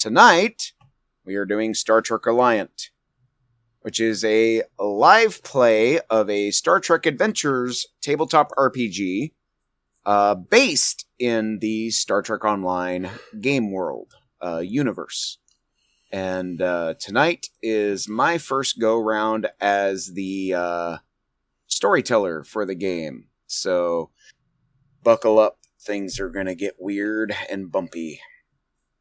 tonight, we are doing Star Trek Reliant, which is a live play of a Star Trek Adventures tabletop RPG based in the Star Trek Online game world universe. And tonight is my first go-round as the storyteller for the game. So buckle up, things are going to get weird and bumpy.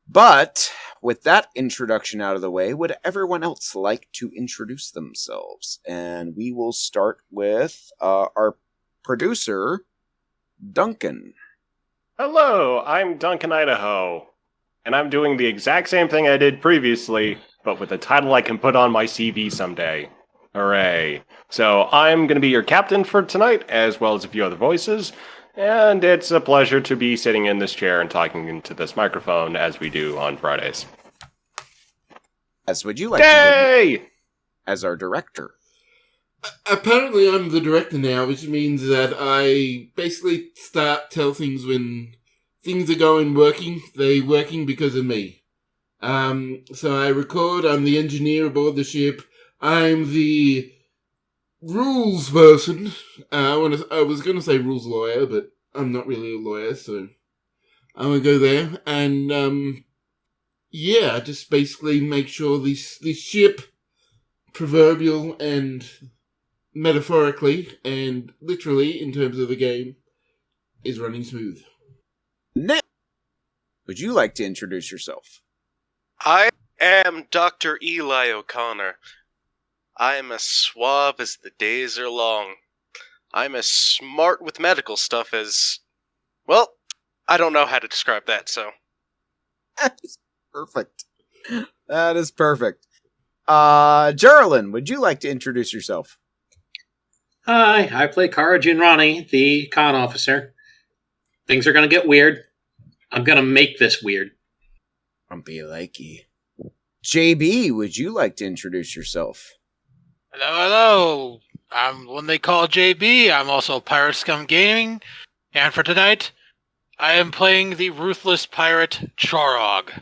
But with that introduction out of the way, would everyone else like to introduce themselves? And we will start with our producer, Duncan. Hello, I'm Duncan Idaho, and I'm doing the exact same thing I did previously, but with a title I can put on my CV someday. Hooray. So I'm going to be your captain for tonight, as well as a few other voices. And it's a pleasure to be sitting in this chair and talking into this microphone as we do on Fridays. As would you like to be as our director? Apparently I'm the director now, which means that I basically tell things when things are working. They're working because of me. So I record, I'm the engineer aboard the ship. I'm the rules person. I was going to say rules lawyer, but I'm not really a lawyer, so I'm going to go there. And, just basically make sure this ship, proverbial and metaphorically and literally in terms of the game, is running smooth. Nick, would you like to introduce yourself? I am Dr. Eli O'Connor. I am as suave as the days are long. I'm as smart with medical stuff as... Well, I don't know how to describe that, so... That is perfect. That is perfect. Geraldine, would you like to introduce yourself? Hi, I play Kara Jinrani, the con officer. Things are going to get weird. I'm going to make this weird. Grumpy likey. JB, would you like to introduce yourself? Hello. I'm one they call JB. I'm also Pirate Scum Gaming. And for tonight, I am playing the ruthless pirate Chorog.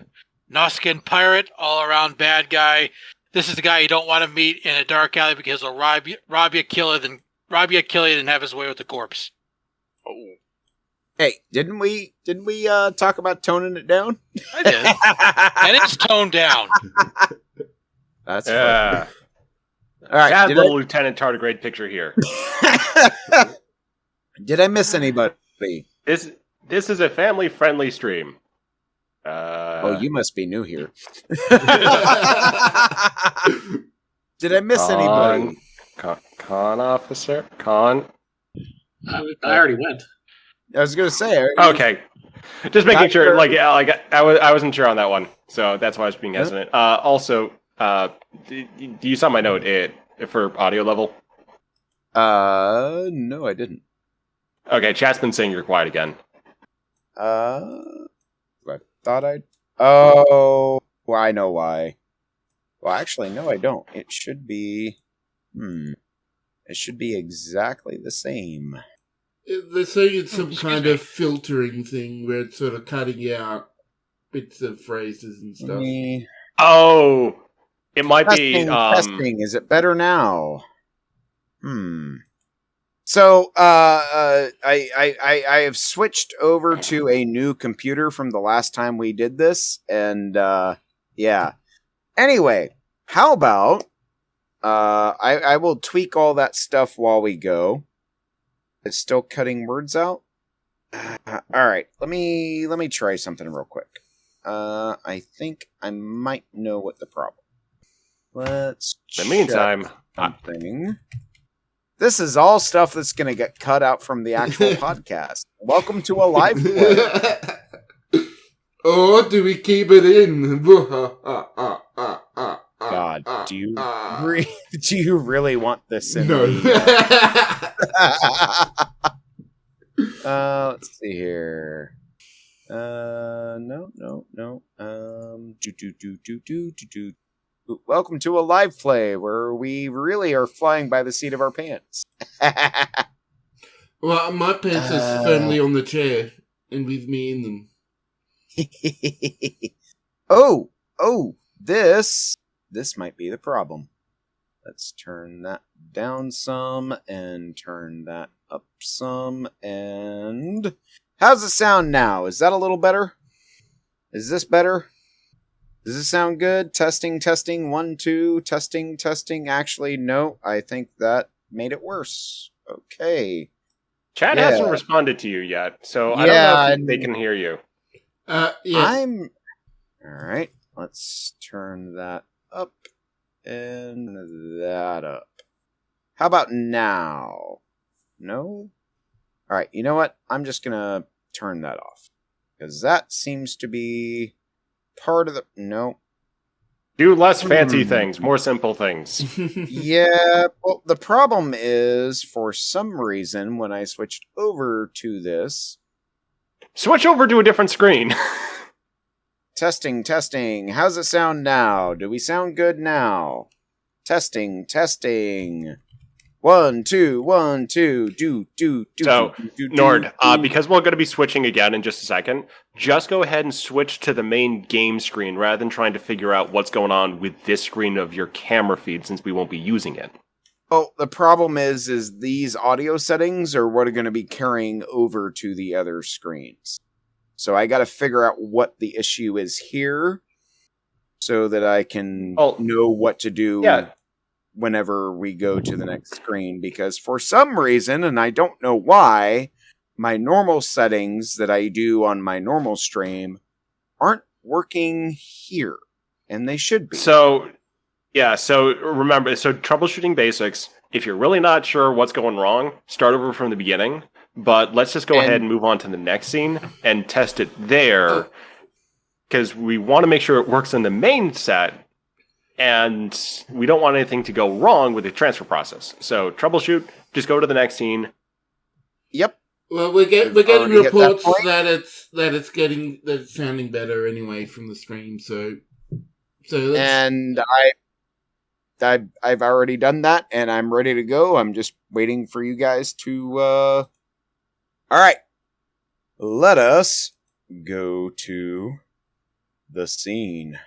Noskin pirate, all-around bad guy. This is the guy you don't want to meet in a dark alley because he'll rob you, kill you, and have his way with the corpse. Oh. Hey, didn't we talk about toning it down? I did. And it's toned down. That's funny. All right, Sad little Lieutenant Tardigrade picture here. Did I miss anybody? This is a family-friendly stream. Oh, you must be new here. Did I miss anybody? Con officer? Con? I already went. I was going to say. Okay. Just making sure, I wasn't sure on that one. So that's why I was being hesitant. Also, do you saw my note for audio level? No, I didn't. Okay, chat's been saying you're quiet again. I thought I'd... Oh, well, I know why. Well, actually, no, I don't. It should be... It should be exactly the same. They're saying it's some kind of filtering thing where it's sort of cutting out bits of phrases and stuff. Oh! It might be... Testing. Is it better now? So, I have switched over to a new computer from the last time we did this, and, yeah. Anyway, how about, I will tweak all that stuff while we go. It's still cutting words out? Alright, let me try something real quick. I think I might know what the problem. Let's In the meantime, something. This is all stuff that's going to get cut out from the actual podcast. Welcome to a live play. Or do we keep it in? God, do you really want this in? No. Let's see here. No. Welcome to a live play where we really are flying by the seat of our pants. Well, my pants is firmly on the chair and with me in them. oh, this might be the problem. Let's turn that down some and turn that up some. And how's it sound now? Is that a little better? Is this better? Does this sound good? Testing, testing, 1, 2, testing, testing. Actually, no, I think that made it worse. Okay. Chad Yeah. hasn't responded to you yet, so I don't know if they can hear you. Yeah. Alright, let's turn that up and that up. How about now? No? Alright, you know what? I'm just gonna turn that off. Because that seems to be part of the... No. Do less fancy things, more simple things. Yeah, well, the problem is, for some reason, when I switched over to this... Switch over to a different screen. Testing, testing. How's it sound now? Do we sound good now? Testing, testing. 1, 2, 1, 2. Do. So, Nord, because we're going to be switching again in just a second, just go ahead and switch to the main game screen rather than trying to figure out what's going on with this screen of your camera feed since we won't be using it. Oh, the problem is these audio settings are what are going to be carrying over to the other screens. So I got to figure out what the issue is here so that I can know what to do whenever we go to the next screen. Because for some reason, and I don't know why, my normal settings that I do on my normal stream aren't working here. And they should be. So remember, troubleshooting basics. If you're really not sure what's going wrong, start over from the beginning. But let's just go ahead and move on to the next scene and test it there. Because we want to make sure it works in the main set. And we don't want anything to go wrong with the transfer process. So troubleshoot, just go to the next scene. Yep. Well, we're getting reports that it's sounding better anyway from the stream. So and I've already done that, and I'm ready to go. I'm just waiting for you guys to. All right, let us go to the scene.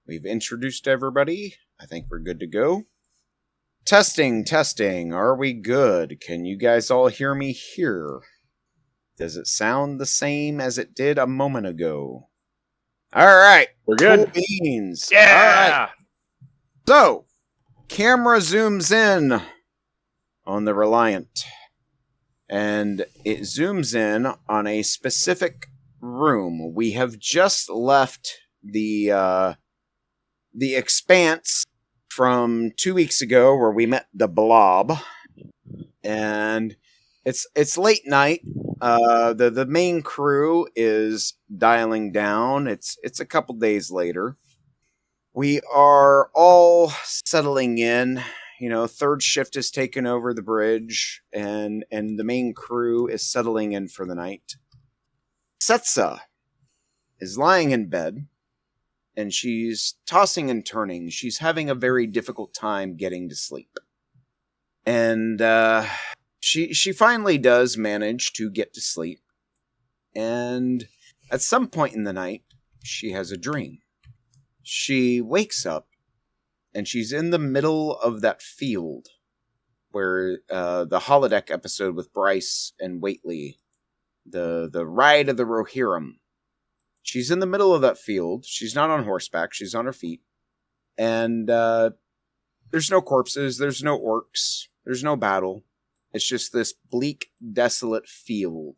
We've introduced everybody. I think we're good to go. Testing, testing. Are we good? Can you guys all hear me here? Does it sound the same as it did a moment ago? All right. We're good. Cool beans. Yeah. All right. So, camera zooms in on the Reliant. And it zooms in on a specific room. We have just left the Expanse from 2 weeks ago where we met the Blob. And it's late night. The main crew is dialing down. It's a couple days later. We are all settling in. You know, third shift has taken over the bridge, and the main crew is settling in for the night. Setsa is lying in bed, and she's tossing and turning. She's having a very difficult time getting to sleep. And she finally does manage to get to sleep. And at some point in the night, she has a dream. She wakes up, and she's in the middle of that field where the holodeck episode with Bryce and Waitley, the ride of the Rohirrim. She's in the middle of that field. She's not on horseback. She's on her feet. And there's no corpses. There's no orcs. There's no battle. It's just this bleak, desolate field.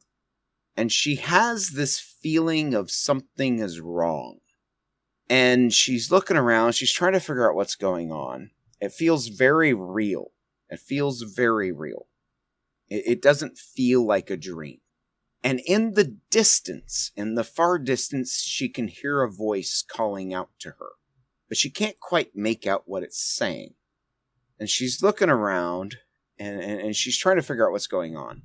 And she has this feeling of something is wrong. And she's looking around. She's trying to figure out what's going on. It feels very real. It feels very real. It doesn't feel like a dream. And in the distance, in the far distance, she can hear a voice calling out to her. But she can't quite make out what it's saying. And she's looking around, and she's trying to figure out what's going on.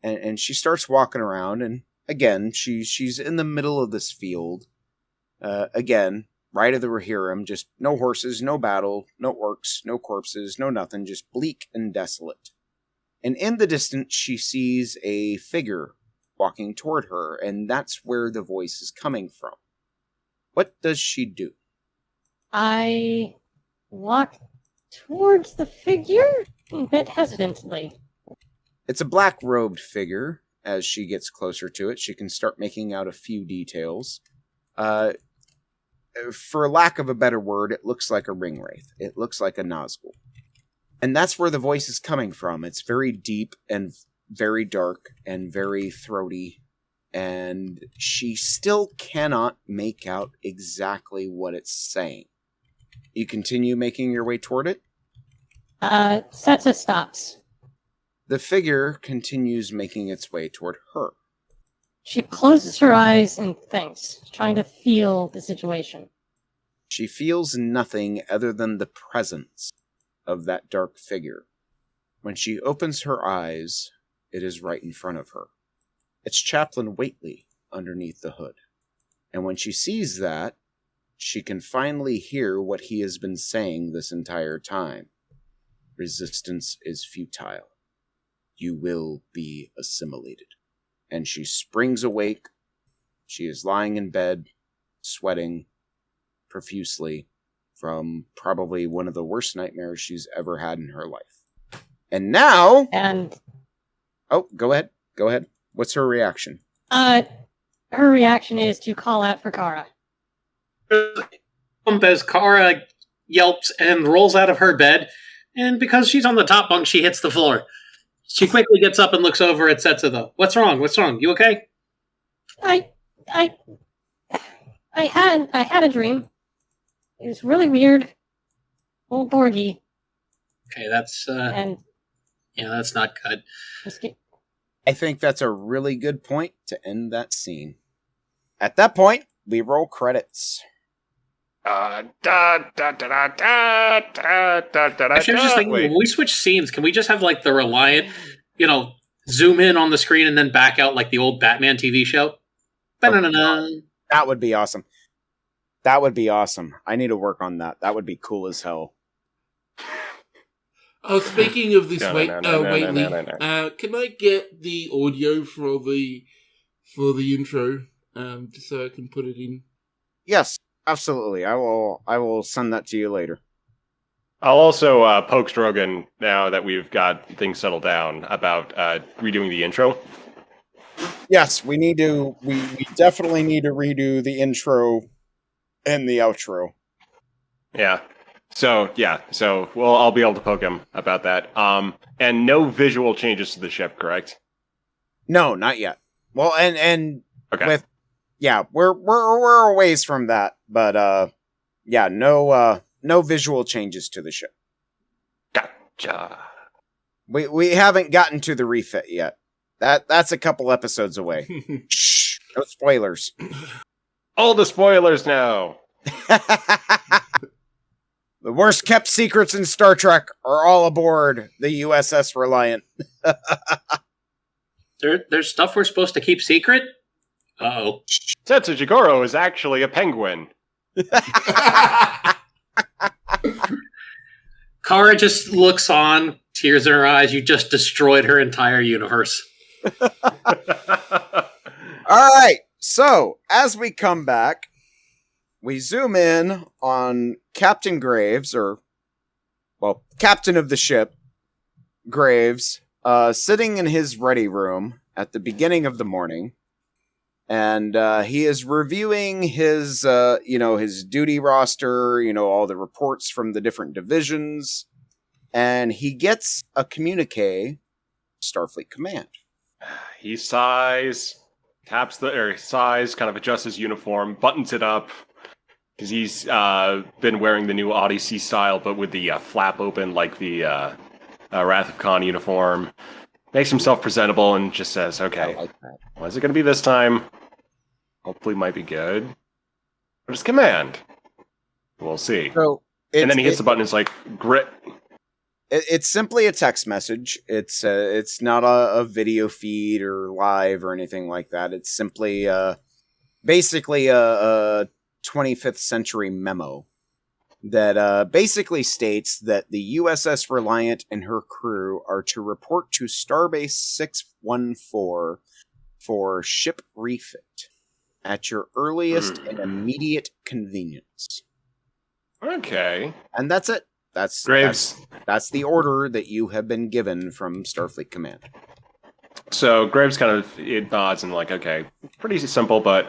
And she starts walking around, and again, she's in the middle of this field. Again, ride of the Rohirrim, just no horses, no battle, no orcs, no corpses, no nothing, just bleak and desolate. And in the distance, she sees a figure walking toward her, and that's where the voice is coming from. What does she do? I walk towards the figure a bit hesitantly. It's a black-robed figure. As she gets closer to it, she can start making out a few details. For lack of a better word, it looks like a ring wraith. It looks like a Nazgul. And that's where the voice is coming from. It's very deep and very dark and very throaty. And she still cannot make out exactly what it's saying. You continue making your way toward it? Setsa stops. The figure continues making its way toward her. She closes her eyes and thinks, trying to feel the situation. She feels nothing other than the presence of that dark figure. When she opens her eyes, it is right in front of her. It's Chaplain Whately underneath the hood. And when she sees that, she can finally hear what he has been saying this entire time. Resistance is futile. You will be assimilated. And she springs awake. She is lying in bed, sweating profusely from probably one of the worst nightmares she's ever had in her life. And now... And... Oh, go ahead. Go ahead. What's her reaction? Her reaction is to call out for Kara. As Kara yelps and rolls out of her bed, and because she's on the top bunk, she hits the floor. She quickly gets up and looks over at Setsa, though. What's wrong? What's wrong? You okay? I had a dream. It was really weird. Old Borgie. Okay, that's And that's not good. I think that's a really good point to end that scene. At that point, we roll credits. Actually, I was just thinking, when we switch scenes, can we just have like the Reliant, zoom in on the screen and then back out like the old Batman TV show? That would be awesome. That would be awesome. I need to work on that. That would be cool as hell. Speaking of this, Whately, can I get the audio for the intro, just so I can put it in? Yes, absolutely. I will send that to you later. I'll also poke Strogan now that we've got things settled down about redoing the intro. Yes, we definitely need to redo the intro and the outro. Yeah. So I'll be able to poke him about that. And no visual changes to the ship, correct? No, not yet. Well, and okay. We're a ways from that, but no visual changes to the ship. Gotcha. We haven't gotten to the refit yet. That's a couple episodes away. Shh, no spoilers. All the spoilers now. The worst kept secrets in Star Trek are all aboard the USS Reliant. There's stuff we're supposed to keep secret? Uh-oh. Setsu Jigoro is actually a penguin. Kara just looks on, tears in her eyes. You just destroyed her entire universe. All right. So, as we come back, we zoom in on Captain Graves, captain of the ship, Graves, sitting in his ready room at the beginning of the morning. And he is reviewing his, his duty roster, all the reports from the different divisions. And he gets a communique, Starfleet Command. He sighs, kind of adjusts his uniform, buttons it up. Because he's been wearing the new Odyssey style, but with the flap open like the Wrath of Khan uniform. Makes himself presentable and just says, okay, what is it going to be this time? Hopefully might be good. But it's command. We'll see. So and then he hits the button and it's like, grit. It's simply a text message. It's not a video feed or live or anything like that. It's simply basically a 25th century memo that basically states that the USS Reliant and her crew are to report to Starbase 614 for ship refit at your earliest and immediate convenience. Okay. And that's it. Graves. That's the order that you have been given from Starfleet Command. So Graves kind of nods and like, okay, pretty simple, but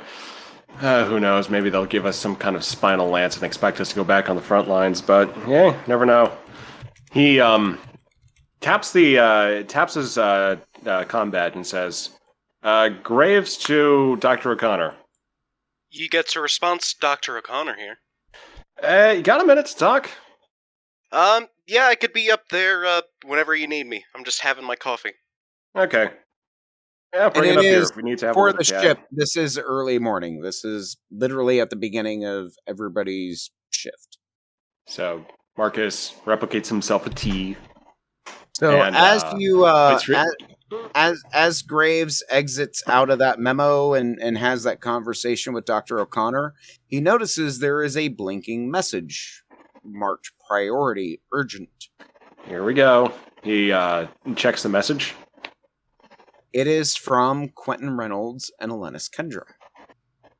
who knows? Maybe they'll give us some kind of spinal lance and expect us to go back on the front lines. But yeah, never know. He taps his comm badge and says, "Graves to Dr. O'Connor." You get a response, Dr. O'Connor here. You got a minute to talk? Yeah, I could be up there whenever you need me. I'm just having my coffee. Okay. Yeah, bring it up here. We need to have a for little the chat. ship. This is early morning. This is literally at the beginning of everybody's shift. So Marcus replicates himself a tea. So and, as Graves exits out of that memo and has that conversation with Dr. O'Connor, he notices there is a blinking message marked priority urgent. Here we go. He checks the message. It is from Quentin Reynolds and Alanis Kendra,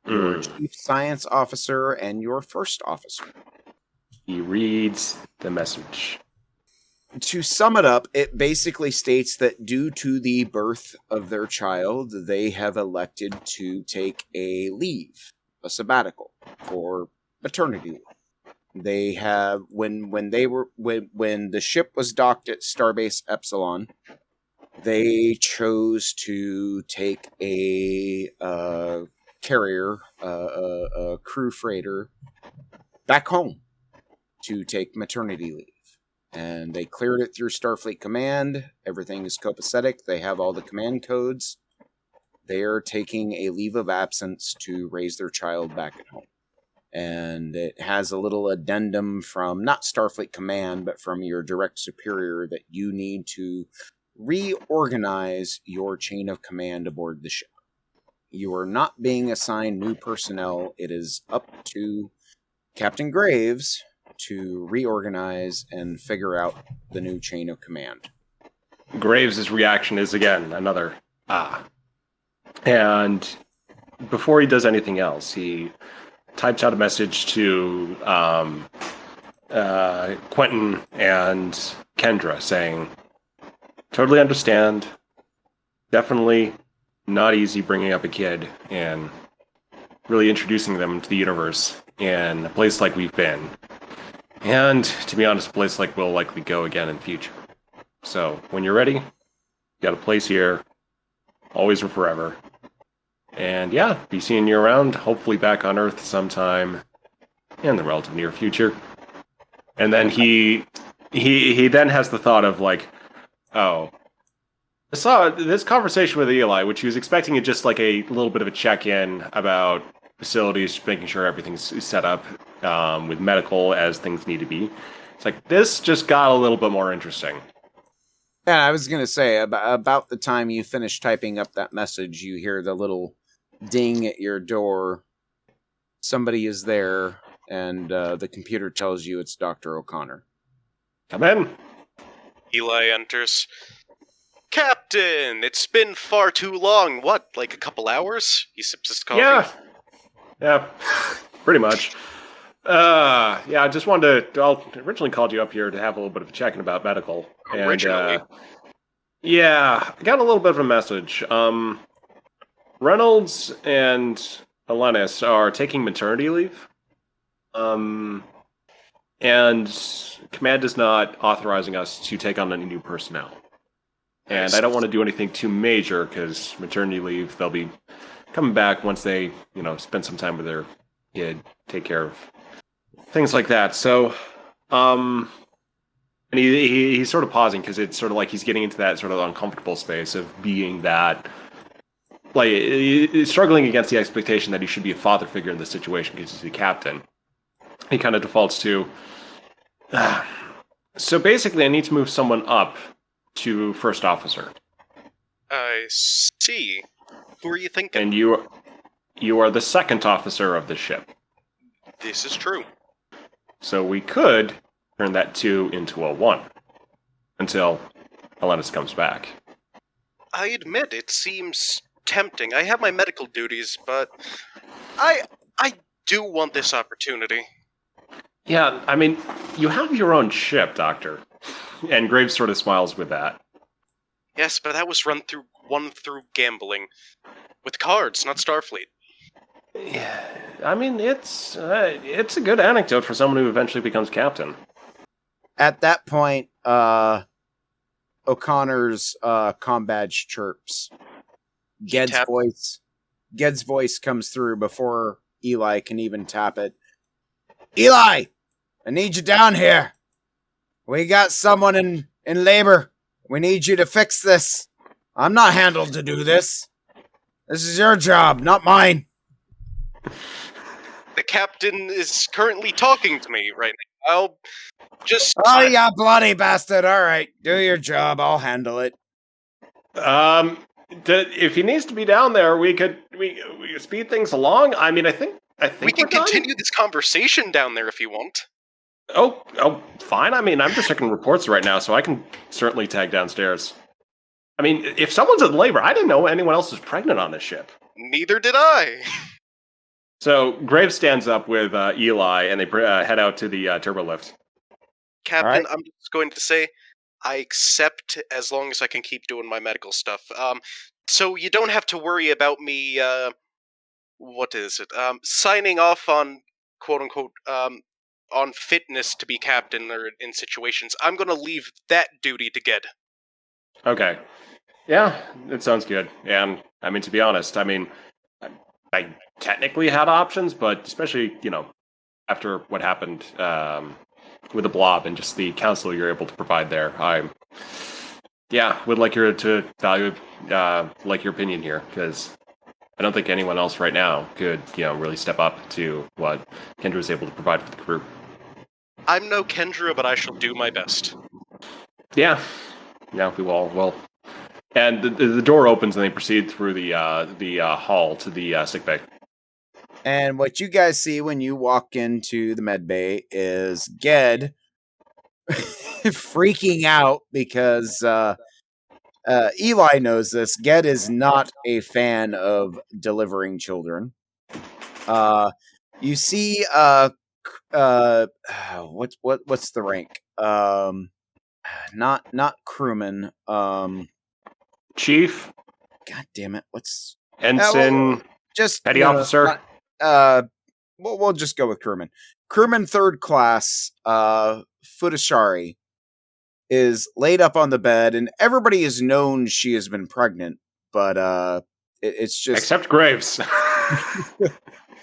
your chief science officer and your first officer. He reads the message. To sum it up, it basically states that due to the birth of their child, they have elected to take a leave, a sabbatical, for maternity leave. They have when the ship was docked at Starbase Epsilon, they chose to take a carrier, a crew freighter, back home to take maternity leave. And they cleared it through Starfleet Command. Everything is copacetic. They have all the command codes. They are taking a leave of absence to raise their child back at home. And it has a little addendum from not Starfleet Command, but from your direct superior that you need to reorganize your chain of command aboard the ship. You are not being assigned new personnel. It is up to Captain Graves to reorganize and figure out the new chain of command. Graves' reaction is again another and before he does anything else, he types out a message to Quentin and Kendra saying, "Totally understand. Definitely not easy bringing up a kid and really introducing them to the universe in a place like we've been. And, to be honest, a place like we'll likely go again in the future. So, when you're ready, you got a place here, always or forever. And yeah, be seeing you around, hopefully back on Earth sometime in the relative near future." And then he then has the thought of like, oh, I saw this conversation with Eli, which he was expecting it just like a little bit of a check-in about facilities, making sure everything's set up with medical as things need to be. It's like, this just got a little bit more interesting. Yeah, I was going to say, about the time you finish typing up that message, you hear the little ding at your door. Somebody is there, and the computer tells you it's Dr. O'Connor. Come in. Eli enters. "Captain, it's been far too long. What, like a couple hours?" He sips his coffee. Yeah, pretty much. I just wanted to. I originally called you up here to have a little bit of a check-in about medical. Originally? I got a little bit of a message. Reynolds and Alanis are taking maternity leave. And Command is not authorizing us to take on any new personnel. And I don't want to do anything too major, because maternity leave, they'll be coming back once they, spend some time with their kid, take care of things like that. So, and he's sort of pausing, because it's sort of like he's getting into that sort of uncomfortable space of being that, like, he's struggling against the expectation that he should be a father figure in this situation, because he's the captain. He kind of defaults to, so basically I need to move someone up to first officer. I see. Who are you thinking? And you are the second officer of the ship. This is true. So we could turn that 2 into a 1 until Alanis comes back. I admit it seems tempting. I have my medical duties, but I do want this opportunity. Yeah, I mean, you have your own ship, Doctor. And Graves sort of smiles with that. Yes, but that was won through gambling. With cards, not Starfleet. Yeah, I mean, it's a good anecdote for someone who eventually becomes captain. At that point, O'Connor's comm badge chirps. Ged's voice comes through before Eli can even tap it. Eli, I need you down here. We got someone in labor. We need you to fix this. I'm not handled to do this. This is your job, not mine. The captain is currently talking to me right now. I'll just... Oh, yeah, bloody bastard. All right, do your job. I'll handle it. If he needs to be down there, we could speed things along. I mean, I think we can continue this conversation down there if you want. Oh, fine. I mean, I'm just checking reports right now, so I can certainly tag downstairs. I mean, if someone's in labor, I didn't know anyone else was pregnant on this ship. Neither did I. So Graves stands up with Eli, and they head out to the turbo lift. Captain, right. I'm just going to say, I accept as long as I can keep doing my medical stuff. So you don't have to worry about me, signing off on, quote-unquote, on fitness to be captain or in situations. I'm going to leave that duty to Ged. Okay. Yeah, it sounds good. And, I mean, to be honest, I mean, I technically had options, but especially, after what happened with the blob and just the counsel you're able to provide there, would like your opinion here, because I don't think anyone else right now could, really step up to what Kendra was able to provide for the crew. I'm no Kendra, but I shall do my best. Yeah, we all will. And the door opens, and they proceed through the hall to the sick bay. And what you guys see when you walk into the med bay is Ged freaking out because Eli knows this. Ged is not a fan of delivering children. You see, what's the rank? Not crewman. Chief. God damn it! What's ensign? Just petty officer. We'll just go with crewman. Crewman 3rd class, Futashari, is laid up on the bed, and everybody has known she has been pregnant, but it's just... Except Graves.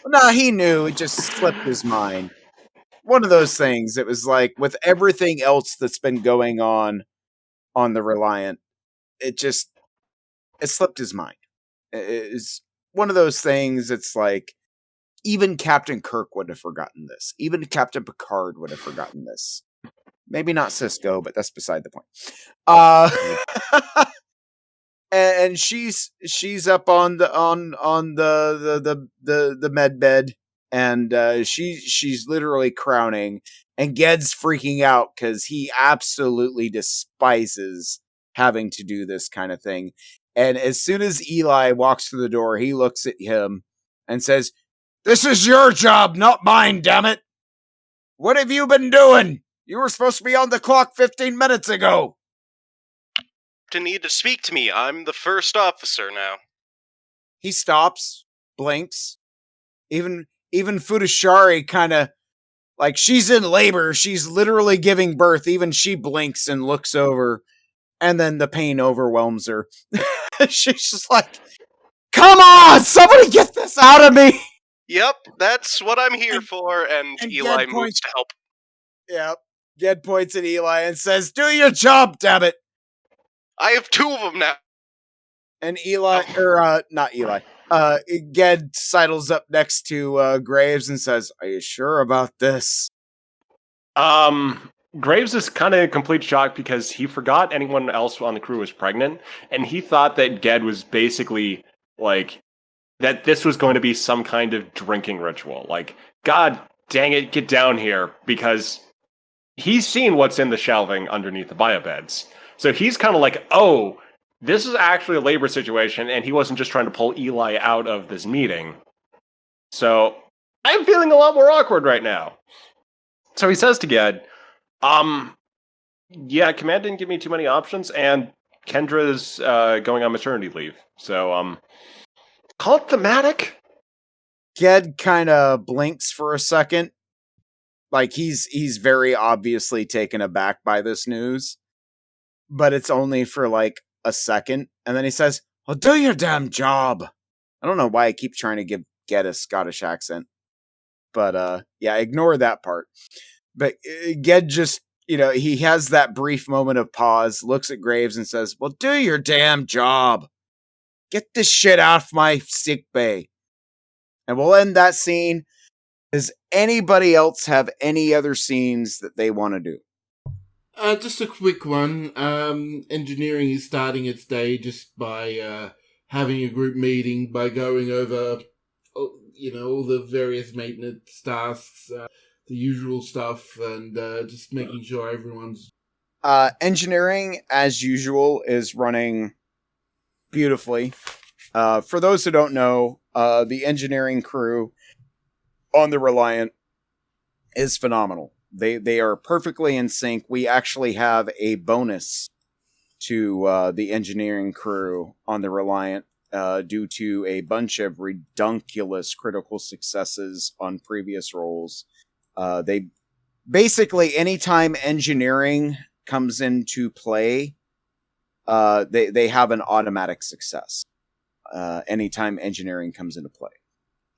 No, he knew. It just slipped his mind. One of those things. It was like, with everything else that's been going on the Reliant, it slipped his mind. It's one of those things. It's like, even Captain Kirk would have forgotten this. Even Captain Picard would have forgotten this. Maybe not Cisco, but that's beside the point. And she's up on the med bed, and she's literally crowning, and Ged's freaking out because he absolutely despises having to do this kind of thing. And as soon as Eli walks through the door, he looks at him and says, "This is your job, not mine, damn it! What have you been doing? You were supposed to be on the clock 15 minutes ago." To need to speak to me. I'm the first officer now. He stops, blinks. Even Futashari kind of, like, she's in labor. She's literally giving birth. Even she blinks and looks over, and then the pain overwhelms her. She's just like, "Come on, somebody get this out of me!" Yep, that's what I'm here for, and Eli moves to help. Yep, Ged points at Eli and says, "Do your job, damn it!" I have 2 of them now. And not Eli. Ged sidles up next to Graves and says, "Are you sure about this?" Graves is kind of in complete shock because he forgot anyone else on the crew was pregnant, and he thought that Ged was basically like that this was going to be some kind of drinking ritual. Like, God dang it, get down here, because he's seen what's in the shelving underneath the biobeds. So he's kind of like, oh, this is actually a labor situation, and he wasn't just trying to pull Eli out of this meeting. So I'm feeling a lot more awkward right now. So he says to Ged, yeah, Command didn't give me too many options, and Kendra's going on maternity leave. So, call it thematic. Ged kind of blinks for a second. Like, he's very obviously taken aback by this news. But it's only for, like, a second. And then he says, well, do your damn job. I don't know why I keep trying to give Ged a Scottish accent. But, yeah, ignore that part. But Ged just, he has that brief moment of pause, looks at Graves and says, well, do your damn job. Get this shit off my sick bay. And we'll end that scene. Does anybody else have any other scenes that they want to do? Just a quick one. Engineering is starting its day just by having a group meeting, by going over, all the various maintenance tasks, the usual stuff, and just making sure everyone's... Engineering, as usual, is running beautifully. For those who don't know, the engineering crew on the Reliant is phenomenal. They are perfectly in sync. We actually have a bonus to the engineering crew on the Reliant due to a bunch of redunculous critical successes on previous rolls. They basically, anytime engineering comes into play, they have an automatic success. Anytime engineering comes into play.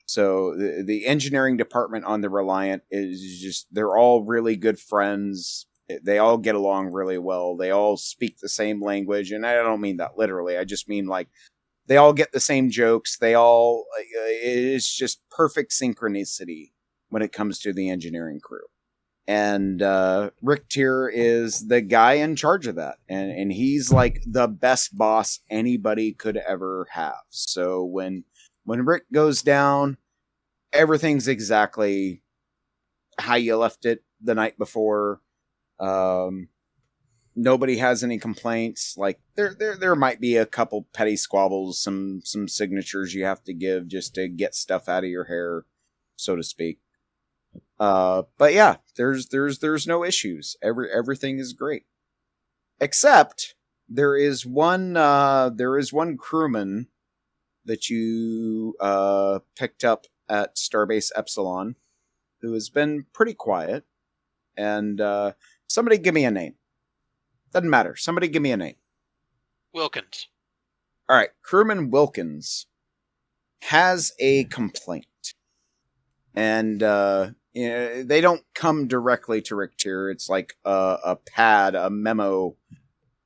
So the engineering department on the Reliant is just, they're all really good friends. They all get along really well. They all speak the same language. And I don't mean that literally. I just mean like they all get the same jokes. It's just perfect synchronicity when it comes to the engineering crew. And Rick Tier is the guy in charge of that. And he's like the best boss anybody could ever have. So when Rick goes down, everything's exactly how you left it the night before. Nobody has any complaints. Like there might be a couple petty squabbles, some signatures you have to give just to get stuff out of your hair, so to speak. But yeah, there's no issues. Everything is great. Except there is one crewman that you picked up at Starbase Epsilon who has been pretty quiet. And somebody give me a name. Doesn't matter. Somebody give me a name. Wilkins. All right. Crewman Wilkins has a complaint. And they don't come directly to Rick Tier. It's like a pad, a memo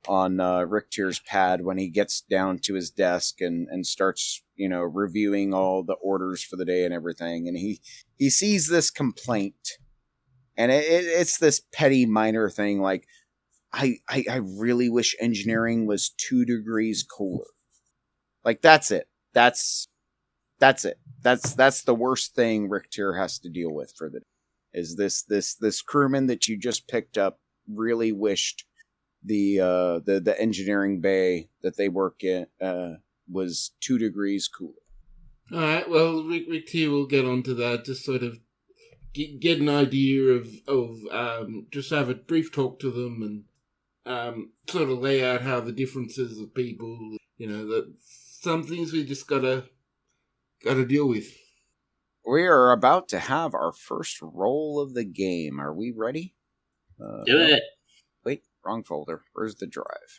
on Rick Tier's pad when he gets down to his desk and starts, reviewing all the orders for the day and everything. And he sees this complaint. And it's this petty minor thing like, I really wish engineering was 2 degrees cooler. Like, that's it. That's it. That's the worst thing Rick Tier has to deal with for the day. Is this crewman that you just picked up really wished the engineering bay that they work in was 2 degrees cooler. All right. Well, Rick Tier will get onto that. Just sort of get an idea of just have a brief talk to them and sort of lay out how the differences of people. That some things we just gotta deal with. We are about to have our first roll of the game. Are we ready? Do it. Wait, wrong folder. Where's the drive?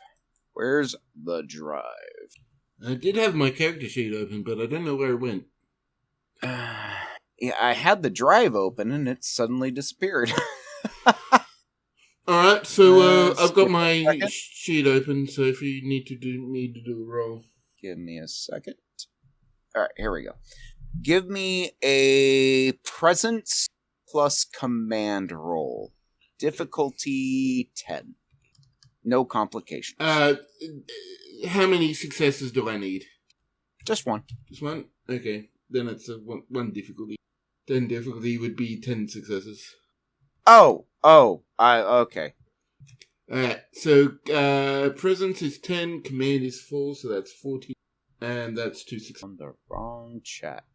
I did have my character sheet open, but I don't know where it went. Yeah, I had the drive open and it suddenly disappeared. Alright, so I've got my sheet open, so if you need to do a roll. Give me a second. Alright, here we go. Give me a presence plus command roll. Difficulty 10. No complications. How many successes do I need? Just one. Just one? Okay. Then it's one difficulty. Then difficulty would be 10 successes. Okay. Alright, so presence is 10, command is 4, so that's 14. And that's 2 successes. On the wrong chat.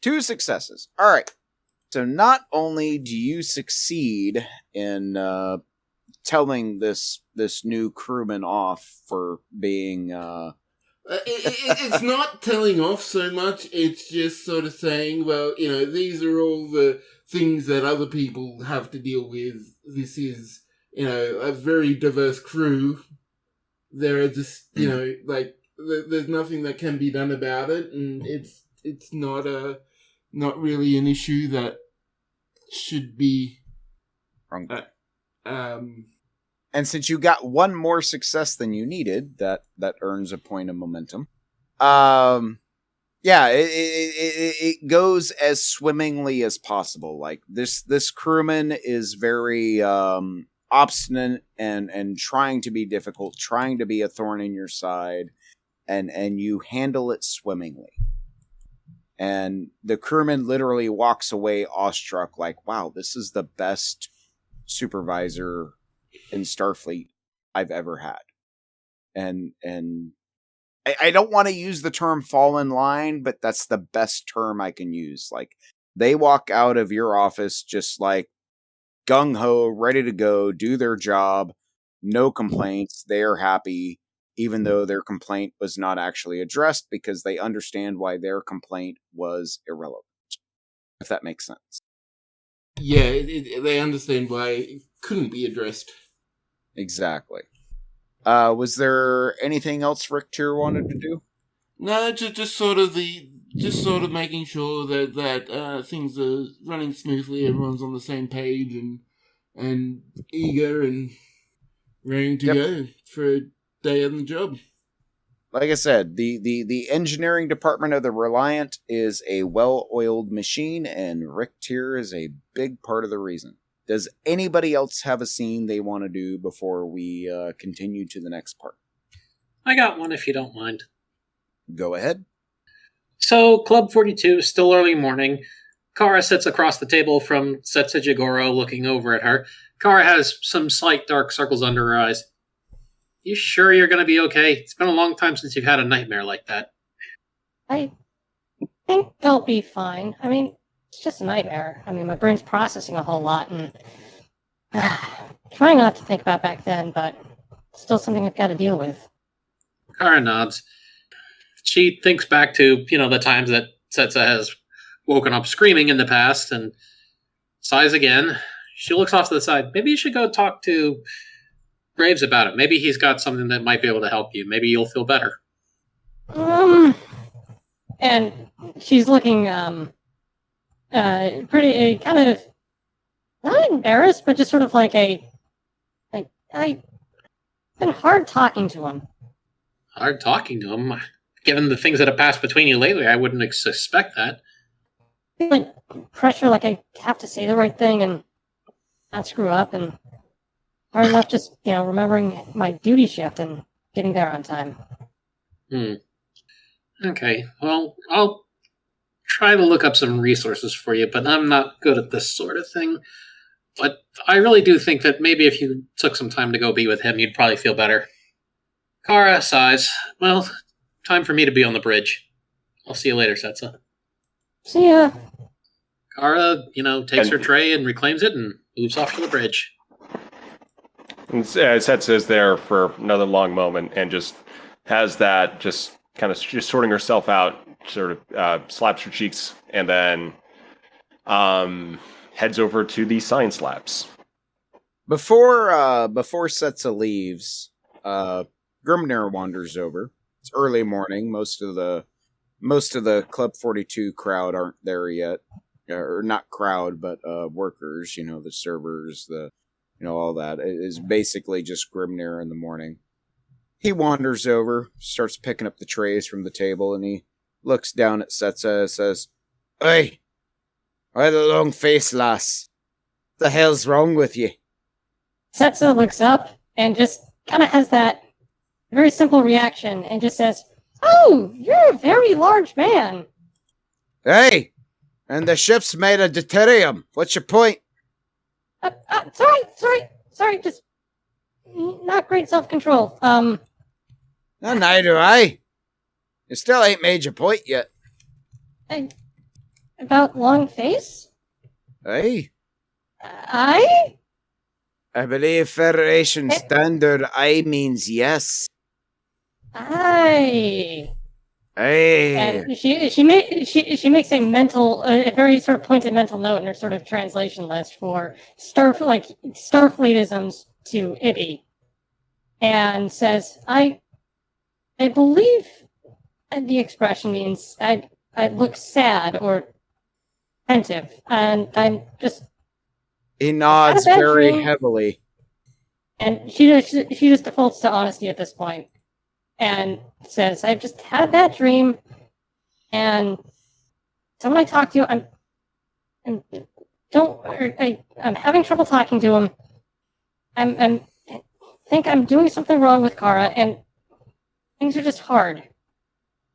2 successes. Alright. So not only do you succeed in telling this new crewman off for being it's not telling off so much. It's just sort of saying, well, these are all the things that other people have to deal with. This is, a very diverse crew. There are just, there's nothing that can be done about it, and it's not really an issue that should be. And since you got one more success than you needed, that earns a point of momentum. It goes as swimmingly as possible. Like this crewman is very obstinate and trying to be difficult, trying to be a thorn in your side, and you handle it swimmingly. And the crewman literally walks away awestruck, like, wow, this is the best supervisor in Starfleet I've ever had. And I don't want to use the term fall in line, but that's the best term I can use. Like, they walk out of your office just like gung-ho, ready to go, do their job, no complaints, they are happy, even though their complaint was not actually addressed, because they understand why their complaint was irrelevant. If that makes sense. Yeah, they understand why it couldn't be addressed. Exactly. Was there anything else Richter wanted to do? No, just sort of making sure that things are running smoothly, everyone's on the same page and eager and ready to go for a day on the job. Like I said, the engineering department of the Reliant is a well-oiled machine, and Richter is a big part of the reason. Does anybody else have a scene they want to do before we continue to the next part? I got one, if you don't mind. Go ahead. So, Club 42, still early morning. Kara sits across the table from Setsa Jigoro, looking over at her. Kara has some slight dark circles under her eyes. You sure you're going to be okay? It's been a long time since you've had a nightmare like that. I think they'll be fine. I mean, it's just a nightmare. I mean, my brain's processing a whole lot, and trying not to think about back then, but still something I've got to deal with. Kara nods. She thinks back to, the times that Setsa has woken up screaming in the past, and sighs again. She looks off to the side. Maybe you should go talk to Graves about it. Maybe he's got something that might be able to help you. Maybe you'll feel better. And she's looking, pretty, kind of, not embarrassed, but just sort of like I've been hard talking to him. Hard talking to him? Given the things that have passed between you lately, I wouldn't suspect that. Like pressure, like I have to say the right thing and not screw up, and hard enough just, remembering my duty shift and getting there on time. Okay, well, I'll try to look up some resources for you, but I'm not good at this sort of thing. But I really do think that maybe if you took some time to go be with him, you'd probably feel better. Kara sighs. Well, time for me to be on the bridge. I'll see you later, Setsa. See ya. Kara, takes her tray and reclaims it and moves off to the bridge. And Setsa is there for another long moment and just has that, just kind of just sorting herself out, sort of slaps her cheeks, and then heads over to the science labs. Before Setsa leaves, Grimnir wanders over. It's early morning. Most of the Club 42 crowd aren't there yet, or not crowd, but workers. The servers, all that. It is basically just Grimnir in the morning. He wanders over, starts picking up the trays from the table, and he looks down at Setsa and says, "Oi, why the long face, lass? What the hell's wrong with you?" Setsa looks up and just kind of has that very simple reaction and just says, "Oh, you're a very large man." "Hey, and the ship's made of deuterium. What's your point?" Sorry, just not great self-control. Neither I. You still ain't made your point yet. About long face? Aye. I? I believe Federation standard I means yes. Aye. Aye. And she makes a mental, a very sort of pointed mental note in her sort of translation list for Starfleetisms to Ibby, and says, I believe the expression means I look sad or pensive, and I'm just. He nods very heavily. And she just defaults to honesty at this point, and says, "I've just had a bad dream, and someone I talked to, I'm having trouble talking to him. I think I'm doing something wrong with Kara, and things are just hard."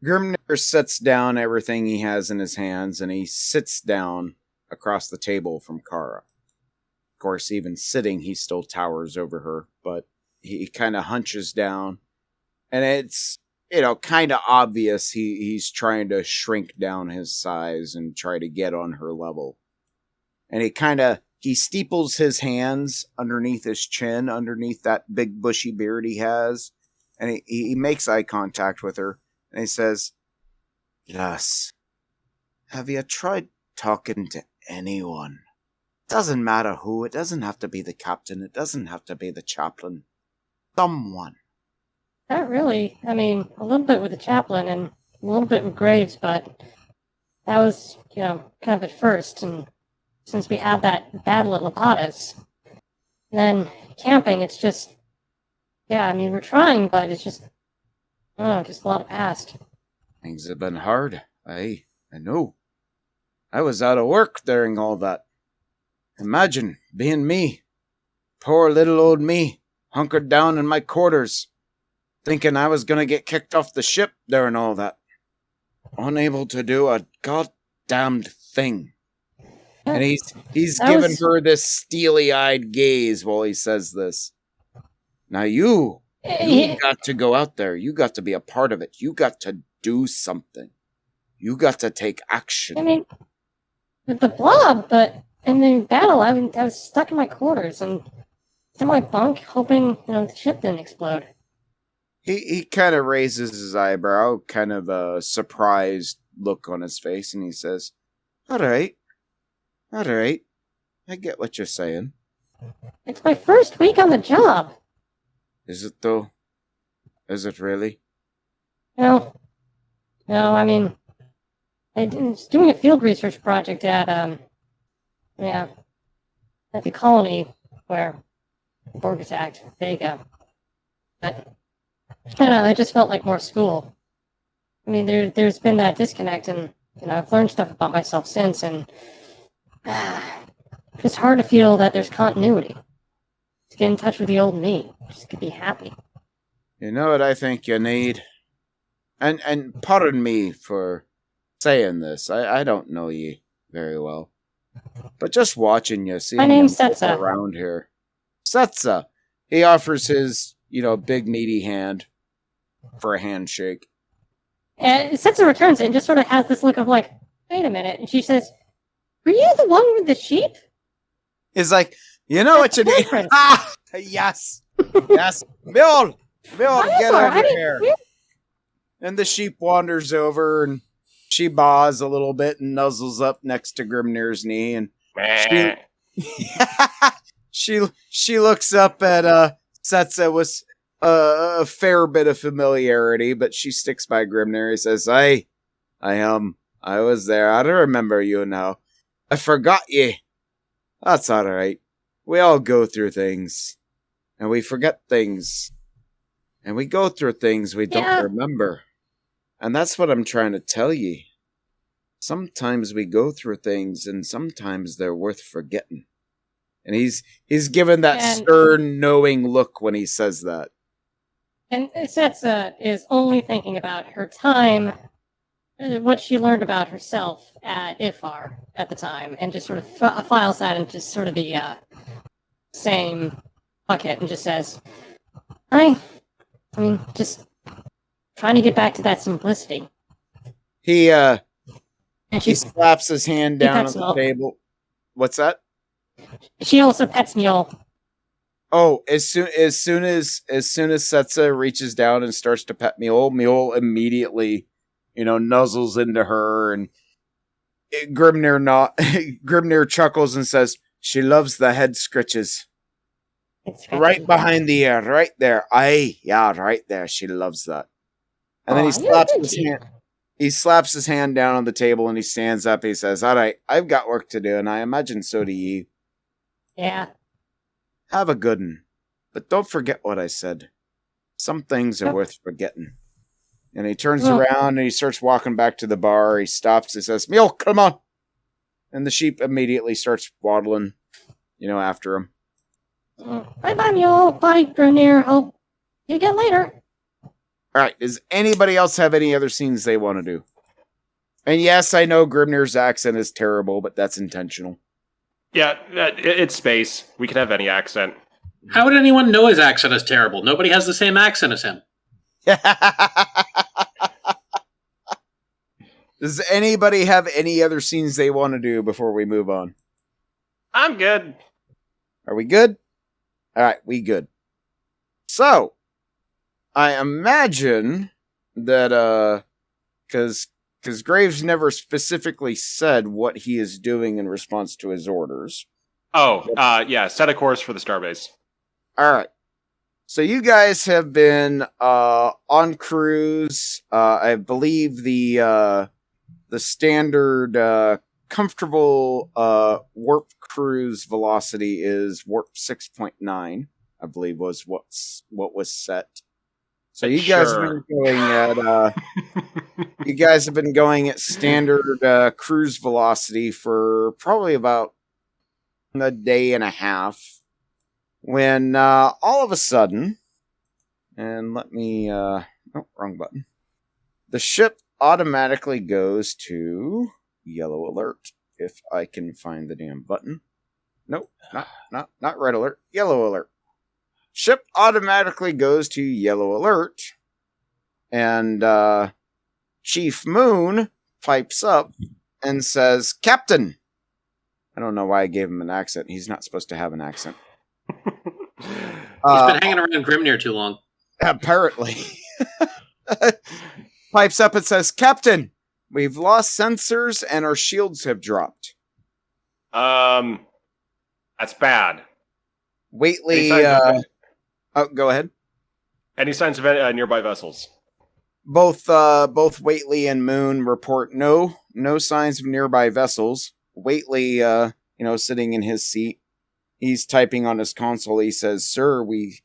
Grimnir sets down everything he has in his hands, and he sits down across the table from Kara. Of course, even sitting, he still towers over her, but he kind of hunches down, and it's, kind of obvious he's trying to shrink down his size and try to get on her level. And he steeples his hands underneath his chin, underneath that big bushy beard he has, and he makes eye contact with her, and he says, "Yes, have you tried talking to anyone? Doesn't matter who, it doesn't have to be the captain, it doesn't have to be the chaplain. Someone." Not really. I mean, a little bit with the chaplain and a little bit with Graves, but that was, kind of at first, and since we had that battle at Lapadas, then camping, it's just, we're trying, but it's just a lot of past. Things have been hard. I know. I was out of work during all that. Imagine being me. Poor little old me, hunkered down in my quarters, thinking I was gonna get kicked off the ship during all that. Unable to do a goddamned thing. And he's giving her this steely-eyed gaze while he says this. Now you got to go out there. You got to be a part of it. You got to do something. You got to take action. I mean, with the blob, but in the battle, I was stuck in my quarters and in my bunk, hoping the ship didn't explode. He kind of raises his eyebrow, kind of a surprised look on his face, and he says, All right. I get what you're saying. It's my first week on the job. Is it, though? Is it really? No, I mean, I was doing a field research project at the colony where the Borg attacked Vega. But, I just felt like more school. I mean, there's been that disconnect, and, I've learned stuff about myself since, and it's hard to feel that there's continuity. To get in touch with the old me, just to be happy. You know what I think you need? And pardon me for saying this. I don't know you very well. But just watching you, seeing my name's you Setsa. around here. Setsa. He offers his, big meaty hand for a handshake. And Setsa returns it and just sort of has this look of like, wait a minute. And she says, "Were you the one with the sheep?" He's like, you know what you need? Ah, yes. Yes. Bill, get over here. And the sheep wanders over, and she baws a little bit and nuzzles up next to Grimnir's knee, and she looks up at Setsa with a fair bit of familiarity, but she sticks by Grimnir. He says, I was there. I don't remember you now. I forgot you. That's all right. We all go through things, and we forget things, and we go through things we don't remember. And that's what I'm trying to tell you. Sometimes we go through things, and sometimes they're worth forgetting. And he's given that stern, knowing look when he says that. And Setsa is only thinking about her time, what she learned about herself at IFAR at the time, and just sort of files that into just sort of the same bucket and just says, I mean, just trying to get back to that simplicity. He slaps his hand down on the table. What's that? She also pets Mule. Oh, as soon as Setsa reaches down and starts to pet Mule immediately, nuzzles into her, and Grimnir chuckles and says, "She loves the head scritches. Right behind the ear, right there. Aye, yeah, right there. She loves that." And then he slaps his hand down on the table and he stands up. He says, "All right, I've got work to do, and I imagine so do you. Yeah. Have a good one. But don't forget what I said. Some things are worth forgetting." And he turns around and he starts walking back to the bar. He stops and says, "Mule, come on." And the sheep immediately starts waddling, after him. Bye-bye, Mule. Bye, Grunir. Hope you get later. All right. Does anybody else have any other scenes they want to do? And yes, I know Grimnir's accent is terrible, but that's intentional. Yeah, it's space. We can have any accent. How would anyone know his accent is terrible? Nobody has the same accent as him. Does anybody have any other scenes they want to do before we move on? I'm good. Are we good? All right, we good. So, I imagine that, because Graves never specifically said what he is doing in response to his orders. Oh, yeah, set a course for the Starbase. All right. So you guys have been on cruise. I believe the standard comfortable warp cruise velocity is warp 6.9. I believe was what was set. So you guys have been going at standard cruise velocity for probably about a day and a half. When all of a sudden, and let me, wrong button. The ship automatically goes to yellow alert. If I can find the damn button. Nope, not red alert, yellow alert. Ship automatically goes to yellow alert. And Chief Moon pipes up and says, "Captain." I don't know why I gave him an accent. He's not supposed to have an accent. He's been hanging around Grimnir too long. Apparently. Pipes up and says, "Captain, we've lost sensors and our shields have dropped." That's bad. Waitley, go ahead. Any signs of nearby vessels? Both Waitley and Moon report no signs of nearby vessels. Waitley, sitting in his seat, he's typing on his console. He says, "Sir, we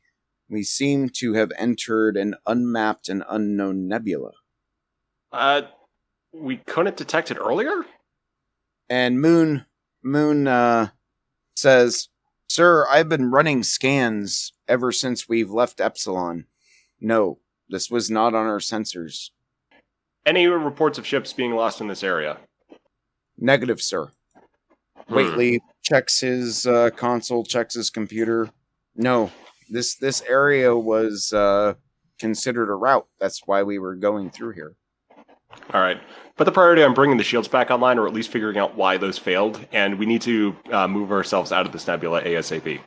seem to have entered an unmapped and unknown nebula." We couldn't detect it earlier? And Moon says, "Sir, I've been running scans ever since we've left Epsilon. No, this was not on our sensors." Any reports of ships being lost in this area? Negative, sir. Waitley checks his console, checks his computer. No, this area was considered a route. That's why we were going through here. All right. Put the priority on bringing the shields back online, or at least figuring out why those failed, and we need to move ourselves out of this nebula ASAP.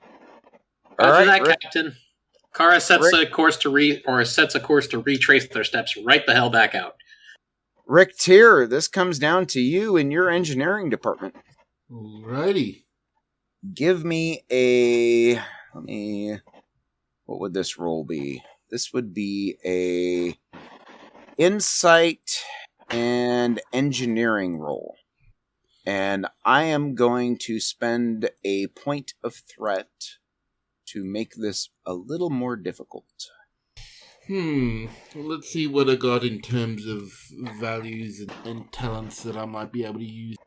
After that, Rick. Captain, Kara sets a course to retrace their steps right the hell back out. Rick Tier, this comes down to you and your engineering department. Alrighty. Give me what would this roll be? This would be a insight and engineering roll. And I am going to spend a point of threat to make this a little more difficult. Let's see what I got in terms of values and talents that I might be able to use.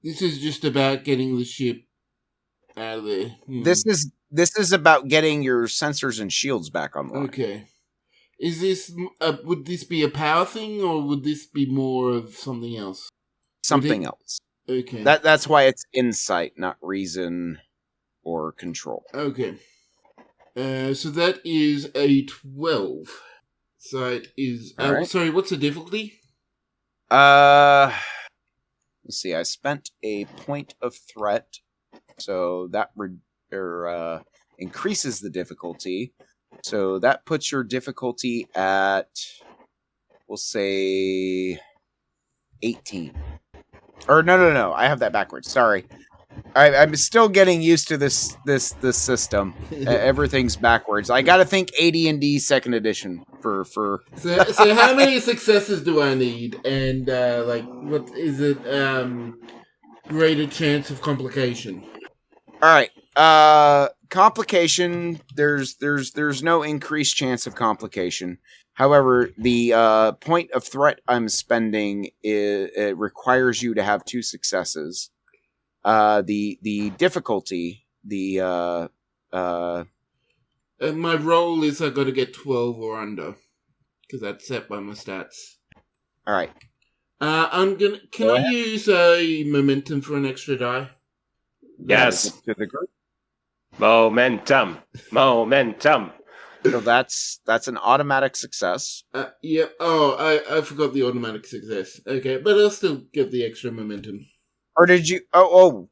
This is just about getting the ship out of there. This is about getting your sensors and shields back online. Okay. Is this would this be a power thing, or would this be more of something else? Something else. Okay. That's why it's insight, not reason or control. Okay. So that is a 12. So it is. Right. Sorry, what's the difficulty? let's see, I spent a point of threat, so that increases the difficulty. So that puts your difficulty at, we'll say, 18. Or no, I have that backwards. Sorry. I'm still getting used to this system. Everything's backwards. I gotta think AD&D 2nd edition for. So how many successes do I need? And what is it? Greater chance of complication. All right. Complication. There's no increased chance of complication. However, the point of threat I'm spending it requires you to have 2 successes. The difficulty, and my roll is I got to get 12 or under, because that's set by my stats. All right. Can I use a momentum for an extra die? Yes. To the group. Momentum. So that's an automatic success. Yeah. Oh, I forgot the automatic success. Okay, but I'll still get the extra momentum. Or did you?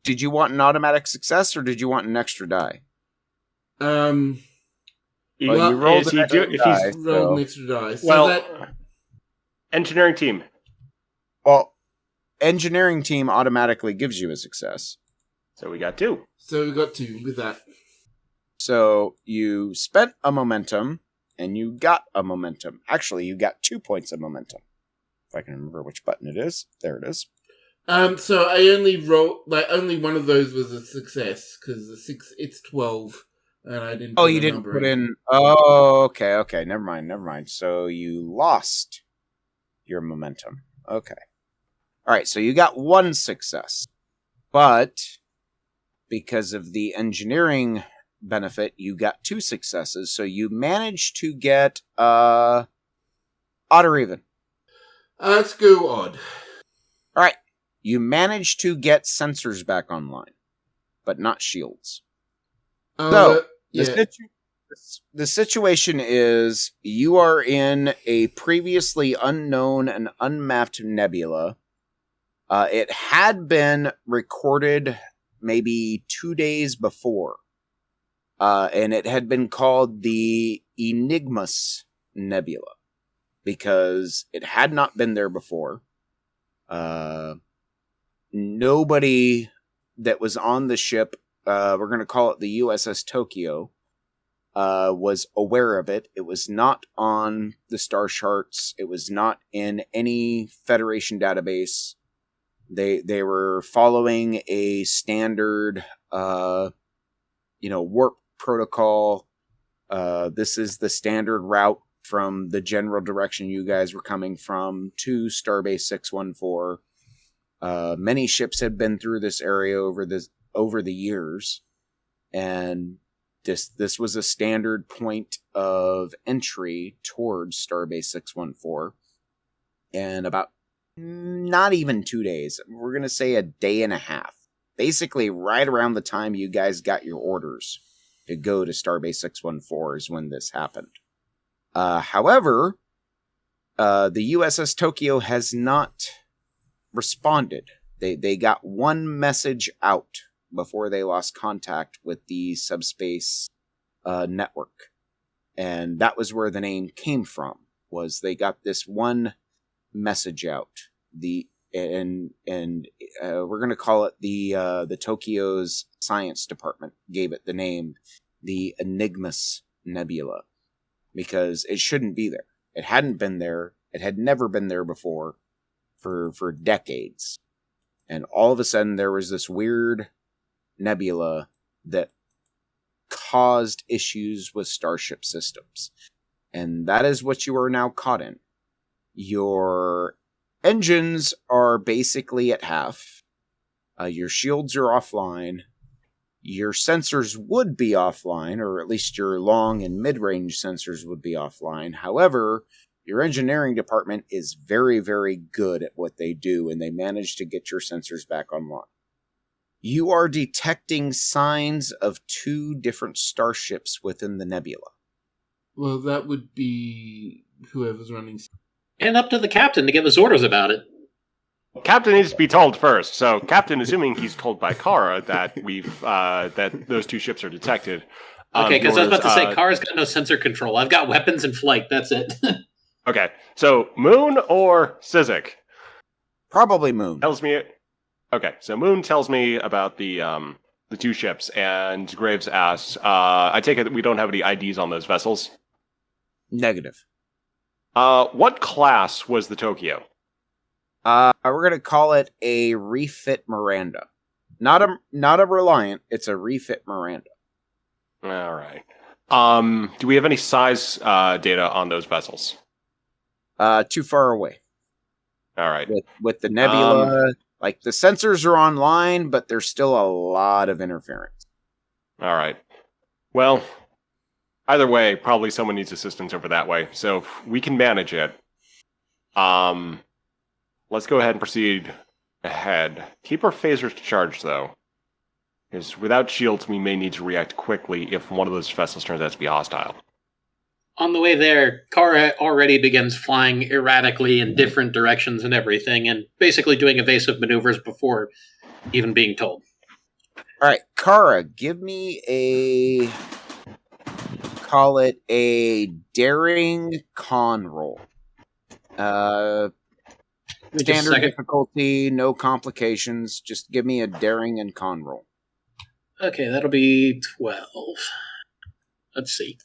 Did you want an automatic success, or did you want an extra die? You rolled an extra die. Rolled an extra die. So engineering team. Well, engineering team automatically gives you a success. So we got 2. So we got 2 with that. So you spent a momentum, and you got a momentum. Actually, you got 2 points of momentum. If I can remember which button it is. There it is. So I only wrote, only one of those was a success, because it's 12, and I didn't you didn't put in... Oh, okay, never mind. So you lost your momentum. Okay. Alright, so you got 1 success. But, because of the engineering benefit, you got 2 successes, so you managed to get, odd or even? Let's go odd. Alright. You managed to get sensors back online, but not shields. So, the situation is you are in a previously unknown and unmapped nebula. It had been recorded maybe 2 days before, and it had been called the Aenigmous Nebula because it had not been there before. Nobody that was on the ship, we're going to call it the USS Tokyo, was aware of it. It was not on the star charts. It was not in any Federation database. They were following a standard, warp protocol. This is the standard route from the general direction you guys were coming from to Starbase 614. Many ships had been through this area over the years, and this was a standard point of entry towards Starbase 614. And about not even 2 days, we're going to say a day and a half, basically right around the time you guys got your orders to go to Starbase 614 is when this happened. However, the USS Tokyo has not responded. They got 1 message out before they lost contact with the subspace network, and that was where the name came from. Was they got this 1 message out? We're going to call it the Tokyo's science department gave it the name the Aenigmous Nebula because it shouldn't be there. It hadn't been there. It had never been there before. For decades. And all of a sudden there was this weird nebula that caused issues with starship systems. And that is what you are now caught in. Your engines are basically at half. Your shields are offline. Your sensors would be offline, or at least your long and mid-range sensors would be offline. However, your engineering department is very, very good at what they do, and they manage to get your sensors back online. You are detecting signs of 2 different starships within the nebula. Well, that would be whoever's running. And up to the captain to give us orders about it. Captain needs to be told first. So, Captain, assuming he's told by Kara that that those two ships are detected. Okay, because I was about to say, Kara's got no sensor control. I've got weapons in flight. That's it. Okay, so Moon or Sizik? Probably Moon. Tells me. Okay, so Moon tells me about the two ships, and Graves asks, I take it that we don't have any IDs on those vessels? Negative. What class was the Tokyo? We're going to call it a refit Miranda. Not a Reliant, it's a refit Miranda. All right. Do we have any size data on those vessels? Too far away. All right. With the nebula, like the sensors are online, but there's still a lot of interference. All right. Well, either way, probably someone needs assistance over that way, so we can manage it. Let's go ahead and proceed ahead. Keep our phasers charged, though. Because without shields, we may need to react quickly if one of those vessels turns out to be hostile. On the way there, Kara already begins flying erratically in different directions and everything, and basically doing evasive maneuvers before even being told. All right, Kara, give me call it a daring con roll. Standard difficulty, no complications. Just give me a daring and con roll. Okay, that'll be 12. Let's see.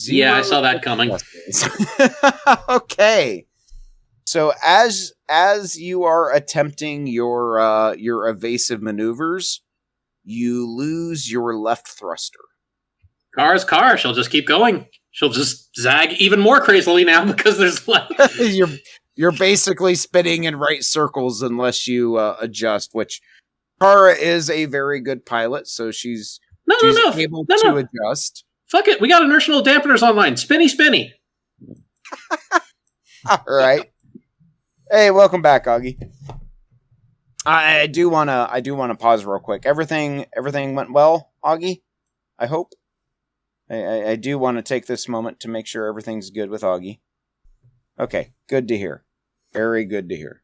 0 yeah, I saw that coming. Okay. So as you are attempting your evasive maneuvers, you lose your left thruster. Kara's Kara. She'll just keep going. She'll just zag even more crazily now because there's left. You're basically spinning in right circles unless you adjust, which Kara is a very good pilot, so she's able to adjust. Fuck it, we got inertial dampeners online. Spinny, spinny. All right. Hey, welcome back, Augie. I do wanna pause real quick. Everything went well, Augie? I hope. I do want to take this moment to make sure everything's good with Augie. Okay, good to hear. Very good to hear.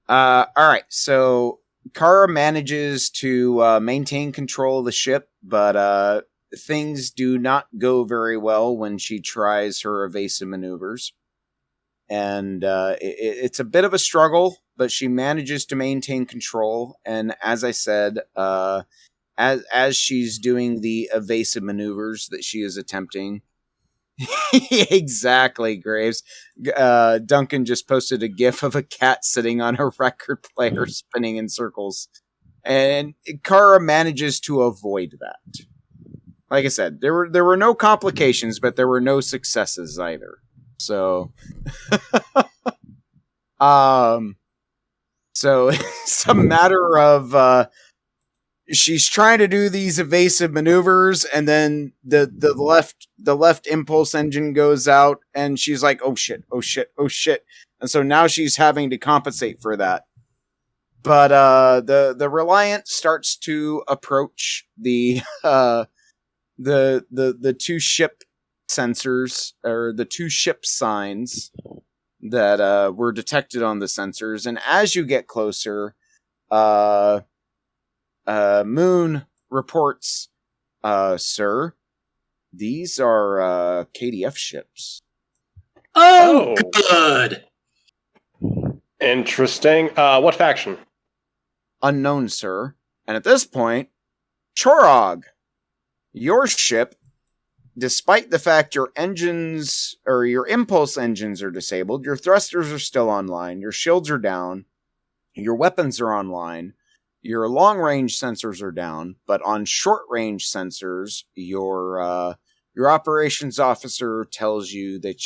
All right, so Kara manages to maintain control of the ship, but things do not go very well when she tries her evasive maneuvers. And it's a bit of a struggle, but she manages to maintain control. And as I said, as she's doing the evasive maneuvers that she is attempting, exactly, Graves. Duncan just posted a gif of a cat sitting on a record player spinning in circles. And Kara manages to avoid that. Like I said, there were no complications, but there were no successes either. So so it's a matter of she's trying to do these evasive maneuvers, and then the left impulse engine goes out, and she's like, oh shit. And so now she's having to compensate for that. But the Reliant starts to approach the two ship sensors, or the two ship signs that were detected on the sensors. And as you get closer, Moon reports, sir, these are KDF ships. Oh, good. Interesting. What faction? Unknown, sir. And at this point, Chorog, your ship, despite the fact your engines, or your impulse engines, are disabled, your thrusters are still online, your shields are down, your weapons are online, your long-range sensors are down, but on short-range sensors, your operations officer tells you that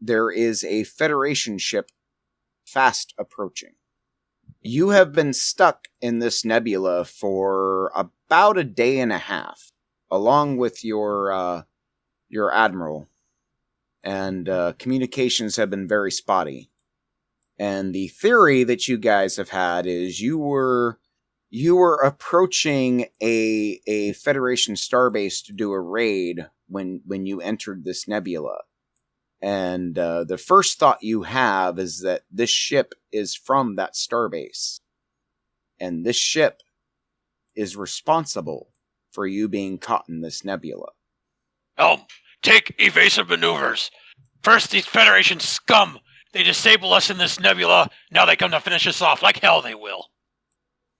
there is a Federation ship fast approaching. You have been stuck in this nebula for about a day and a half, along with your admiral, and communications have been very spotty. And the theory that you guys have had is you were approaching a Federation starbase to do a raid when you entered this nebula. And the first thought you have is that this ship is from that starbase. And this ship is responsible for you being caught in this nebula. Helm, take evasive maneuvers. First, these Federation scum. They disable us in this nebula. Now they come to finish us off. Like hell they will.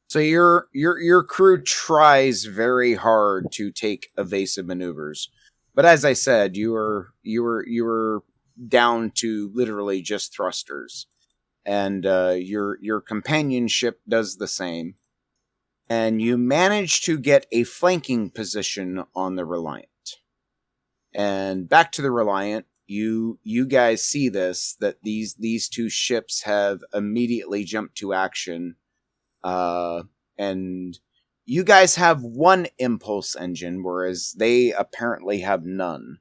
So your crew tries very hard to take evasive maneuvers. But as I said, you were down to literally just thrusters. And your companionship does the same. And you manage to get a flanking position on the Reliant. And back to the Reliant, you guys see this, that these two ships have immediately jumped to action. And you guys have one impulse engine, whereas they apparently have none.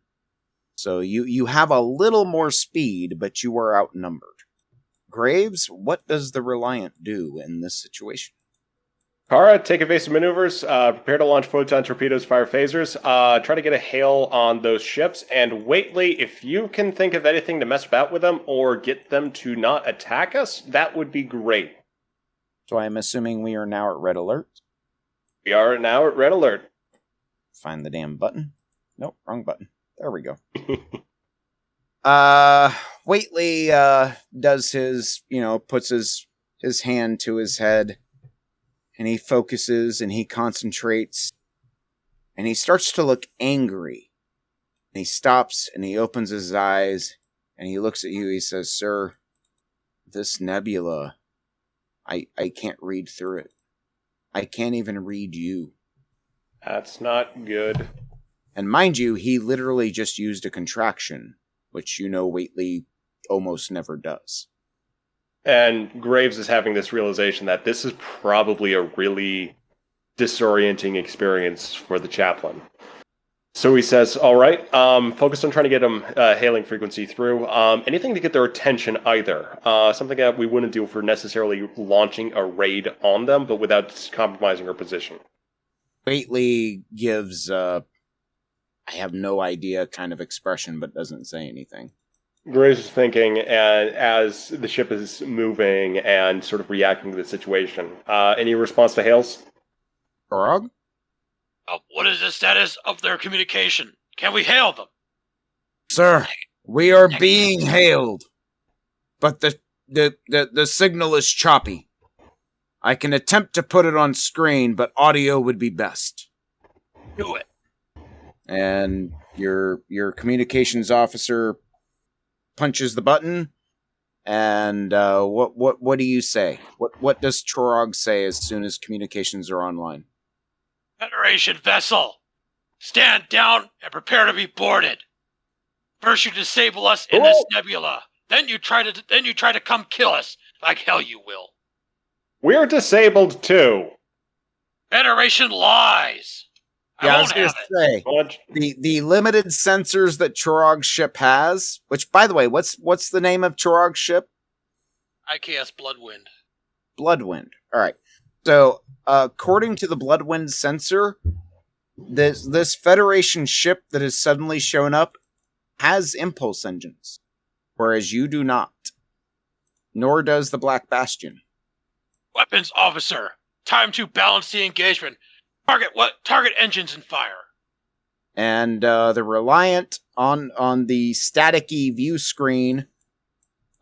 So you have a little more speed, but you are outnumbered. Graves, what does the Reliant do in this situation? Kara, take evasive maneuvers, prepare to launch photon torpedoes, fire phasers, try to get a hail on those ships, and Waitley, if you can think of anything to mess about with them or get them to not attack us, that would be great. So I'm assuming we are now at red alert? We are now at red alert. Find the damn button. Nope, wrong button. There we go. Waitley does his, puts his hand to his head, and he focuses and he concentrates, and he starts to look angry. And he stops and he opens his eyes and he looks at you. He says, "Sir, this nebula, I can't read through it. I can't even read you." That's not good. And mind you, he literally just used a contraction, which Waitley almost never does. And Graves is having this realization that this is probably a really disorienting experience for the chaplain. So he says, all right, focus on trying to get them hailing frequency through. Anything to get their attention either. Something that we wouldn't do for necessarily launching a raid on them, but without compromising our position. Waitley gives, I have no idea kind of expression, but doesn't say anything. Graves is thinking, and as the ship is moving and sort of reacting to the situation. Any response to hails? Grog? What is the status of their communication? Can we hail them? Sir, we are being hailed, but the signal is choppy. I can attempt to put it on screen, but audio would be best. Do it. And your communications officer punches the button, and what do you say? What does Chorog say as soon as communications are online? Federation vessel, stand down and prepare to be boarded. First you disable us in this nebula, then you try to come kill us. Like hell you will. We're disabled too. Federation lies. Yeah, I was going to say, the limited sensors that Chorog's ship has, which, by the way, what's the name of Chorog's ship? IKS Bloodwind. Bloodwind. All right. So, according to the Bloodwind sensor, this Federation ship that has suddenly shown up has impulse engines, whereas you do not. Nor does the Black Bastion. Weapons officer, time to balance the engagement. Target engines and fire. And the Reliant on the staticky view screen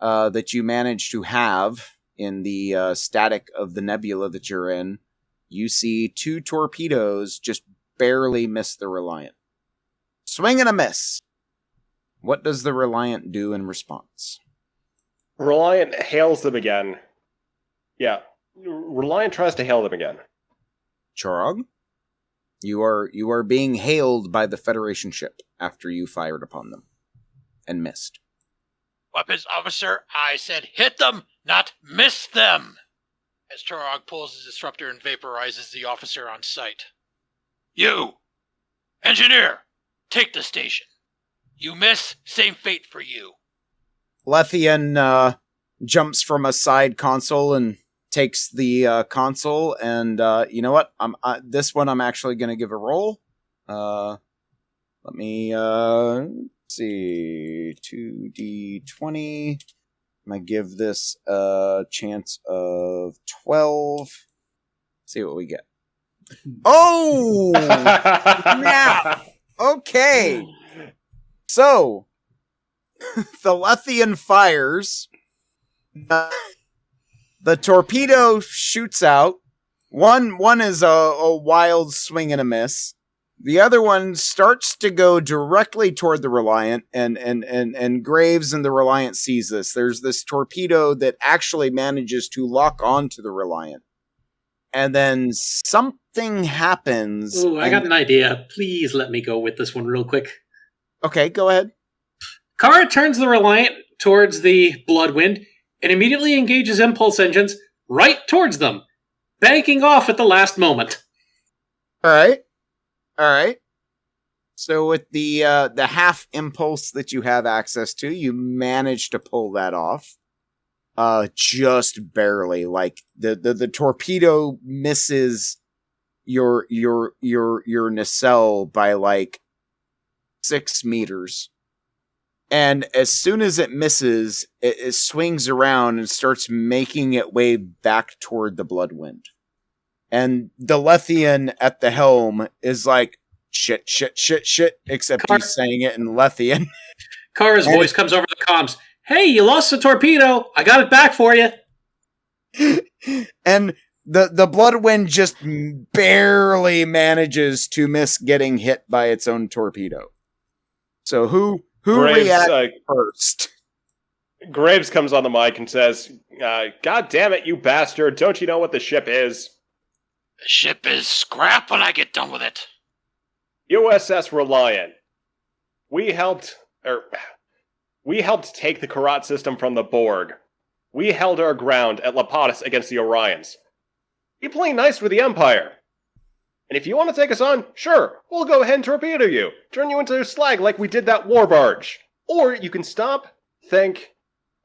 that you manage to have in the static of the nebula that you're in, you see 2 torpedoes just barely miss the Reliant. Swing and a miss. What does the Reliant do in response? Reliant hails them again. Yeah, Reliant tries to hail them again. Chorog? You are being hailed by the Federation ship after you fired upon them and missed. Weapons officer, I said hit them, not miss them. As Chorog pulls his disruptor and vaporizes the officer on sight. You, engineer, take the station. You miss, same fate for you. Lethian jumps from a side console and takes the console, and you know what? this one I'm actually going to give a roll. Let me see, 2d20. I'm going to give this a chance of 12. See what we get. Oh! Snap! Okay. So, the Lethian fires. The torpedo shoots out. One is a wild swing and a miss. The other one starts to go directly toward the Reliant, and Graves and the Reliant sees this. There's this torpedo that actually manages to lock onto the Reliant. And then something happens. Ooh, I got an idea. Please let me go with this one real quick. Okay, go ahead. Kara turns the Reliant towards the Bloodwind and immediately engages impulse engines right towards them, banking off at the last moment. All right. So with the half impulse that you have access to, you manage to pull that off. Just barely. Like the torpedo misses your nacelle by like 6 meters. And as soon as it misses, it swings around and starts making its way back toward the Bloodwind. And the Lethian at the helm is like, shit, except he's saying it in Lethian. Kara's voice comes over the comms. Hey, you lost the torpedo. I got it back for you. And the Bloodwind just barely manages to miss getting hit by its own torpedo. So who reacts first? Graves comes on the mic and says, God damn it, you bastard. Don't you know what the ship is? The ship is scrap when I get done with it. USS Reliant. We helped take the Karat system from the Borg. We held our ground at Lapatis against the Orions. Be playing nice with the Empire. And if you want to take us on, sure, we'll go ahead and torpedo you. Turn you into slag like we did that war barge. Or you can stop, think,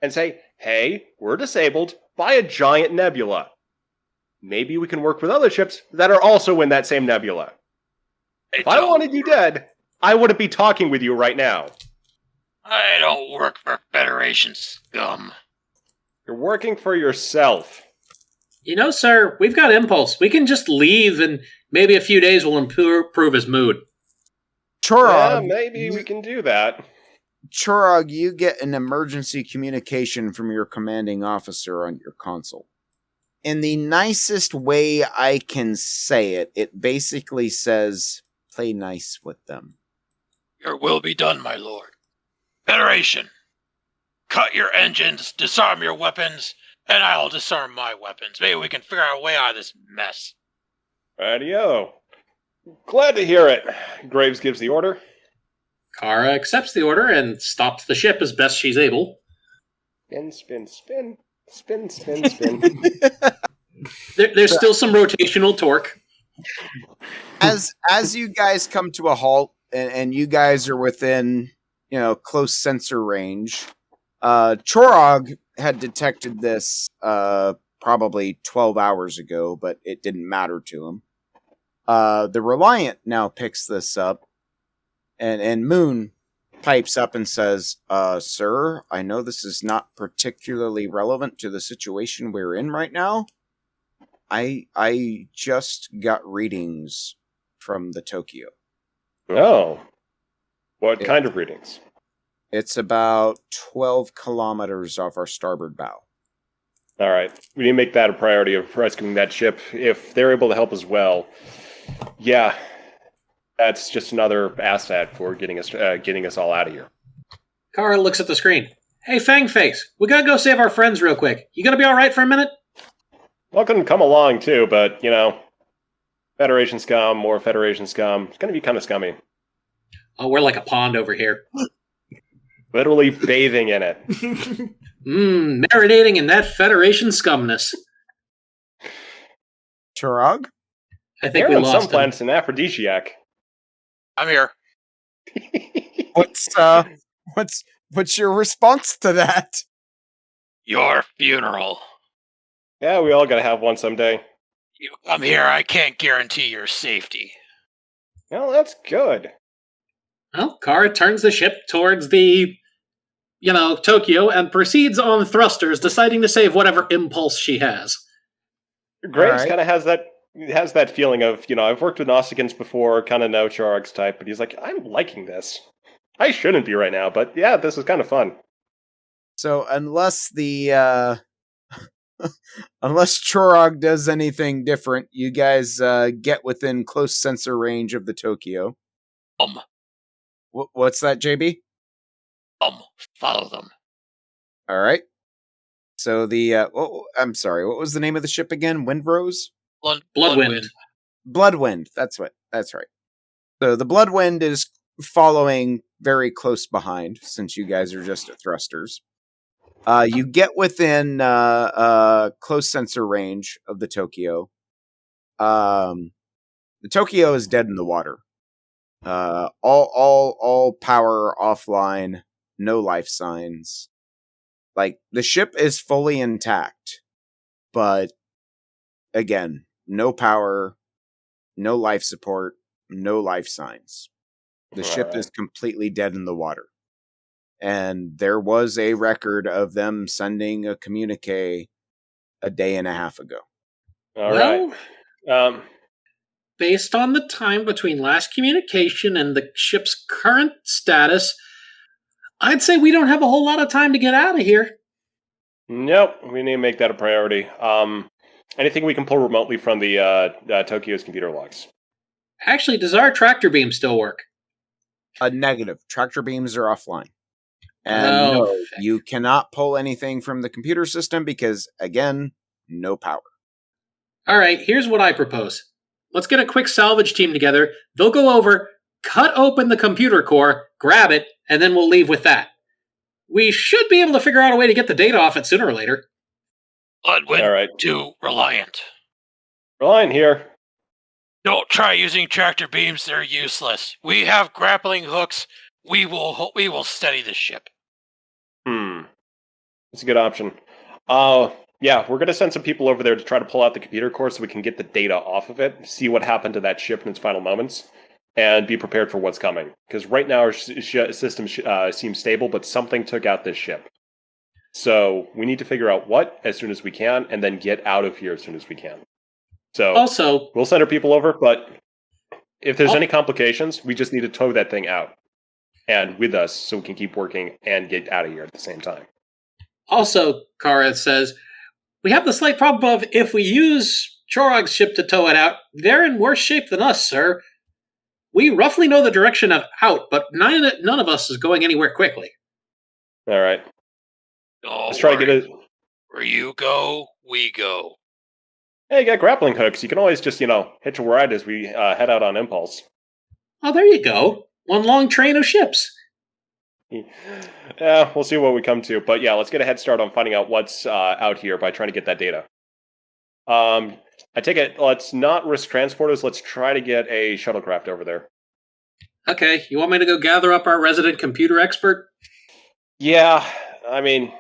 and say, hey, we're disabled by a giant nebula. Maybe we can work with other ships that are also in that same nebula. If I wanted you dead, I wouldn't be talking with you right now. I don't work for Federation scum. You're working for yourself. You know, sir, we've got impulse. We can just leave and maybe a few days will improve his mood. Chorog, yeah, maybe we can do that. Chorog, you get an emergency communication from your commanding officer on your console. In the nicest way I can say it, it basically says, play nice with them. Your will be done, my lord. Federation, cut your engines, disarm your weapons, and I'll disarm my weapons. Maybe we can figure out a way out of this mess. Radio. Glad to hear it. Graves gives the order. Kara accepts the order and stops the ship as best she's able. Spin. Spin. There's still some rotational torque. As you guys come to a halt, and you guys are within, close sensor range, Chorog had detected this probably 12 hours ago, but it didn't matter to him. The Reliant now picks this up, and Moon pipes up and says, sir, I know this is not particularly relevant to the situation we're in right now. I just got readings from the Tokyo. Oh. What kind of readings? It's about 12 kilometers off our starboard bow. All right. We need to make that a priority of rescuing that ship. If they're able to help as well, yeah, that's just another asset for getting us all out of here. Kara looks at the screen. Hey, Fangface, we gotta go save our friends real quick. You gonna be all right for a minute? Well, I couldn't come along too, but Federation scum, more Federation scum. It's gonna be kind of scummy. Oh, we're like a pond over here. Literally bathing in it. Marinating in that Federation scumness. Chorog? I think we lost some him. planets an aphrodisiac. I'm here. What's your response to that? Your funeral. Yeah, we all gotta have one someday. You come here, I can't guarantee your safety. Well, that's good. Well, Kara turns the ship towards the, Tokyo and proceeds on thrusters, deciding to save whatever impulse she has. Graves kind of has that feeling of, I've worked with Nausicaans before, kind of know Charog's type, but he's like, I'm liking this. I shouldn't be right now, but yeah, this is kind of fun. So unless unless Chorog does anything different, you guys get within close sensor range of the Tokyo. What's that, JB? Follow them. All right. So the I'm sorry, what was the name of the ship again? Windrose? Bloodwind. Bloodwind. That's right. So the Bloodwind is following very close behind, since you guys are just at thrusters. You get within close sensor range of the Tokyo. The Tokyo is dead in the water. All power offline, no life signs. Like, the ship is fully intact, but again, no power, no life support, no life signs. The ship is completely dead in the water. And there was a record of them sending a communique a day and a half ago. All right. Based on the time between last communication and the ship's current status, I'd say we don't have a whole lot of time to get out of here. Nope, we need to make that a priority. Anything we can pull remotely from the Tokyo's computer logs. Actually, does our tractor beam still work? Negative. Tractor beams are offline. And no, you cannot pull anything from the computer system because, again, no power. All right, here's what I propose. Let's get a quick salvage team together. They'll go over, cut open the computer core, grab it, and then we'll leave with that. We should be able to figure out a way to get the data off it sooner or later. Bloodwind to Reliant. Reliant here. Don't try using tractor beams, they're useless. We have grappling hooks. We will steady the ship. That's a good option. Yeah, we're going to send some people over there to try to pull out the computer core so we can get the data off of it, see what happened to that ship in its final moments, and be prepared for what's coming. Because right now our system seems stable, but something took out this ship. So we need to figure out what as soon as we can, and then get out of here as soon as we can. So also, we'll send our people over, but if there's any complications, we just need to tow that thing out and with us so we can keep working and get out of here at the same time. Also, Kara says, we have the slight problem of if we use Chorog's ship to tow it out, they're in worse shape than us, sir. We roughly know the direction of out, but none of us is going anywhere quickly. All right. Let's try to get it. Where you go, we go. Hey, you got grappling hooks. You can always just, hitch a ride as we head out on impulse. Oh, there you go. One long train of ships. Yeah, we'll see what we come to. But yeah, let's get a head start on finding out what's out here by trying to get that data. I take it, let's not risk transporters. Let's try to get a shuttlecraft over there. Okay, you want me to go gather up our resident computer expert? Yeah, I mean,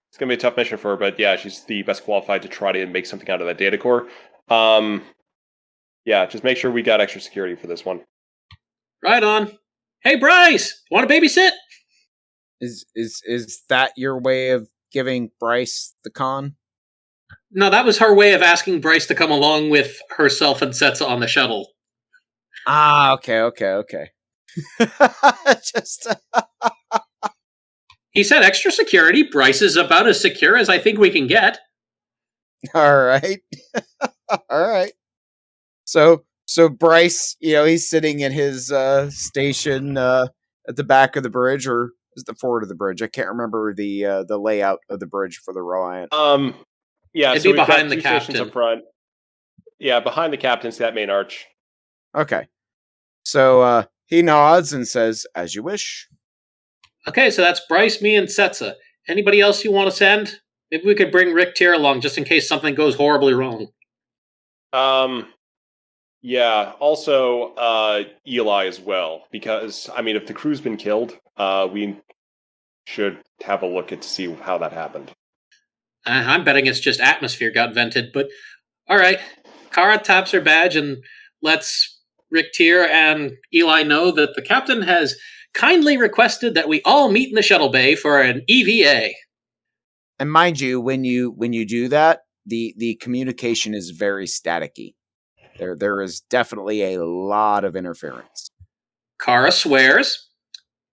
it's going to be a tough mission for her, but yeah, she's the best qualified to try to make something out of that data core. Yeah, just make sure we got extra security for this one. Right on. Hey, Bryce, want to babysit? Is that your way of giving Bryce the con? No, that was her way of asking Bryce to come along with herself and Setsa on the shuttle. Ah, okay. Just... He said extra security. Bryce is about as secure as I think we can get. All right. All right. So Bryce, he's sitting in his station at the back of the bridge, or is it the forward of the bridge? I can't remember the layout of the bridge for the Reliant. Yeah, it'd so be behind the captain up front. Yeah, behind the captain's that main arch. Okay. So he nods and says, "As you wish." Okay, so that's Bryce, me, and Setsa. Anybody else you want to send? Maybe we could bring Rick Tier along just in case something goes horribly wrong. Yeah, also Eli as well, because, if the crew's been killed, we should have a look at to see how that happened. I'm betting it's just atmosphere got vented, but alright. Kara taps her badge and lets Rick Tier and Eli know that the captain has kindly requested that we all meet in the shuttle bay for an EVA. And mind you, when you do that, the communication is very staticky. There is definitely a lot of interference. Kara swears,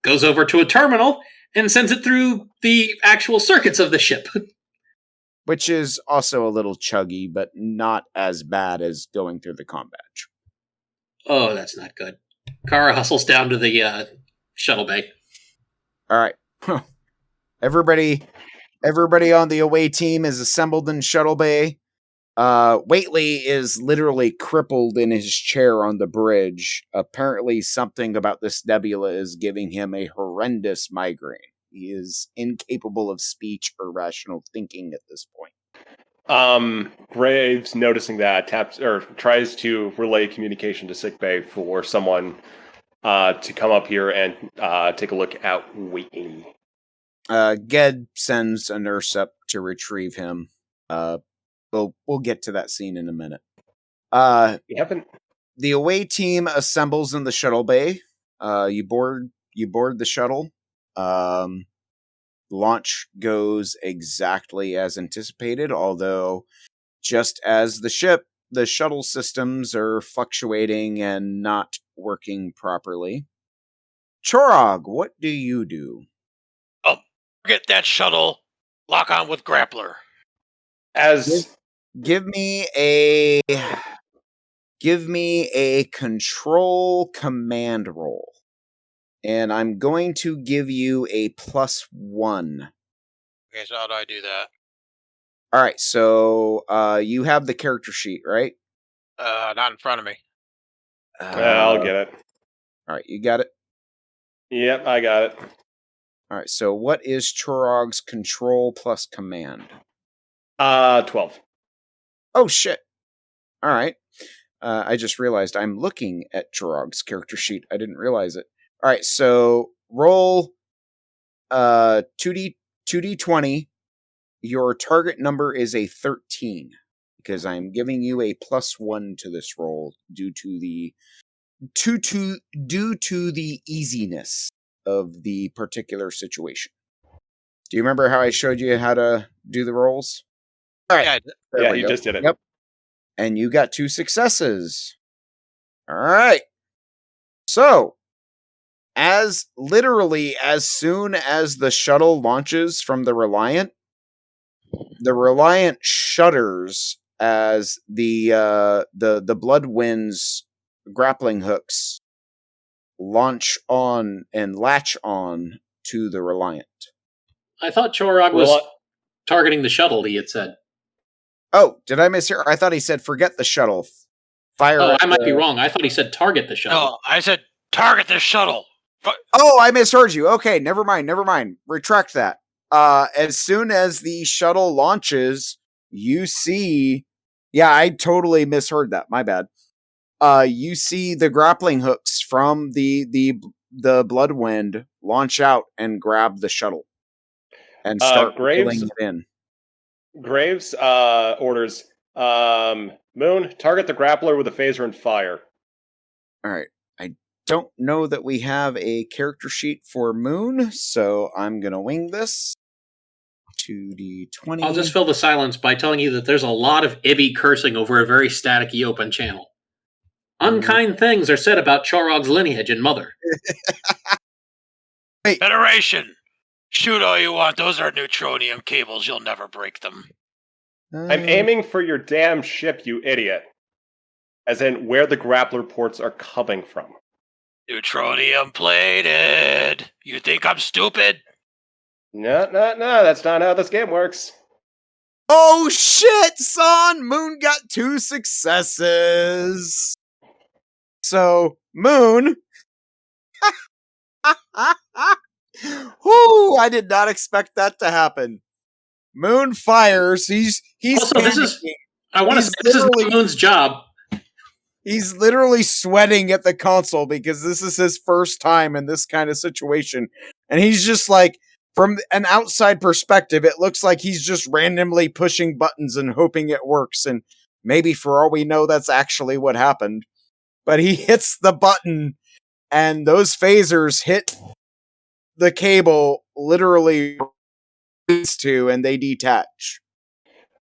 goes over to a terminal, and sends it through the actual circuits of the ship. Which is also a little chuggy, but not as bad as going through the comm badge. Oh, that's not good. Kara hustles down to the shuttle bay. All right. Everybody on the away team is assembled in shuttle bay. Waitley is literally crippled in his chair on the bridge. Apparently something about this nebula is giving him a horrendous migraine. He is incapable of speech or rational thinking at this point. Graves, noticing that, tries to relay communication to sickbay for someone to come up here and take a look at Waitley. Ged sends a nurse up to retrieve him. We'll get to that scene in a minute. The away team assembles in the shuttle bay. You board the shuttle. Launch goes exactly as anticipated, although just as the shuttle systems are fluctuating and not working properly. Chorog, what do you do? Oh, get that shuttle. Lock on with grappler. Give me a control command roll. And I'm going to give you a +1. Okay, so how do I do that? All right, so you have the character sheet, right? Not in front of me. I'll get it. All right, you got it? Yep, I got it. All right, so what is Chorog's control plus command? 12. Oh, shit. All right. I just realized I'm looking at Chorog's character sheet. I didn't realize it. All right, so roll 2d20. Your target number is a 13 because I'm giving you a +1 to this roll due to the easiness of the particular situation. Do you remember how I showed you how to do the rolls? All right. Yeah, you just did it. Yep. And you got 2 successes. All right. So, as soon as the shuttle launches from the Reliant shudders as the Bloodwind's grappling hooks latch on to the Reliant. I thought Chorog was targeting the shuttle, he had said. Oh, did I mishear? I thought he said forget the shuttle. Fire. Oh, I might be wrong. I thought he said target the shuttle. No, I said target the shuttle. Oh, I misheard you. Okay, never mind. Retract that. As soon as the shuttle launches, you see... Yeah, I totally misheard that. My bad. You see the grappling hooks from the Bloodwind launch out and grab the shuttle. And start pulling it in. Graves orders, Moon, target the grappler with a phaser and fire. All right. I don't know that we have a character sheet for Moon, so I'm going to wing this. 2d20. I'll just fill the silence by telling you that there's a lot of Ibby cursing over a very staticky open channel. Unkind things are said about Chorog's lineage and mother. Wait. Federation! Shoot all you want. Those are neutronium cables. You'll never break them. I'm aiming for your damn ship, you idiot. As in, where the grappler ports are coming from. Neutronium plated. You think I'm stupid? No, that's not how this game works. Oh shit, son! Moon got 2 successes. So, Moon... Whoo! I did not expect that to happen. Moon fires. He's also, this is Moon's job. He's literally sweating at the console because this is his first time in this kind of situation. And he's just like, from an outside perspective, it looks like he's just randomly pushing buttons and hoping it works. And maybe for all we know, that's actually what happened. but he hits the button, and those phasers hit the cable literally and they detach.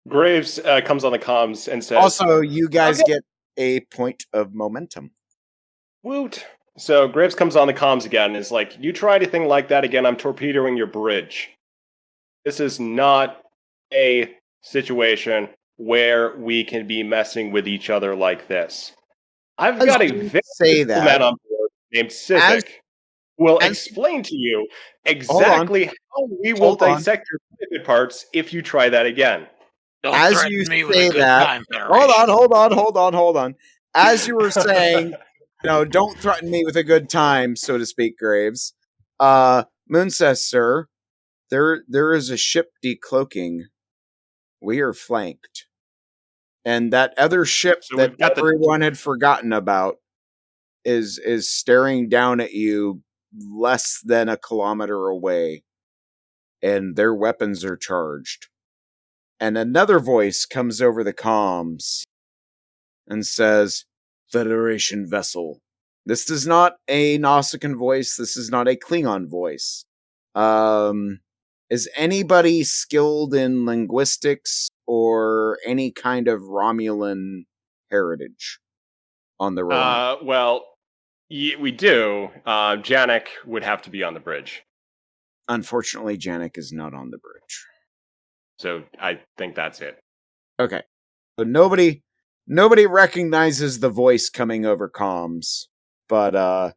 Graves comes on the comms and says, Also, you guys get a point of momentum. Woot. So Graves comes on the comms again and is like, you try anything like that again, I'm torpedoing your bridge. This is not a situation where we can be messing with each other like this. I've got a very cool man on board named Civic who will explain to you exactly how we will dissect your pivot parts if you try that again. Don't As threaten you me with say a good that, time, Federation. hold on. As you were saying, don't threaten me with a good time, so to speak, Graves. Moon says, sir, there is a ship decloaking. We are flanked. And that other ship that everyone had forgotten about is staring down at you less than a kilometer away. And their weapons are charged. And another voice comes over the comms and says, Federation vessel. This is not a Nausicaan voice. This is not a Klingon voice. Is anybody skilled in linguistics or any kind of Romulan heritage on the Reliant? Well, we do. Janek would have to be on the bridge. Unfortunately, Janek is not on the bridge. So I think that's it. Okay. So nobody recognizes the voice coming over comms, but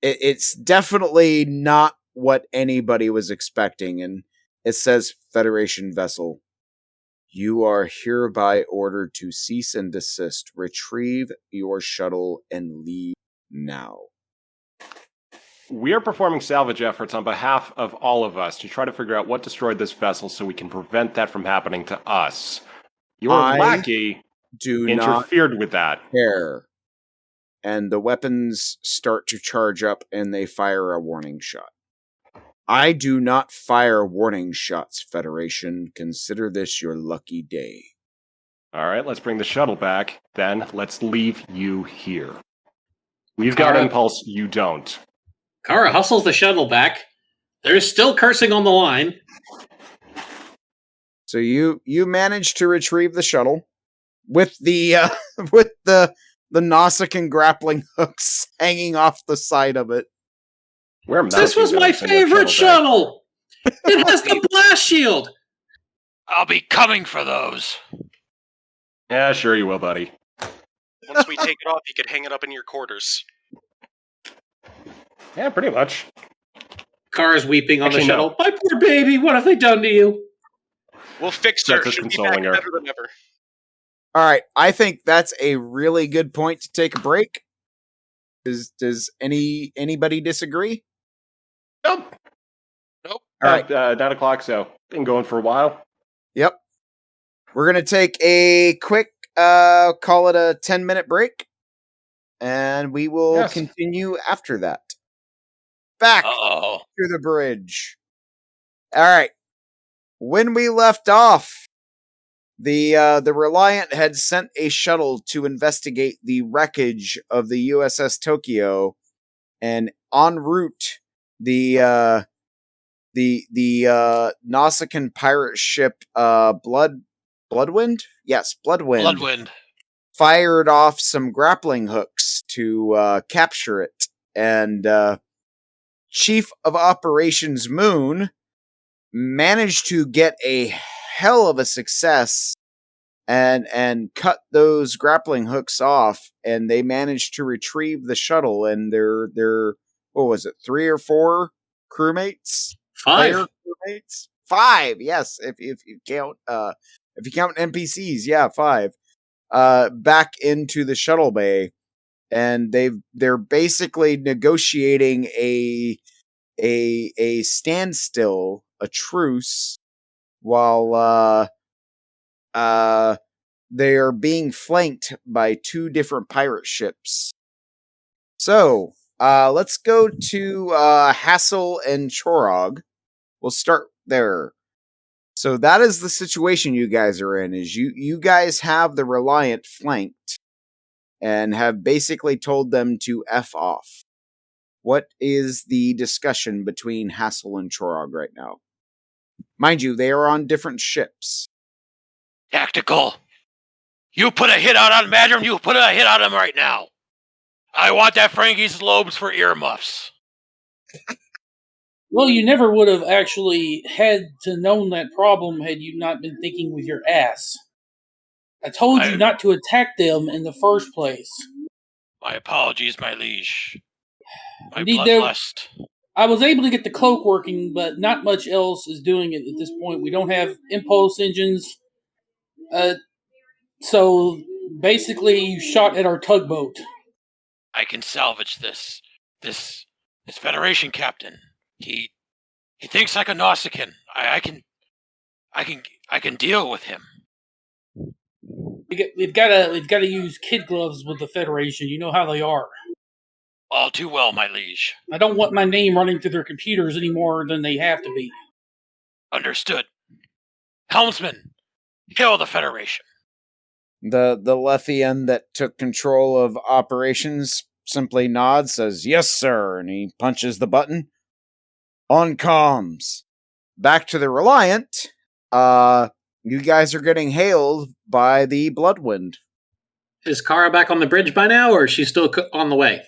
it's definitely not what anybody was expecting. And it says, Federation vessel, you are hereby ordered to cease and desist, retrieve your shuttle, and leave now. We are performing salvage efforts on behalf of all of us to try to figure out what destroyed this vessel so we can prevent that from happening to us. Your lackey interfered with that. Care. And the weapons start to charge up and they fire a warning shot. I do not fire warning shots, Federation. Consider this your lucky day. All right, let's bring the shuttle back. Then let's leave you here. We've got impulse, you don't. Kara hustles the shuttle back. There's still cursing on the line. So you manage to retrieve the shuttle with the with the Nausicaan grappling hooks hanging off the side of it. This was my favorite shuttle. It has the blast shield. I'll be coming for those. Yeah, sure you will, buddy. Once we take it off, you could hang it up in your quarters. Yeah, pretty much. Kara's weeping on the shuttle. My poor baby, what have they done to you? We'll fix her. She'll be back better than ever. All right, I think that's a really good point to take a break. Does anybody disagree? Nope. Nope. All right, 9 o'clock. So been going for a while. Yep. We're gonna take a quick, call it a 10-minute break, and we will continue after that. Back to the bridge. All right. When we left off, the Reliant had sent a shuttle to investigate the wreckage of the USS Tokyo, and en route, the Nausicaan pirate ship, Bloodwind? Yes, Bloodwind. Fired off some grappling hooks to capture it, and Chief of Operations Moon managed to get a hell of a success and cut those grappling hooks off, and they managed to retrieve the shuttle and their what was it, 3 or 4 crewmates? 5 crewmates? 5, yes, if you count NPCs, yeah, 5. Back into the shuttle bay, and they're basically negotiating a standstill, a truce, while they are being flanked by 2 different pirate ships. So let's go to Hassel and Chorog. We'll start there. So that is the situation you guys are in. Is you guys have the Reliant flanked, and have basically told them to F off. What is the discussion between Hassel and Chorog right now? Mind you, they are on different ships. Tactical. You put a hit out on Madram, you put a hit on him right now. I want that Frankie's lobes for earmuffs. Well, you never would have actually had to known that problem had you not been thinking with your ass. I told you not to attack them in the first place. My apologies, my liege. My Indeed, bloodlust. I was able to get the cloak working, but not much else is doing it at this point. We don't have impulse engines. So basically you shot at our tugboat. I can salvage this Federation captain. He thinks like a Nausicaan. I can deal with him. We've got to use kid gloves with the Federation. You know how they are. All too well, my liege. I don't want my name running through their computers any more than they have to be. Understood. Helmsman, hail the Federation. The Lethian that took control of operations simply nods, says, "Yes, sir," and he punches the button. On comms. Back to the Reliant. You guys are getting hailed by the Bloodwind. Is Kara back on the bridge by now, or is she still on the way?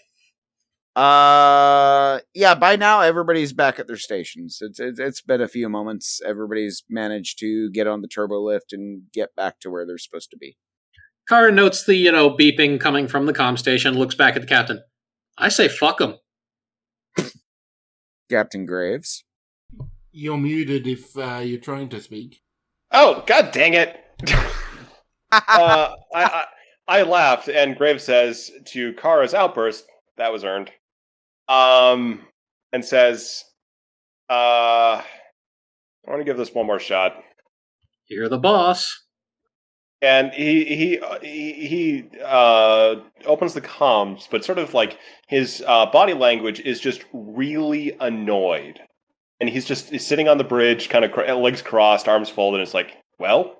Yeah, by now everybody's back at their stations. It's been a few moments. Everybody's managed to get on the turbo lift and get back to where they're supposed to be. Kara notes the, beeping coming from the comm station, looks back at the captain. I say fuck him. Captain Graves. You're muted if you're trying to speak. Oh, god dang it! I laughed, and Graves says to Kara's outburst, that was earned, and says, I want to give this one more shot. You're the boss. And he opens the comms, but sort of like his body language is just really annoyed. And he's sitting on the bridge, kind of legs crossed, arms folded, and it's like, well?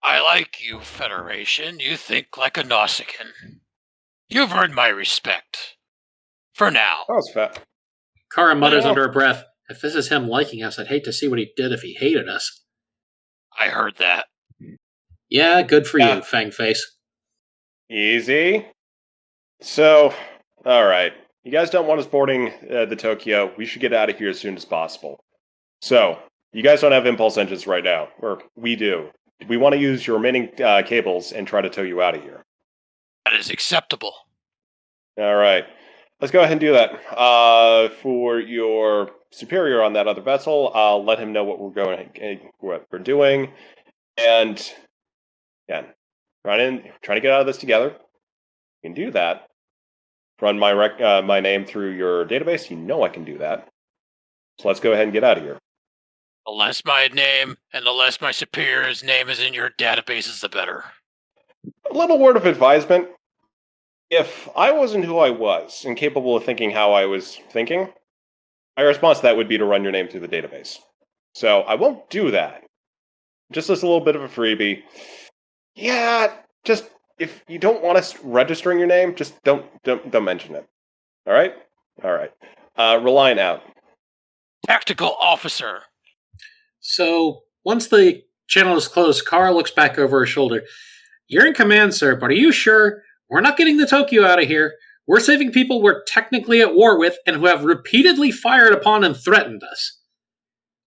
I like you, Federation. You think like a Nausicaan. You've earned my respect. For now. That was fat. Kara mutters under her breath, if this is him liking us, I'd hate to see what he did if he hated us. I heard that. Yeah, good for you, Fangface. Easy. So, alright. You guys don't want us boarding the Tokyo. We should get out of here as soon as possible. So, you guys don't have impulse engines right now. Or, we do. We want to use your remaining cables and try to tow you out of here. That is acceptable. Alright. Let's go ahead and do that. For your superior on that other vessel, I'll let him know what we're doing. And, yeah, trying to get out of this together. You can do that. Run my name through your database. You know I can do that. So let's go ahead and get out of here. The less my name and the less my superior's name is in your databases, the better. A little word of advisement. If I wasn't who I was and capable of thinking how I was thinking, my response to that would be to run your name through the database. So I won't do that. Just as a little bit of a freebie. Yeah, just if you don't want us registering your name, just don't mention it. All right. Reliant out. Tactical officer. So, once the channel is closed, Kara looks back over her shoulder. You're in command, sir, but are you sure? We're not getting the Tokyo out of here. We're saving people we're technically at war with and who have repeatedly fired upon and threatened us.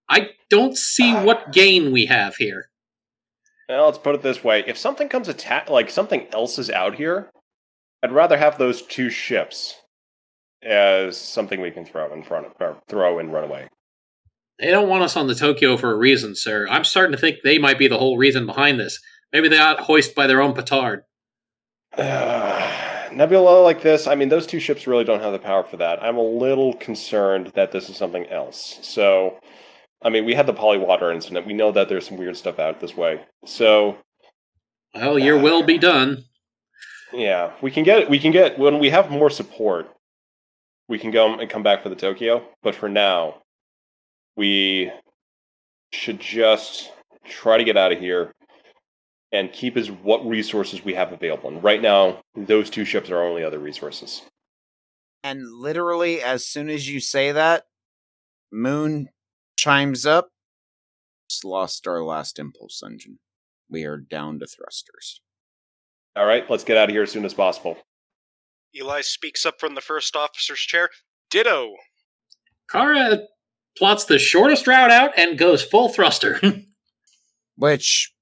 I don't see what gain we have here. Well, let's put it this way. If something comes something else is out here, I'd rather have those two ships as something we can throw and run away. They don't want us on the Tokyo for a reason, sir. I'm starting to think they might be the whole reason behind this. Maybe they got hoisted by their own petard. Nebula like this, I mean, those two ships really don't have the power for that. I'm a little concerned that this is something else. So, I mean, we had the Polywater incident. We know that there's some weird stuff out this way. So, well, your will be done. Yeah, we can get when we have more support. We can go and come back for the Tokyo, but for now, we should just try to get out of here. and keep is what resources we have available. And right now, those 2 ships are our only other resources. And literally, as soon as you say that, Moon chimes up. Just lost our last impulse engine. We are down to thrusters. All right, let's get out of here as soon as possible. Eli speaks up from the first officer's chair. Ditto. Kara plots the shortest route out and goes full thruster. Which,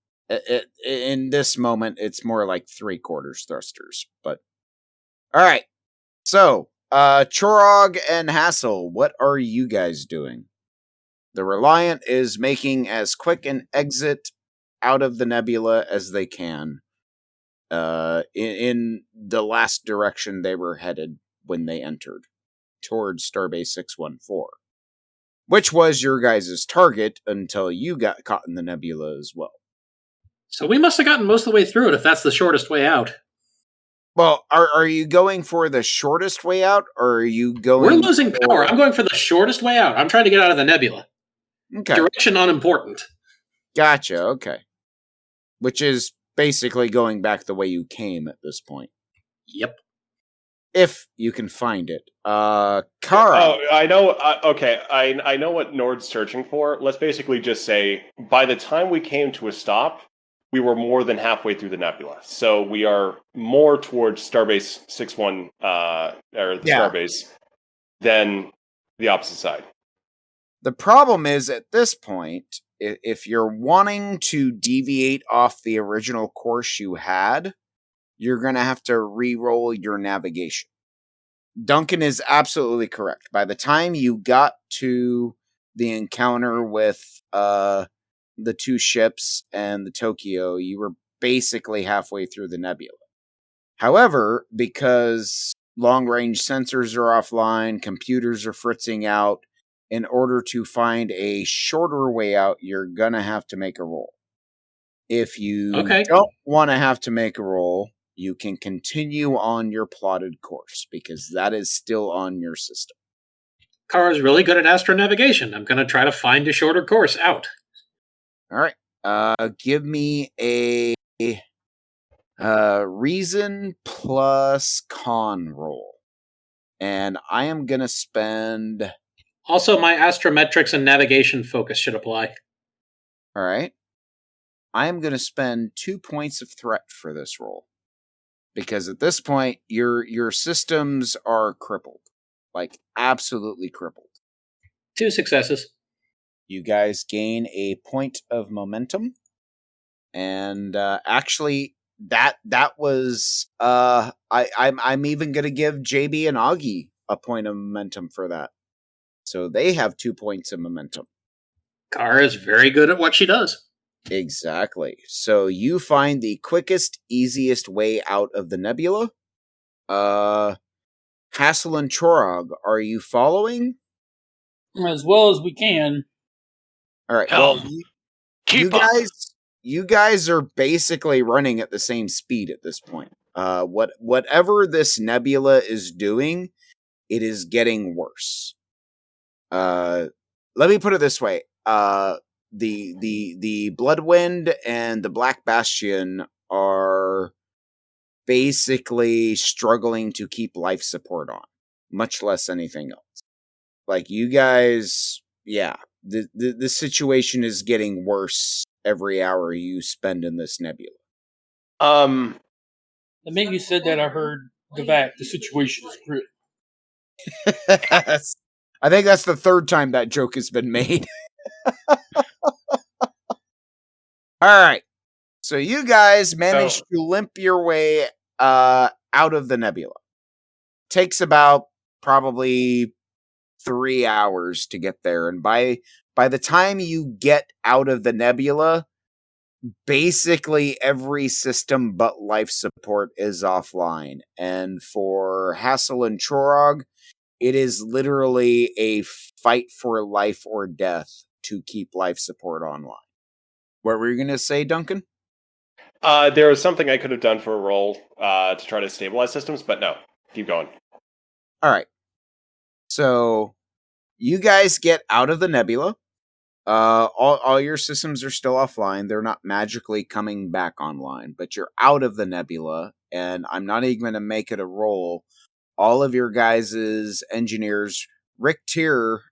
in this moment, it's more like 3/4 thrusters. But all right. So, Chorog and Hassel, what are you guys doing? The Reliant is making as quick an exit out of the nebula as they can. In the last direction they were headed when they entered, towards Starbase 614. Which was your guys' target until you got caught in the nebula as well. So we must have gotten most of the way through it if that's the shortest way out. Well, are you going for the shortest way out, or are you going... We're losing power. I'm going for the shortest way out. I'm trying to get out of the nebula. Okay. Direction unimportant. Gotcha, okay. Which is basically going back the way you came at this point. Yep. If you can find it. Kara. Oh, I know. Okay, I know what Nord's searching for. Let's basically just say, by the time we came to a stop, we were more than halfway through the nebula. So we are more towards Starbase 61, or the Starbase, than the opposite side. The problem is, at this point, if you're wanting to deviate off the original course you had, you're going to have to re-roll your navigation. Duncan is absolutely correct. By the time you got to the encounter with the 2 ships and the Tokyo, you were basically halfway through the nebula. However, because long-range sensors are offline, computers are fritzing out, in order to find a shorter way out, you're going to have to make a roll. If you don't want to have to make a roll, you can continue on your plotted course, because that is still on your system. Kara's really good at astronavigation. I'm going to try to find a shorter course out. All right. Give me a reason plus con roll. And I am going to spend... Also, my astrometrics and navigation focus should apply. All right. I am going to spend 2 points of threat for this roll. Because at this point, your systems are crippled. Like, absolutely crippled. 2 successes. You guys gain a point of momentum. And actually, that was... I'm even going to give JB and Augie a point of momentum for that. So they have 2 points of momentum. Kara is very good at what she does. Exactly. So you find the quickest, easiest way out of the nebula. Hassel and Chorog, are you following? As well as we can. All right. Helm. Well, you guys are basically running at the same speed at this point. Whatever this nebula is doing, it is getting worse. Let me put it this way. The Bloodwind and the Black Bastion are basically struggling to keep life support on, much less anything else. Like, you guys, the situation is getting worse every hour you spend in this nebula. The minute you said that, I heard the situation is critical. I think that's the 3rd time that joke has been made. All right. So you guys managed to limp your way out of the nebula. Takes about probably 3 hours to get there. And by the time you get out of the nebula, basically every system but life support is offline. And for Hassel and Chorog, it is literally a fight for life or death to keep life support online. What were you going to say, Duncan? There was something I could have done for a roll to try to stabilize systems, but no. Keep going. All right. So, you guys get out of the nebula. All your systems are still offline. They're not magically coming back online, but you're out of the nebula, and I'm not even going to make it a roll. All of your guys' engineers, Rick Tier,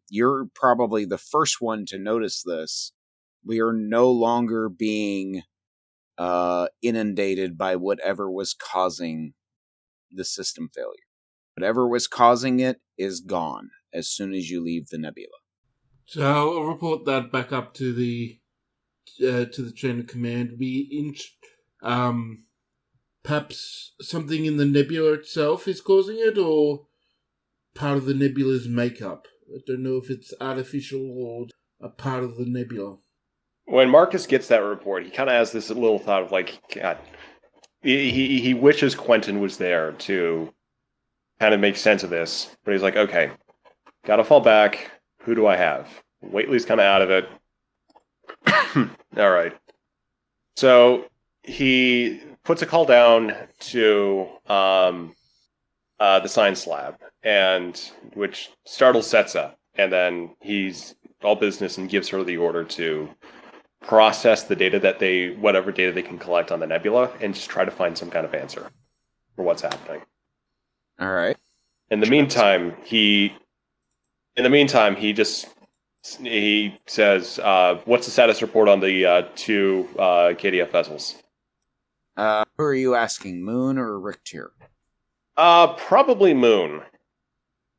you're probably the first one to notice this. We are no longer being inundated by whatever was causing the system failure. Whatever was causing it is gone as soon as you leave the nebula. So I'll report that back up to the chain of command. Perhaps something in the nebula itself is causing it, or part of the nebula's makeup. I don't know if it's artificial or a part of the nebula. When Marcus gets that report, he kind of has this little thought of like, God, he wishes Quentin was there to kind of make sense of this. But he's like, okay, gotta fall back. Who do I have? Whately's kind of out of it. All right. So he puts a call down to the science lab, and which startles sets up, and then he's all business and gives her the order to process the data whatever data they can collect on the nebula, and just try to find some kind of answer for what's happening. All right. In the meantime, he says, "What's the status report on the two KDF vessels?" Who are you asking, Moon or Rick Tier? Probably Moon.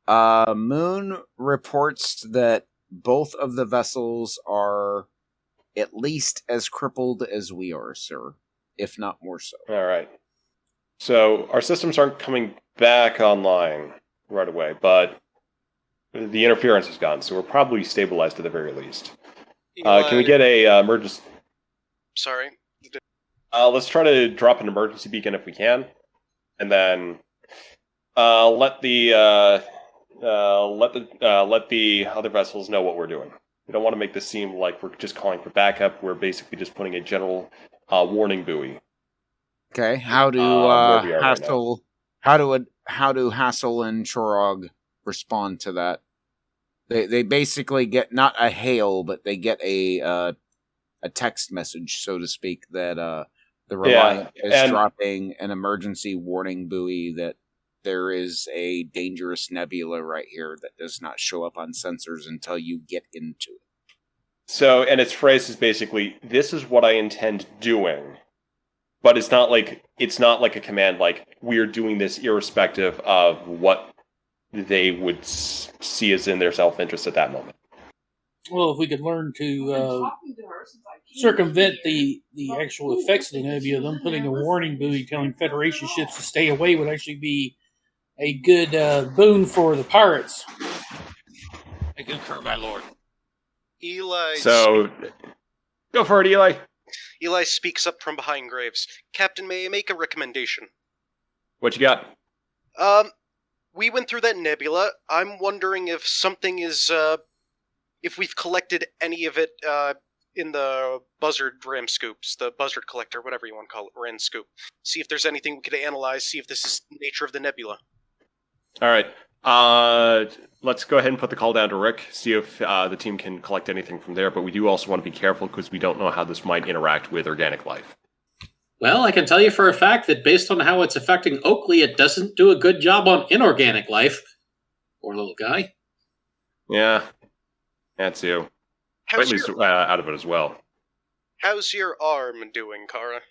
Moon reports that both of the vessels are at least as crippled as we are, sir, if not more so. All right. So our systems aren't coming back online right away, but the interference is gone, so we're probably stabilized at the very least. Can we get a emergency? Sorry. Let's try to drop an emergency beacon if we can, and then let the other vessels know what we're doing. We don't want to make this seem like we're just calling for backup. We're basically just putting a general warning buoy. Okay. How do Hassel and Chorog respond to that? They basically get not a hail, but they get a text message, so to speak, that the Reliant is dropping an emergency warning buoy that there is a dangerous nebula right here that does not show up on sensors until you get into it. So, and its phrase is basically, "This is what I intend doing," but it's not like a command like we're doing this irrespective of what they would see as in their self-interest at that moment. Well, if we could learn to circumvent the actual effects of the nebula, them putting a warning buoy telling Federation ships to stay away would actually be a good boon for the pirates. I concur, my lord. Eli. So, go for it, Eli. Eli speaks up from behind Graves. Captain, may I make a recommendation? What you got? We went through that nebula. I'm wondering if something is, if we've collected any of it, in the buzzard ram scoops, the buzzard collector, whatever you want to call it, ram scoop. See if there's anything we could analyze, see if this is the nature of the nebula. All right. Let's go ahead and put the call down to Rick, see if the team can collect anything from there, but we do also want to be careful because we don't know how this might interact with organic life. Well, I can tell you for a fact that based on how it's affecting Oakley, it doesn't do a good job on inorganic life. Poor little guy. Yeah, that's you. Whitley's out of it as well. How's your arm doing, Kara?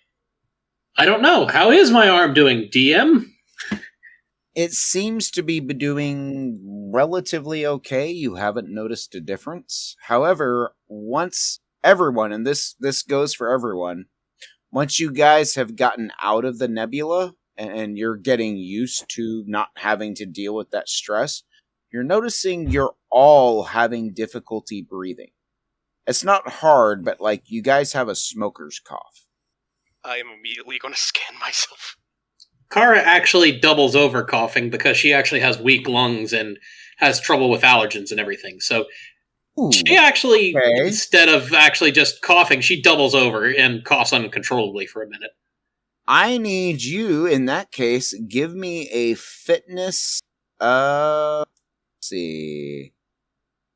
I don't know. How is my arm doing, DM? It seems to be doing relatively okay. You haven't noticed a difference. However, once everyone, and this goes for everyone, once you guys have gotten out of the nebula and you're getting used to not having to deal with that stress, you're noticing you're all having difficulty breathing. It's not hard, but like you guys have a smoker's cough. I am immediately going to scan myself. Kara actually doubles over coughing because she actually has weak lungs and has trouble with allergens and everything. So she actually, instead of actually just coughing, she doubles over and coughs uncontrollably for a minute. I need you, in that case, give me a fitness, let's see.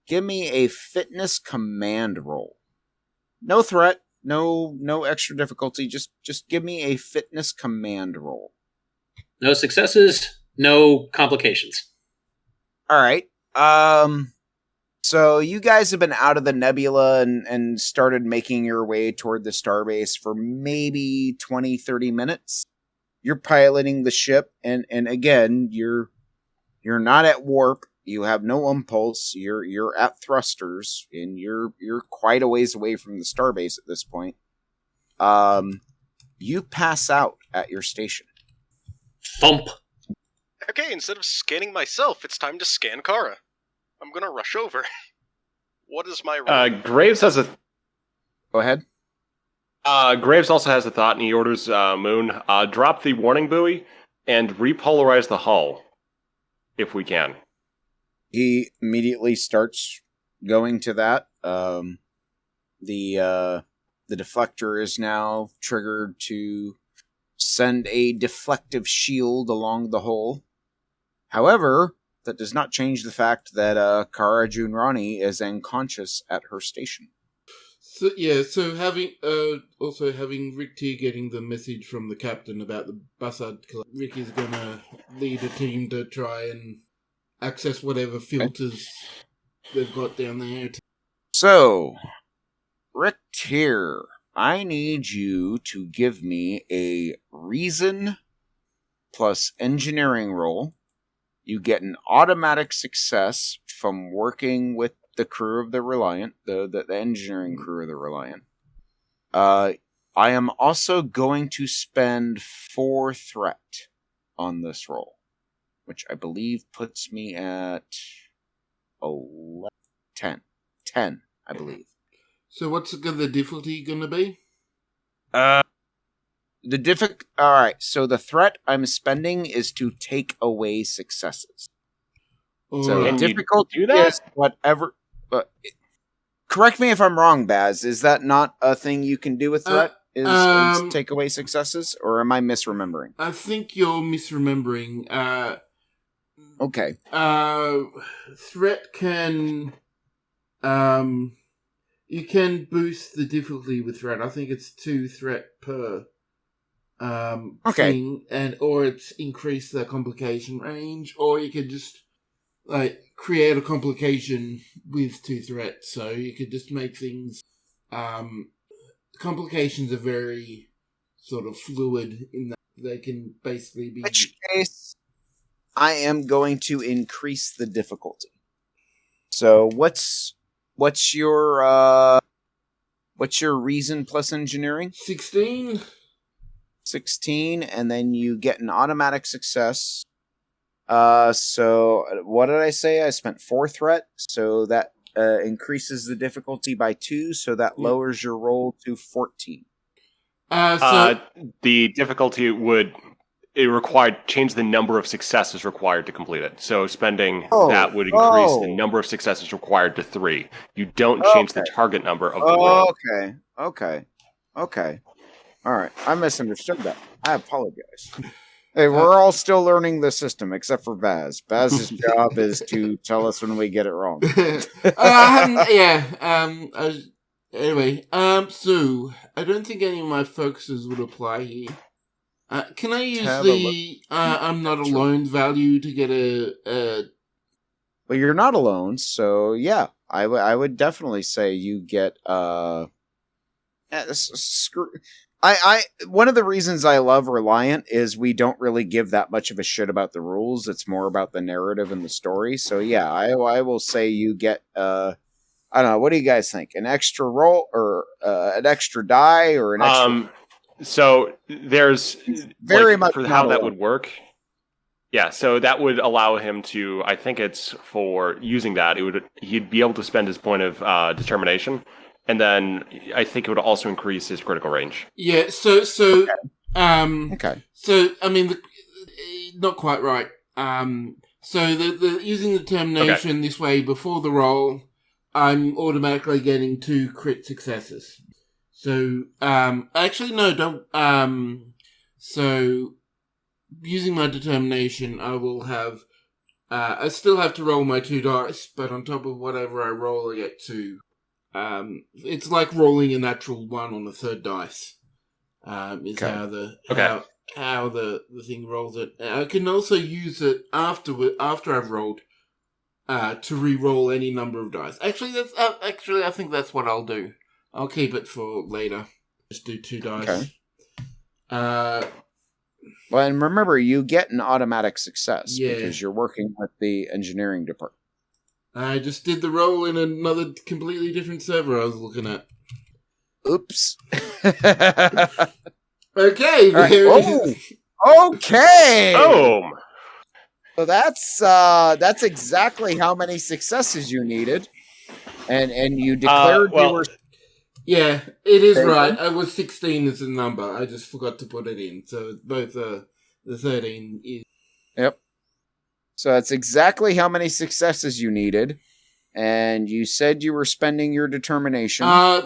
give me a fitness command roll. No threat, no extra difficulty. Just give me a fitness command roll. No successes, no complications. All right. So you guys have been out of the nebula and started making your way toward the starbase for maybe 20, 30 minutes. You're piloting the ship, and again, you're not at warp. You have no impulse. You're at thrusters, and you're quite a ways away from the starbase at this point. You pass out at your station. Thump. Okay, instead of scanning myself, it's time to scan Kara. I'm gonna rush over. What is my role? Graves has a... Go ahead. Graves also has a thought, and he orders Moon, drop the warning buoy and repolarize the hull, if we can. He immediately starts going to that. The deflector is now triggered to send a deflective shield along the hull. However, that does not change the fact that Kara Junrani is unconscious at her station. So having Rick T getting the message from the captain about the Bussard collapse, Rick is gonna lead a team to try and access whatever filters they've got down there. So, Rick Tier, I need you to give me a reason plus engineering roll. You get an automatic success from working with the crew of the Reliant, the engineering crew of the Reliant. I am also going to spend 4 threat on this roll, which I believe puts me at 10. 10, I believe. So what's the difficulty going to be? Alright, so the threat I'm spending is to take away successes. So Can difficulty you do that? is whatever... correct me if I'm wrong, Baz. Is that not a thing you can do with threat? Is take away successes? Or am I misremembering? I think you're misremembering. Okay. Threat can... you can boost the difficulty with threat. I think it's 2 threat per... okay. thing, or it's increase the complication range, or you could just create a complication with 2 threats. So you could just make things. Complications are very sort of fluid in that they can basically be. In which case, I am going to increase the difficulty. So what's your reason plus engineering? 16. 16, and then you get an automatic success. So what did I say? I spent 4 threat, so that increases the difficulty by 2, so that lowers your roll to 14. The difficulty would change the number of successes required to complete it. So spending that would increase the number of successes required to 3. You don't change the target number of the roll. Okay. All right, I misunderstood that. I apologize. Hey, we're all still learning the system, except for Baz. Baz's job is to tell us when we get it wrong. Anyway, so I don't think any of my focuses would apply here. Can I use the I'm not alone value to get a... Well, you're not alone, so yeah, I would definitely say you get one of the reasons I love Reliant is we don't really give that much of a shit about the rules. It's more about the narrative and the story. So yeah, I will say you get I don't know. What do you guys think? An extra roll or an extra die or an extra? So there's very much for how that would work. Yeah, so that would allow him to. I think it's for using that. He'd be able to spend his point of determination. And then I think it would also increase his critical range. Yeah, so okay. So I mean, not quite right. So the using the determination this way before the roll, I'm automatically getting 2 crit successes. So actually no, don't. So using my determination, I will have I still have to roll my 2 dice, but on top of whatever I roll, I get 2. It's like rolling a natural 1 on the 3rd dice. Is Okay. how the thing rolls it. I can also use it after I've rolled to re-roll any number of dice. Actually, I think that's what I'll do. I'll keep it for later. Just do 2 dice. Okay. Well, and remember, you get an automatic success Yeah. because you're working with the engineering department. I just did the roll in another completely different server I was looking at. Oops. Okay. Right. Okay. Boom. So that's exactly how many successes you needed, and you declared you were. Yeah, it is right. I was 16 as a number. I just forgot to put it in. So both the 13 is. Yep. So that's exactly how many successes you needed, and you said you were spending your determination. Yeah.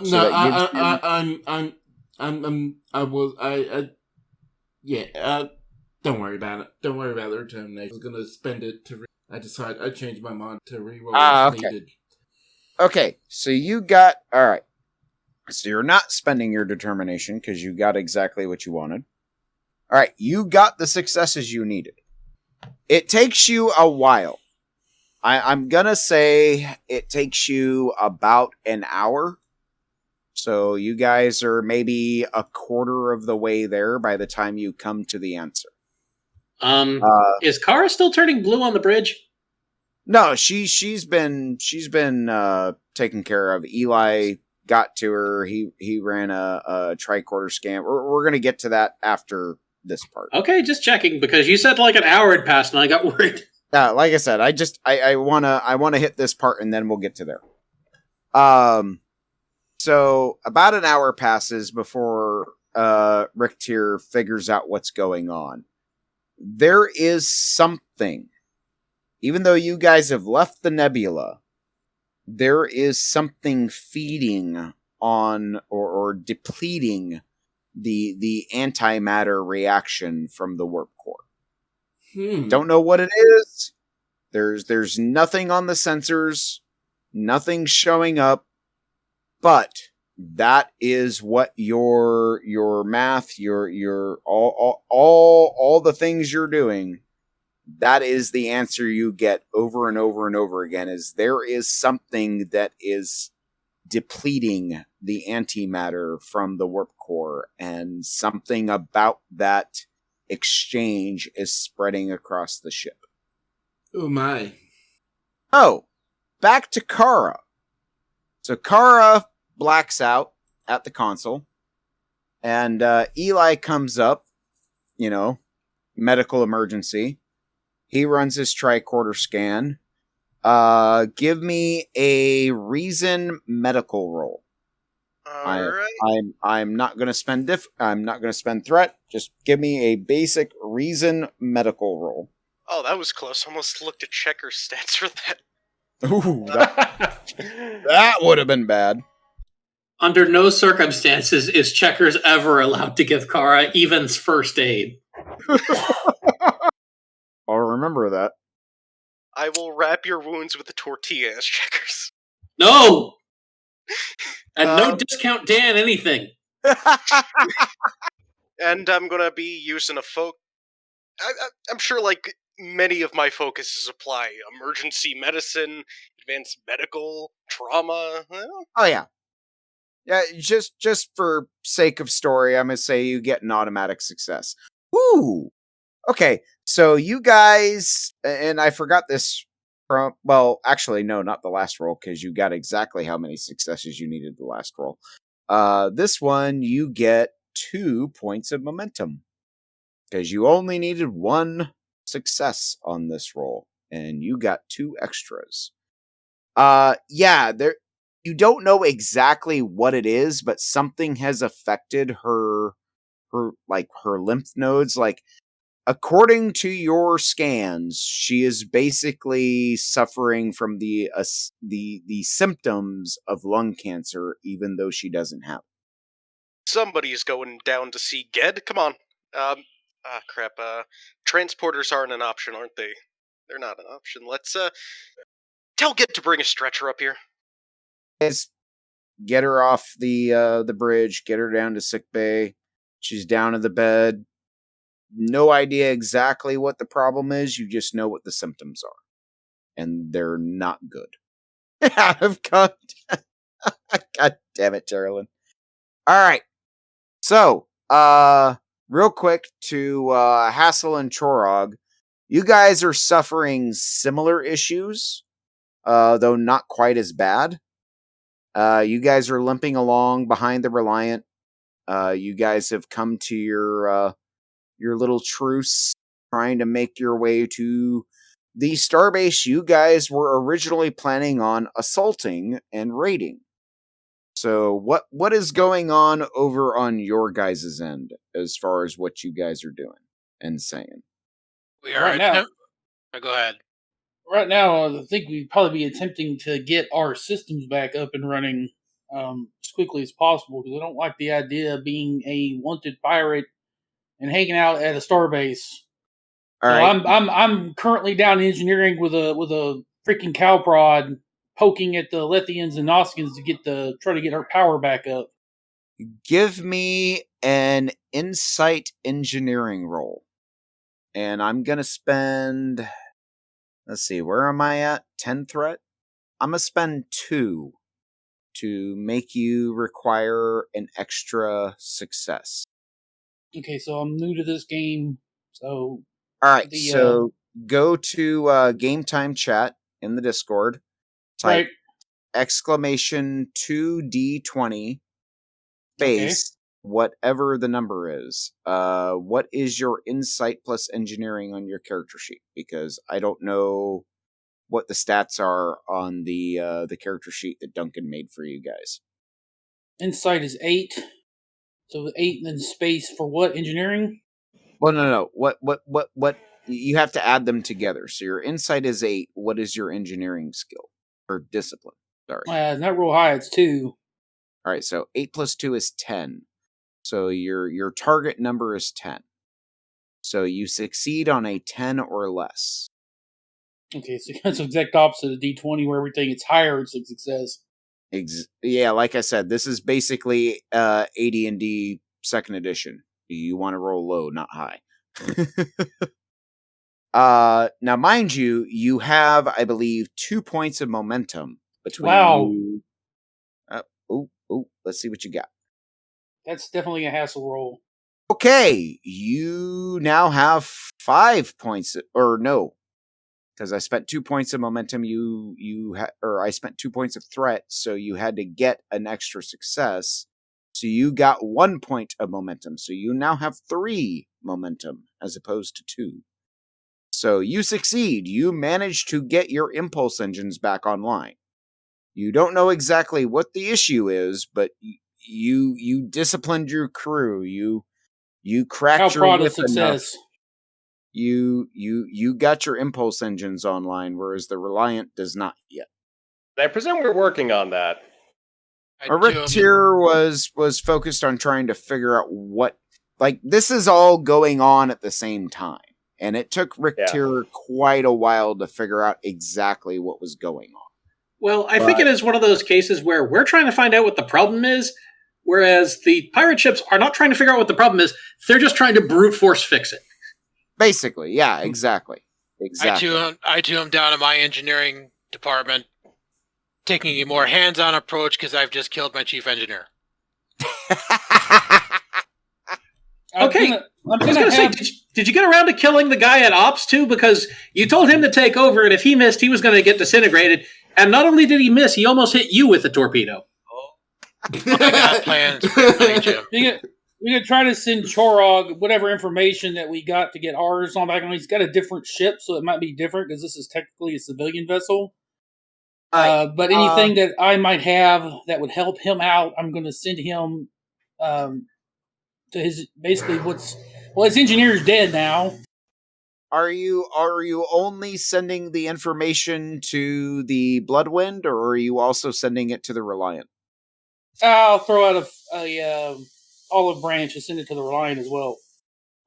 Don't worry about it. Don't worry about the determination. I was going to spend it to. I changed my mind to reroll if needed. Okay, so you got all right. So you're not spending your determination because you got exactly what you wanted. All right, you got the successes you needed. It takes you a while. I'm going to say it takes you about an hour. So you guys are maybe a quarter of the way there by the time you come to the answer. Is Kara still turning blue on the bridge? No, she's been taken care of. Eli got to her. He ran a tricorder scan. We're going to get to that after this part. Okay, just checking because you said like an hour had passed and I got worried. Like I said, I wanna hit this part and then we'll get to there. So about an hour passes before Richter figures out what's going on. There is something, even though you guys have left the nebula, there is something feeding on or depleting the antimatter reaction from the warp core. Don't know what it is. There's nothing on the sensors, nothing showing up, but that is what your math, your all the things you're doing, that is the answer you get over and over and over again, is there is something that is depleting the antimatter from the warp core, and something about that exchange is spreading across the ship. Oh my. Oh, back to Kara. So Kara blacks out at the console, and Eli comes up, medical emergency. He runs his tricorder scan. Give me a reason medical roll. All right. I'm not going to spend I'm not going to spend threat. Just give me a basic reason medical roll. Oh, that was close. Almost looked at Checker's stats for that. Ooh, that would have been bad. Under no circumstances is Checkers ever allowed to give Kara Evan's first aid. I'll remember that. I will wrap your wounds with a tortilla as Checkers. No! And no discount Dan anything. And I'm gonna be using a I'm sure, like, many of my focuses apply. Emergency medicine, advanced medical, trauma. Oh, yeah. Yeah, just for sake of story, I'm going to say you get an automatic success. Woo! Okay, so you guys, and I forgot this from, well, actually, no, not the last roll, because you got exactly how many successes you needed the last roll. This one, you get 2 points of momentum, because you only needed 1 success on this roll, and you got 2 extras. Yeah, you don't know exactly what it is, but something has affected her lymph nodes. Like, according to your scans, she is basically suffering from the symptoms of lung cancer, even though she doesn't have it. Somebody's going down to see Ged. Come on. Crap. Transporters aren't an option, aren't they? they're not an option. Let's tell Git to bring a stretcher up here. Guys, get her off the bridge. Get her down to sick bay. She's down in the bed. No idea exactly what the problem is. You just know what the symptoms are, and they're not good. Out of context. God damn it, Carolyn. All right. So, real quick to Hassel and Chorog, you guys are suffering similar issues, though not quite as bad. You guys are limping along behind the Reliant. You guys have come to your little truce, trying to make your way to the starbase you guys were originally planning on assaulting and raiding. So what is going on over on your guys' end as far as what you guys are doing and saying? We are go ahead. Right now, I think we'd probably be attempting to get our systems back up and running as quickly as possible, because I don't like the idea of being a wanted pirate and hanging out at a starbase. All right. I'm currently down engineering with a freaking cow prod, poking at the Lethians and Noskins to try to get our power back up. Give me an insight engineering roll. And I'm going to spend, let's see, where am I at? 10 threat? I'm going to spend 2 to make you require an extra success. Okay, so I'm new to this game, so... Alright, so go to game time chat in the Discord. Type exclamation 2D20 space whatever the number is. What is your insight plus engineering on your character sheet? Because I don't know what the stats are on the character sheet that Duncan made for you guys. Insight is 8. So 8 and then space for what? Engineering? Well, no. What? You have to add them together. So your insight is 8. What is your engineering skill or discipline? Sorry, not real high. It's 2. All right, so 8 plus 2 is 10. So your target number is 10. So you succeed on a 10 or less. Okay, so that's the exact opposite of D20, where everything it's higher, it's a success. Yeah, like I said, this is basically AD&D 2nd edition. You want to roll low, not high. Now, mind you, you have, I believe, 2 points of momentum between you. Let's see what you got. That's definitely a hassle roll. Okay, you now have 5 points, or no, because I spent 2 points of momentum. I spent 2 points of threat, so you had to get an extra success. So you got 1 point of momentum. So you now have 3 momentum as opposed to 2. So you succeed. You manage to get your impulse engines back online. You don't know exactly what the issue is, but you disciplined your crew. You cracked your whip enough. You got your impulse engines online, whereas the Reliant does not yet. I presume we're working on that. Rick Tier was focused on trying to figure out what, like, this is all going on at the same time. And it took Rick Tier quite a while to figure out exactly what was going on. Well, I think it is one of those cases where we're trying to find out what the problem is, whereas the pirate ships are not trying to figure out what the problem is. They're just trying to brute force fix it. Basically, yeah, exactly. I too am down in my engineering department, taking a more hands-on approach because I've just killed my chief engineer. Okay, I was going to say, did you get around to killing the guy at Ops too? Because you told him to take over, and if he missed, he was going to get disintegrated. And not only did he miss, he almost hit you with a torpedo. I got plans. We could try to send Chorog whatever information that we got to get ours on back on. He's got a different ship, so it might be different because this is technically a civilian vessel. But anything that I might have that would help him out, I'm going to send him to his his engineer's dead now. Are you only sending the information to the Bloodwind, or are you also sending it to the Reliant? I'll throw out a olive branch and send it to the Reliant as well.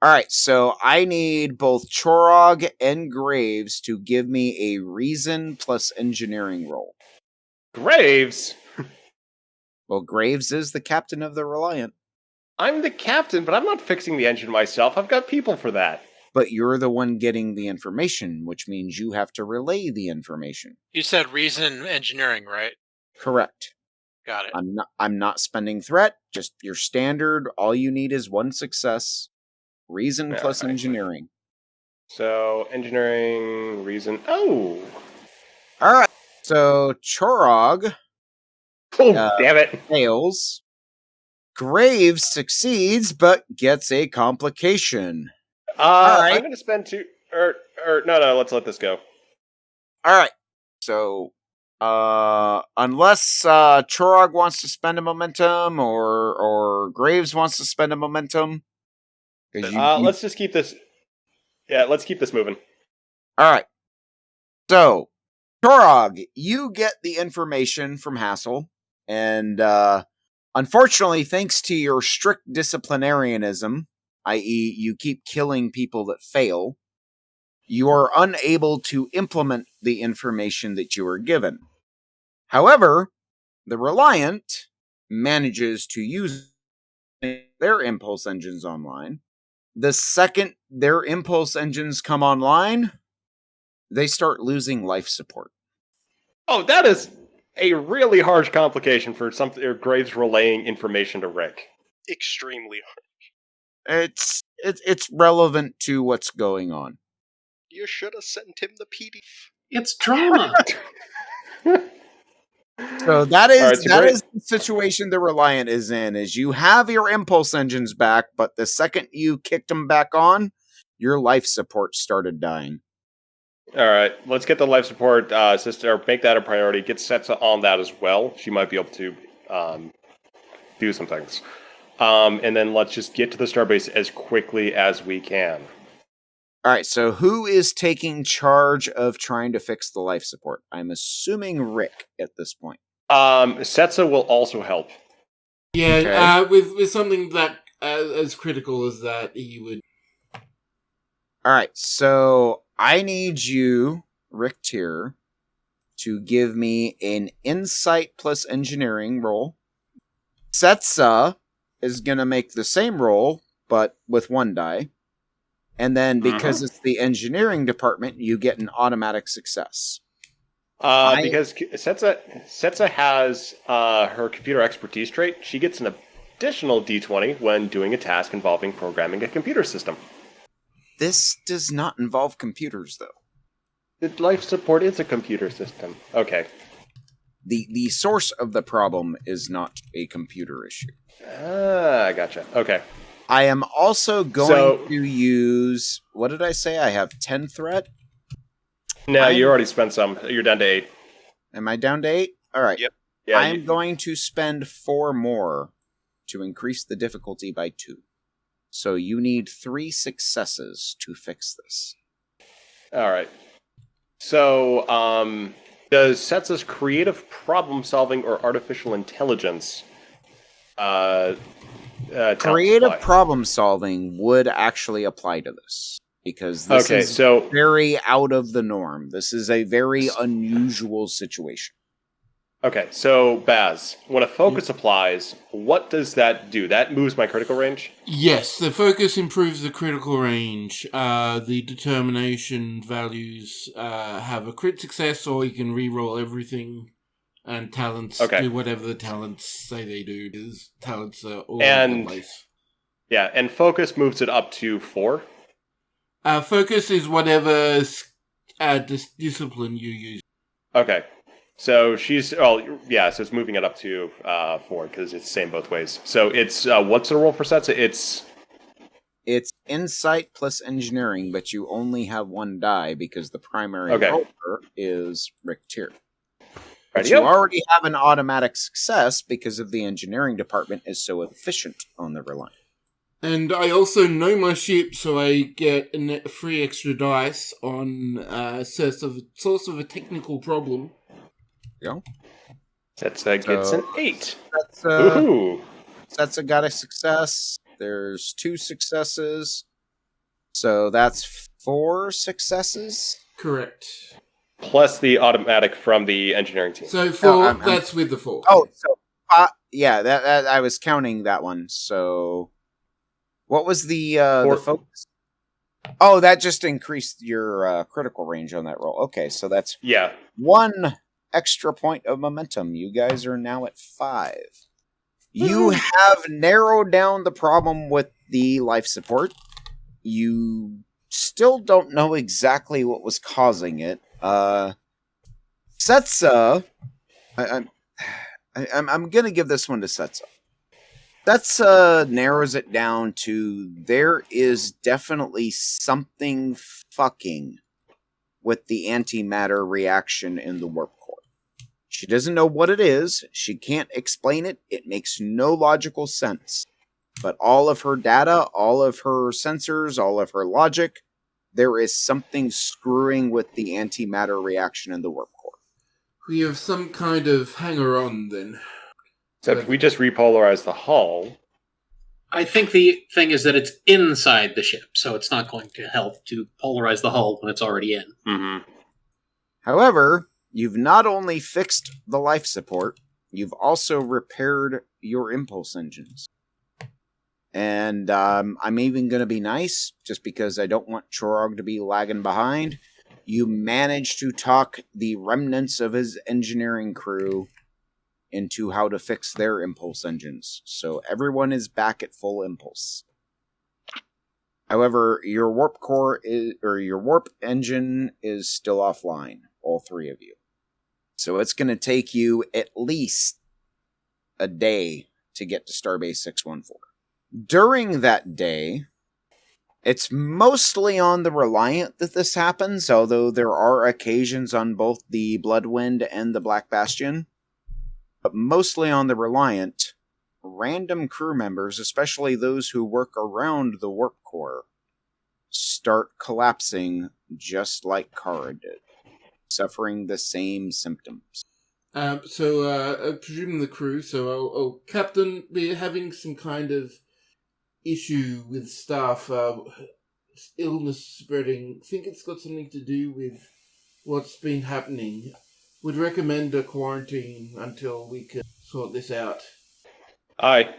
All right, so I need both Chorog and Graves to give me a reason plus engineering roll. Graves? Well, Graves is the captain of the Reliant. I'm the captain, but I'm not fixing the engine myself. I've got people for that. But you're the one getting the information, which means you have to relay the information. You said reason engineering, right? Correct. Got it. I'm not spending threat, just your standard. All you need is one success. Reason plus engineering. So, engineering, reason. Oh! Alright. So, Chorog damn it. fails. Graves succeeds, but gets a complication. Alright. I'm going to spend two. No, let's let this go. Alright. So, unless Chorog wants to spend a momentum or Graves wants to spend a momentum. Let's just keep this. Yeah, let's keep this moving. Alright. So, Chorog, you get the information from Hassel, and unfortunately, thanks to your strict disciplinarianism, i.e., you keep killing people that fail, you are unable to implement the information that you are given. However, the Reliant manages to use their impulse engines online. The second their impulse engines come online, they start losing life support. Oh, that is a really harsh complication for something. Graves relaying information to Rick. Extremely hard. It's relevant to what's going on. You should have sent him the PDF. It's drama. So that is right, the situation the Reliant is in. Is you have your impulse engines back, but the second you kicked them back on, your life support started dying. All right, let's get the life support sister. Make that a priority. Get Setsa on that as well. She might be able to do some things. And then let's just get to the Starbase as quickly as we can. All right, so who is taking charge of trying to fix the life support? I'm assuming Rick at this point. Setsa will also help. Yeah, okay. With something that as critical as that, he would. All right, so I need you, Rick Tier, to give me an insight plus engineering roll. Setsa is going to make the same roll, but with one die. And then because it's the engineering department, you get an automatic success. Because Setsa has her computer expertise trait, she gets an additional D20 when doing a task involving programming a computer system. This does not involve computers, though. The life support is a computer system. Okay. The source of the problem is not a computer issue. I gotcha. Okay. I am also going to use... What did I say? I have 10 threat? No, you already spent some. You're down to 8. Am I down to 8? All right. Yep. Yeah, I'm going to spend 4 more to increase the difficulty by 2. So you need 3 successes to fix this. All right. So, does Setsa's creative problem-solving or artificial intelligence creative problem-solving would actually apply to this? Because this is very out of the norm. This is a very unusual situation. Okay, so Baz, when a focus applies, what does that do? That moves my critical range? Yes, the focus improves the critical range. The determination values have a crit success, or you can re-roll everything. And talents do whatever the talents say they do. Because talents are all over the place. Yeah, and focus moves it up to 4? Focus is whatever discipline you use. Okay. So she's... so it's moving it up to 4, because it's the same both ways. So it's... what's the roll for Setsa? It's insight plus engineering, but you only have 1 die, because the primary roller is Rick Tier. But you already have an automatic success, because of the engineering department is so efficient on the Reliant. And I also know my ship, so I get a free extra dice on source of a technical problem. Yeah. Setsa gets an 8. Setsa got a success. There's 2 successes. So that's 4 successes. Correct. Plus the automatic from the engineering team. So 4, that's with the 4. Oh, so yeah, that I was counting that one. So what was the focus? Oh, that just increased your critical range on that roll. Okay, so that's 1 extra point of momentum. You guys are now at 5. You have narrowed down the problem with the life support. You still don't know exactly what was causing it. Setsa, I'm gonna give this one to Setsa. Setsa narrows it down to there is definitely something fucking with the antimatter reaction in the warp core. She doesn't know what it is. She can't explain it. It makes no logical sense. But all of her data, all of her sensors, all of her logic, there is something screwing with the antimatter reaction in the warp core. We have some kind of hanger-on, then. Except if we just repolarize the hull... I think the thing is that it's inside the ship, so it's not going to help to polarize the hull when it's already in. Mm-hmm. However, you've not only fixed the life support, you've also repaired your impulse engines. And I'm even going to be nice, just because I don't want Chorog to be lagging behind. You managed to talk the remnants of his engineering crew into how to fix their impulse engines. So everyone is back at full impulse. However, your warp core your warp engine is still offline, all 3 of you. So it's going to take you at least a day to get to Starbase 614. During that day, it's mostly on the Reliant that this happens, although there are occasions on both the Bloodwind and the Black Bastion. But mostly on the Reliant, random crew members, especially those who work around the warp core, start collapsing just like Kara did, suffering the same symptoms. I presume the crew, so Captain, we're having some kind of issue with staff, illness spreading. Think it's got something to do with what's been happening. Would recommend a quarantine until we can sort this out. Aye.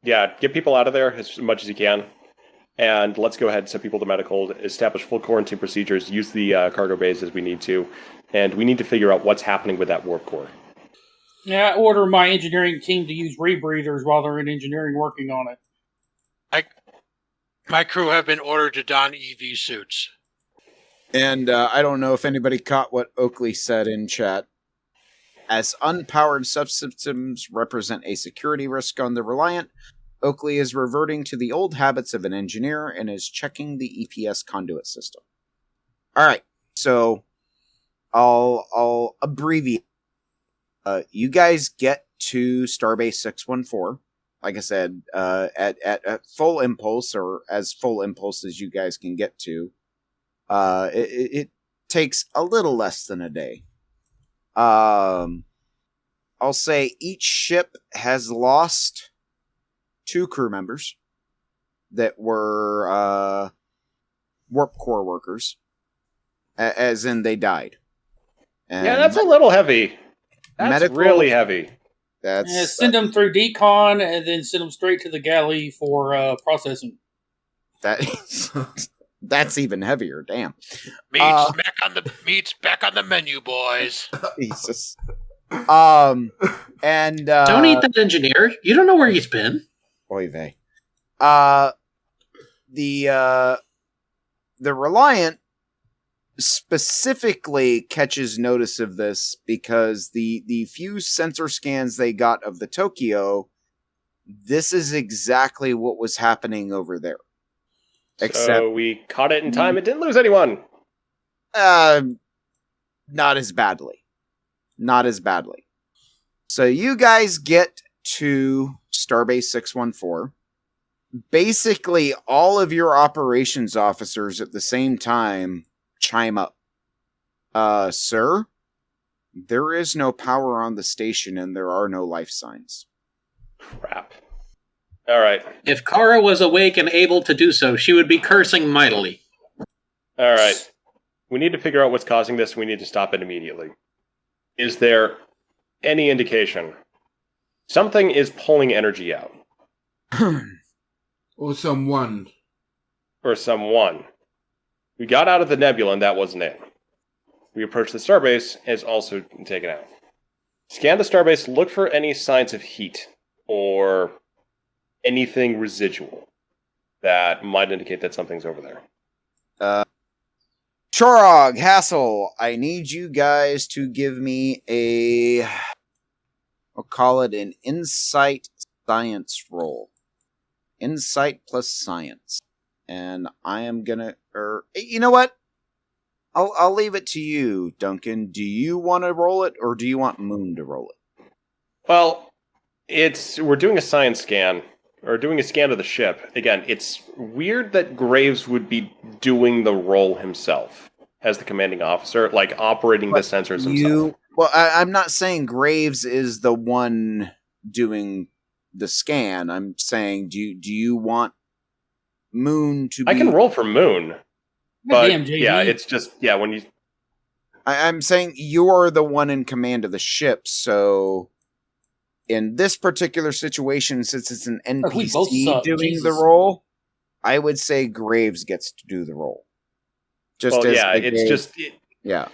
Yeah, get people out of there as much as you can. And let's go ahead and send people to medical, establish full quarantine procedures, use the cargo bays as we need to. And we need to figure out what's happening with that warp core. Yeah, I order my engineering team to use rebreathers while they're in engineering working on it. My crew have been ordered to don EV suits. And I don't know if anybody caught what Oakley said in chat. As unpowered subsystems represent a security risk on the Reliant, Oakley is reverting to the old habits of an engineer and is checking the EPS conduit system. All right, so I'll abbreviate. You guys get to Starbase 614. Like I said, at full impulse, or as full impulse as you guys can get to. It takes a little less than a day. I'll say each ship has lost 2 crew members that were warp core workers, as in they died. And yeah, that's a little heavy. That's really heavy. Send them through decon and then send them straight to the galley for processing. That's even heavier. Damn. Meat's back on the menu, boys. Jesus. And don't eat that engineer. You don't know where he's been. Oy vey. The Reliant specifically catches notice of this because the few sensor scans they got of the Tokyo, this is exactly what was happening over there. So we caught it in time. It didn't lose anyone. Not as badly. Not as badly. So you guys get to Starbase 614. Basically, all of your operations officers at the same time chime up. Sir, there is no power on the station and there are no life signs. Crap. All right. If Kara was awake and able to do so, she would be cursing mightily. All right. We need to figure out what's causing this. We need to stop it immediately. Is there any indication something is pulling energy out? Or someone. Or someone. We got out of the nebula and that wasn't it. We approached the starbase and it's also taken out. Scan the starbase, look for any signs of heat or anything residual that might indicate that something's over there. Chorog, Hassel, I need you guys to give me I'll call it an insight science roll. Insight plus science. And I am gonna, you know what? I'll leave it to you, Duncan. Do you want to roll it, or do you want Moon to roll it? Well, we're doing a science scan, or doing a scan of the ship. Again, it's weird that Graves would be doing the role himself as the commanding officer, like operating the sensors himself. Well, I'm not saying Graves is the one doing the scan. I'm saying, do you want Moon to be... I can roll for Moon. But Damn, JD. Yeah, it's just, when you... I'm saying you're the one in command of the ship, so in this particular situation, since it's an NPC doing the role, I would say Graves gets to do the role. Yeah.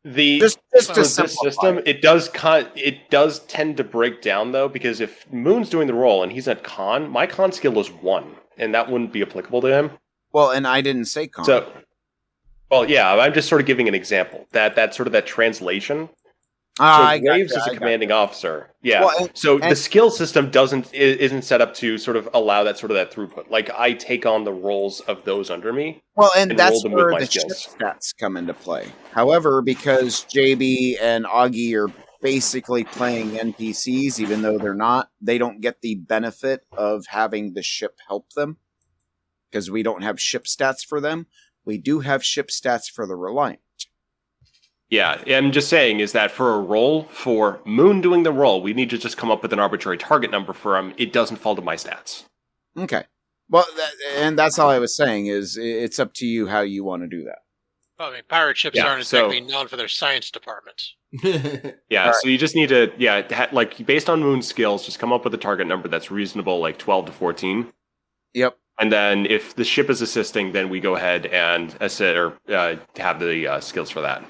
The just for this system, it does tend to break down though, because if Moon's doing the role and he's at con, my con skill is 1, and that wouldn't be applicable to him. Well, and I didn't say con. So, well, yeah, I'm just sort of giving an example. That sort of that translation. So Graves is a commanding officer. Yeah. Well, the skill system isn't set up to sort of allow that throughput. Like I take on the roles of those under me. Well, and that's where the ship stats come into play. However, because JB and Augie are basically playing NPCs, even though they're not, they don't get the benefit of having the ship help them. Because we don't have ship stats for them. We do have ship stats for the Reliant. Yeah, I'm just saying is that for a role, for Moon doing the role, we need to just come up with an arbitrary target number for him. It doesn't fall to my stats. Okay. Well, and that's all I was saying is it's up to you how you want to do that. Well, I mean, pirate ships aren't exactly known for their science departments. Yeah, so you just need to, based on Moon's skills, just come up with a target number that's reasonable, like 12 to 14. Yep. And then if the ship is assisting, then we go ahead and assist or have the skills for that.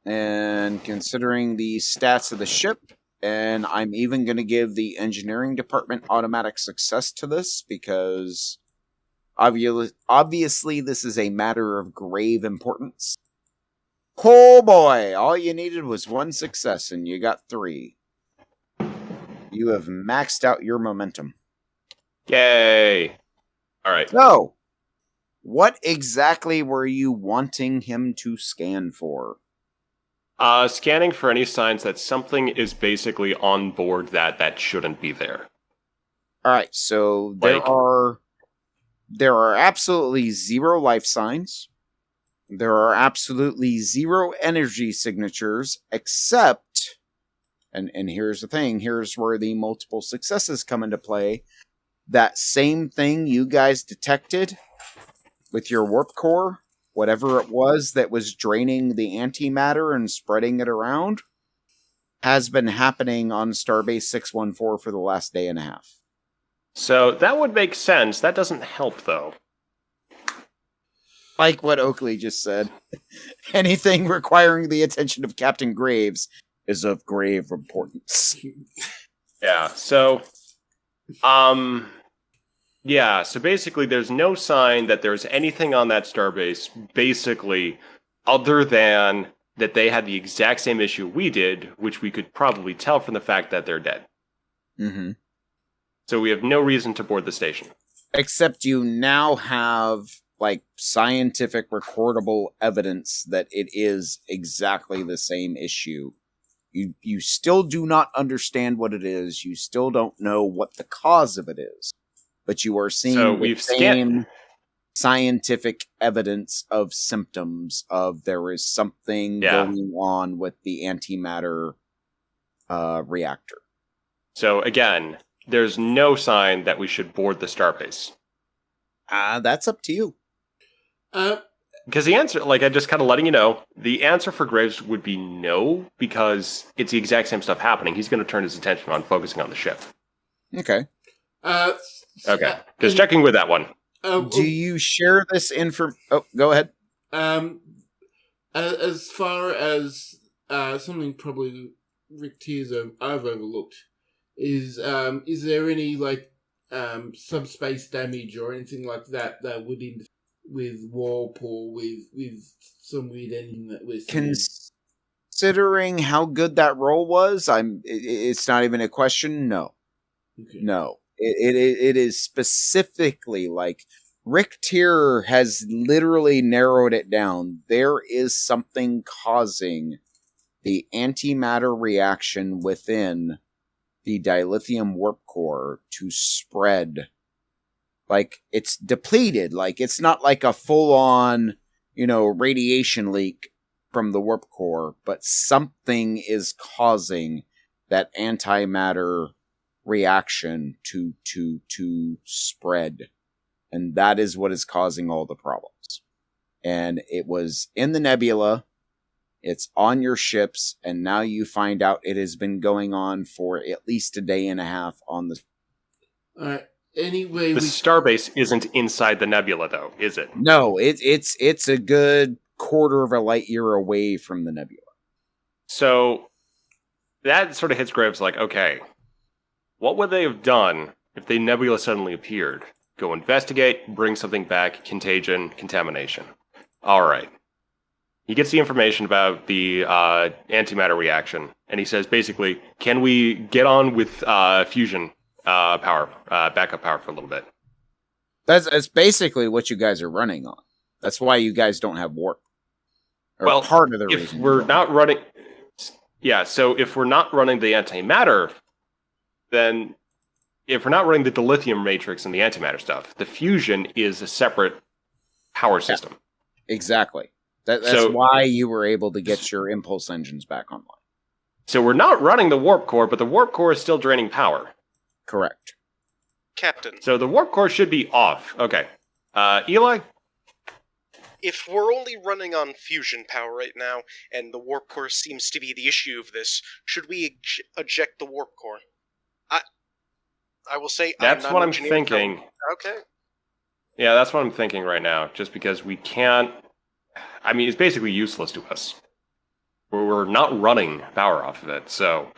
And considering the stats of the ship, and I'm even going to give the engineering department automatic success to this because obviously this is a matter of grave importance. Oh boy, all you needed was 1 success and you got 3. You have maxed out your momentum. Yay! All right. So, what exactly were you wanting him to scan for? Scanning for any signs that something is basically on board that shouldn't be there. All right, so there are absolutely 0 life signs. There are absolutely 0 energy signatures, except, and here's the thing, here's where the multiple successes come into play. That same thing you guys detected with your warp core, whatever it was that was draining the antimatter and spreading it around, has been happening on Starbase 614 for the last day and a half. So that would make sense. That doesn't help, though. Like what Oakley just said. Anything requiring the attention of Captain Graves is of grave importance. Yeah, so... so basically there's no sign that there's anything on that starbase, basically, other than that they had the exact same issue we did, which we could probably tell from the fact that they're dead. Mm-hmm. So we have no reason to board the station. Except you now have, scientific recordable evidence that it is exactly the same issue. You still do not understand what it is. You still don't know what the cause of it is. But you are seeing the same scientific evidence of symptoms of there is something going on with the antimatter reactor. So again, there's no sign that we should board the Starbase. That's up to you. Because the answer, like, I'm just kind of letting you know, the answer for Graves would be no, because it's the exact same stuff happening. He's going to turn his attention on focusing on the ship. Okay. Okay. Just checking with that one. Do you share this info? Oh, go ahead. As far as something probably Rick Tears I've overlooked is there any like subspace damage or anything like that that would interfere with warp or with some weird ending that we're seeing? Considering how good that roll was, it's not even a question. No, okay. No. It is specifically like Rick Tier has literally narrowed it down. There is something causing the antimatter reaction within the dilithium warp core to spread. Like, it's depleted. Like, it's not like a full-on, radiation leak from the warp core, but something is causing that antimatter reaction to spread. And that is what is causing all the problems. And it was in the nebula, it's on your ships, and now you find out it has been going on for at least a day and a half on the... Alright, anyway... The Starbase isn't inside the nebula, though, is it? No, it's a good quarter of a light year away from the nebula. So, that sort of hits Graves like, okay, what would they have done if the nebula suddenly appeared? Go investigate, bring something back, contagion, contamination. Alright. He gets the information about the antimatter reaction, and he says, basically, can we get on with fusion power, backup power for a little bit? That's basically what you guys are running on. That's why you guys don't have warp. Well, part of the if reason we're not running... Yeah, so if we're not running the antimatter, then if we're not running the dilithium matrix and the antimatter stuff, the fusion is a separate power system. Yeah, exactly. That's why you were able to get your impulse engines back online. So we're not running the warp core, but the warp core is still draining power. Correct. Captain. So the warp core should be off. Okay. Eli? If we're only running on fusion power right now, and the warp core seems to be the issue of this, should we eject the warp core? I will say that's what I'm thinking. Okay. Yeah, that's what I'm thinking right now. Just because we can't... I mean, it's basically useless to us. We're not running power off of it, so...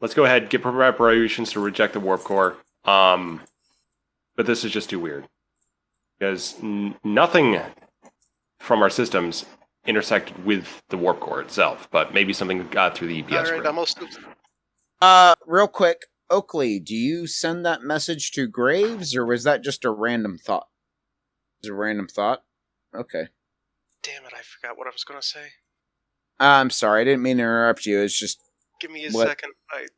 Let's go ahead, get preparations to reject the warp core. But this is just too weird. Because nothing from our systems intersected with the warp core itself, but maybe something got through the EPS. Alright, I'm real quick, Oakley, do you send that message to Graves, or was that just a random thought? Is it a random thought? Okay. Damn it, I forgot what I was going to say. I'm sorry, I didn't mean to interrupt you. It's just... Give me a second. It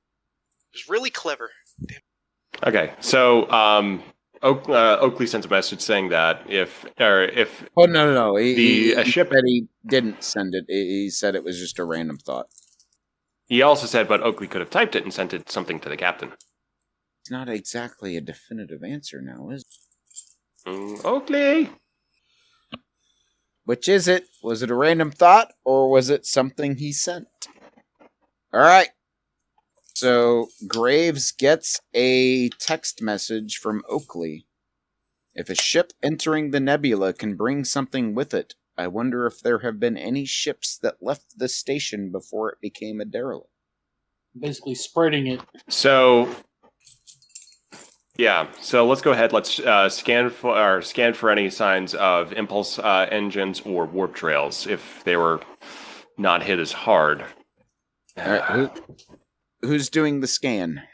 was really clever. Damn. Okay, so Oakley sent a message saying that if oh no, he ship said he didn't send it. He said it was just a random thought. He also said, but Oakley could have typed it and sent it something to the captain. It's not exactly a definitive answer now, is it? Oakley! Which is it? Was it a random thought, or was it something he sent? Alright. So, Graves gets a text message from Oakley. If a ship entering the nebula can bring something with it, I wonder if there have been any ships that left the station before it became a derelict. Basically spreading it. So, yeah. So let's go ahead. Let's scan for any signs of impulse engines or warp trails if they were not hit as hard. All right, who's doing the scan?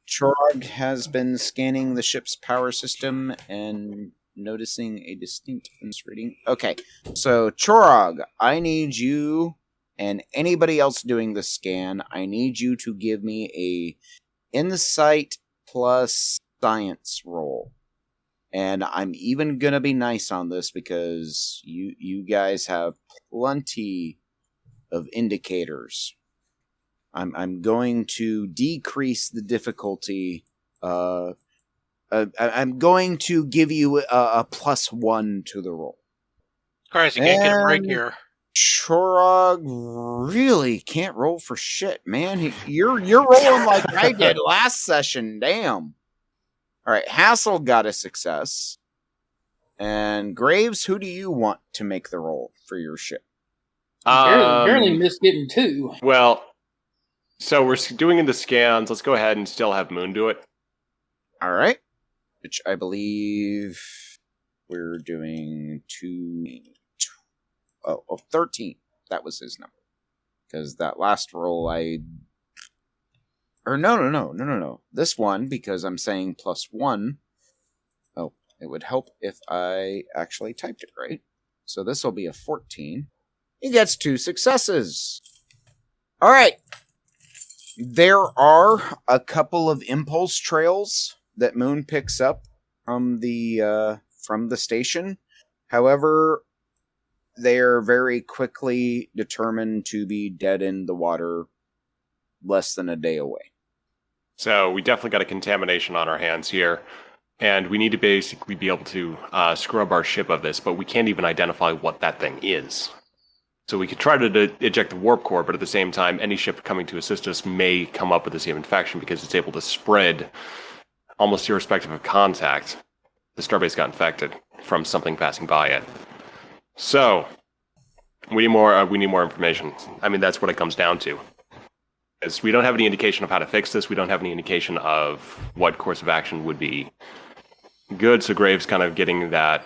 Chorog has been scanning the ship's power system and noticing a distinct misreading. Okay, so Chorog, I need you and anybody else doing the scan, I need you to give me a insight plus science roll. And I'm even gonna be nice on this because you guys have plenty of indicators. I'm going to decrease the difficulty I'm going to give you a +1 to the roll. Christ, you can't get a break here. Chorog really can't roll for shit, man. You're rolling like I did last session. Damn. All right, Hassel got a success. And Graves, who do you want to make the roll for your ship? Barely missed getting 2. Well, so we're doing the scans. Let's go ahead and still have Moon do it. All right. Which I believe we're doing 13. That was his number. Because that last roll no. This one, because I'm saying +1. Oh, it would help if I actually typed it right. So this will be a 14. He gets 2 successes. All right. There are a couple of impulse trails that Moon picks up from the station. However, they are very quickly determined to be dead in the water less than a day away. So we definitely got a contamination on our hands here. And we need to basically be able to scrub our ship of this, but we can't even identify what that thing is. So we could try to eject the warp core, but at the same time, any ship coming to assist us may come up with the same infection because it's able to spread almost irrespective of contact. The Starbase got infected from something passing by it. So we need more information. I mean, that's what it comes down to. As we don't have any indication of how to fix this, we don't have any indication of what course of action would be good. So Graves kind of getting that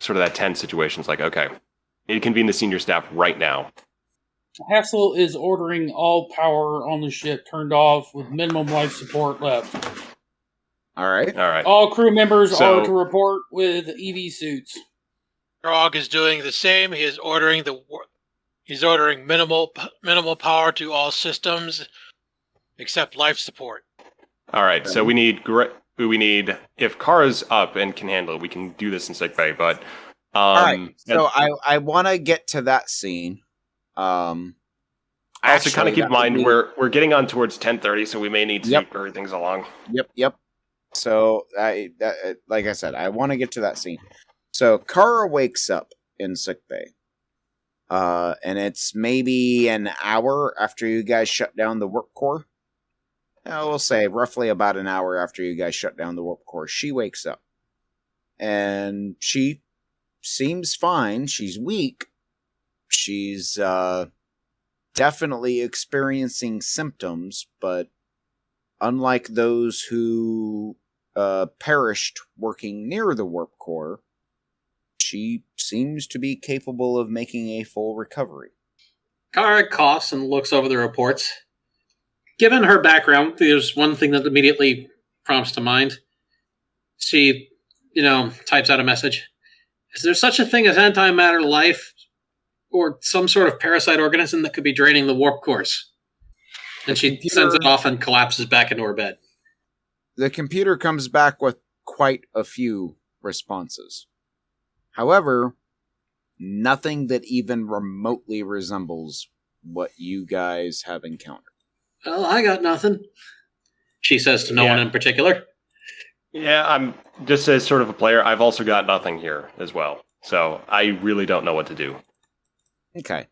sort of that tense situation. It's like, okay, need to convene the senior staff right now. Hassel is ordering all power on the ship turned off with minimum life support left. All right. All crew members are to report with EV suits. Grog is doing the same. He is ordering minimal power to all systems except life support. All right. So we need if Kara's up and can handle it, we can do this in sickbay. But all right. So I want to get to that scene. Also, kind of keep in mind we're getting on towards 10:30, so we may need to hurry things along. Yep. So like I said, I want to get to that scene. So Kara wakes up in sickbay. And it's maybe an hour after you guys shut down the warp core. We'll say roughly about an hour after you guys shut down the warp core. She wakes up. And she seems fine. She's weak. She's definitely experiencing symptoms, but unlike those who perished working near the warp core, she seems to be capable of making a full recovery. Kara coughs and looks over the reports. Given her background, there's one thing that immediately prompts to mind. She, types out a message. Is there such a thing as antimatter life or some sort of parasite organism that could be draining the warp cores? And she sends it off and collapses back into her bed. The computer comes back with quite a few responses. However, nothing that even remotely resembles what you guys have encountered. Well, I got nothing, she says to no one in particular. Yeah, I'm just as sort of a player, I've also got nothing here as well. So I really don't know what to do. Okay.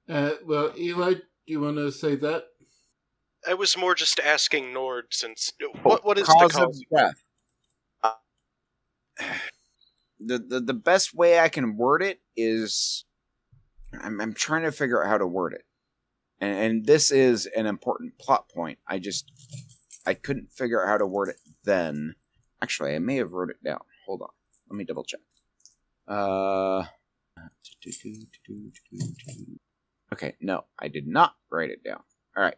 Well, Eli, do you want to say that? I was more just asking Nord, since what is the cause of death? The best way I can word it is I'm trying to figure out how to word it. And this is an important plot point. I couldn't figure out how to word it then. Actually, I may have wrote it down. Hold on. Let me double check. Okay, no, I did not write it down. All right.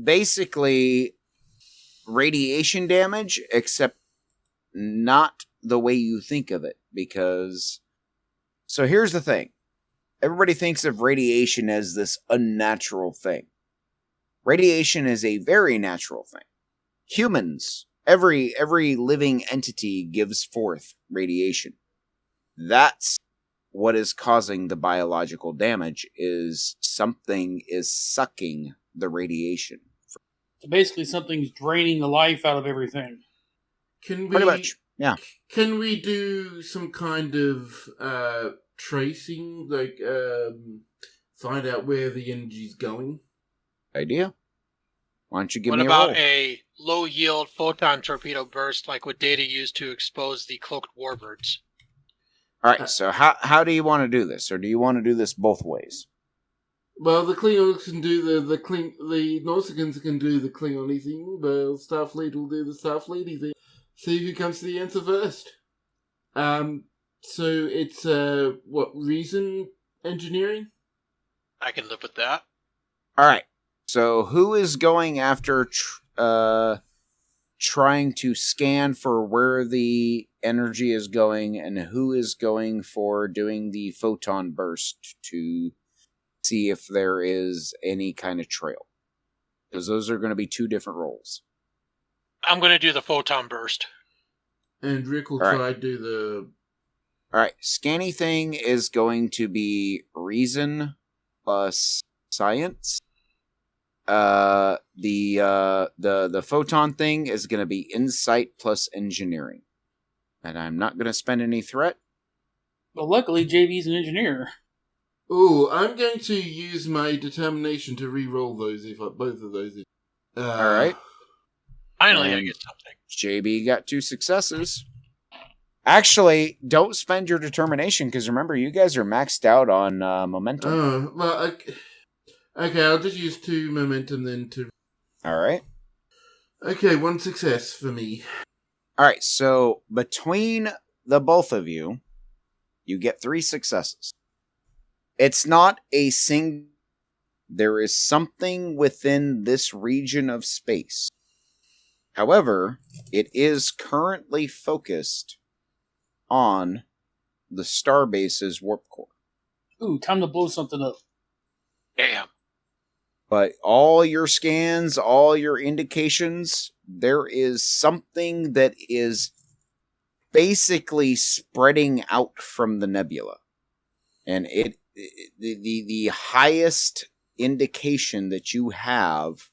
Basically, radiation damage, except not the way you think of it, because... So here's the thing. Everybody thinks of radiation as this unnatural thing. Radiation is a very natural thing. Humans, every living entity gives forth radiation. That's what is causing the biological damage, is something is sucking the radiation. So basically, something's draining the life out of everything. Can we, Pretty much, yeah. Can we do some kind of tracing, like find out where the energy's going? Idea? Why don't you give What me a about roll? a low-yield photon torpedo burst like what Data used to expose the cloaked warbirds? All right, so how do you want to do this? Or do you want to do this both ways? Well, the Klingons can do the Nausicaans can do the Klingon-y thing, but Starfleet will do the Starfleet-y thing. See who comes to the answer first. So it's reason engineering? I can live with that. All right. So who is going after trying to scan for where the energy is going, and who is going for doing the photon burst to see if there is any kind of trail? Because those are going to be two different roles. I'm going to do the photon burst. And Rick will All try to do the... Alright, scanny thing is going to be reason plus science. The photon thing is going to be insight plus engineering. And I'm not going to spend any threat. Well, luckily, JB's an engineer. Oh, I'm going to use my determination to re-roll those, both of those. Alright. Finally, I get something. JB got 2 successes. Actually, don't spend your determination, because remember, you guys are maxed out on momentum. Oh, well, okay, I'll just use 2 momentum then to... Alright. Okay, 1 success for me. Alright, so between the both of you, you get 3 successes. It's not a single... There is something within this region of space. However, it is currently focused on the Starbase's warp core. Ooh, time to blow something up. Damn. But all your scans, all your indications, there is something that is basically spreading out from the nebula. And the highest indication that you have,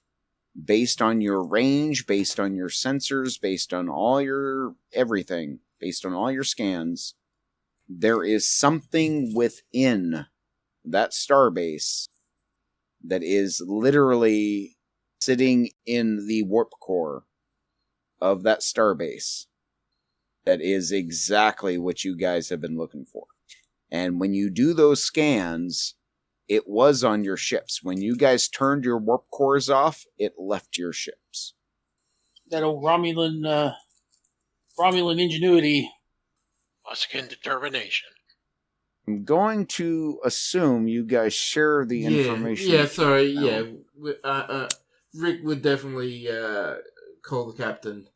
based on your range, based on your sensors, based on all your everything, based on all your scans, there is something within that starbase that is literally sitting in the warp core of that starbase that is exactly what you guys have been looking for. And when you do those scans, it was on your ships. When you guys turned your warp cores off, it left your ships. That old Romulan ingenuity. Muskin determination. I'm going to assume you guys share the information. Yeah, sorry, yeah. Rick would definitely call the captain.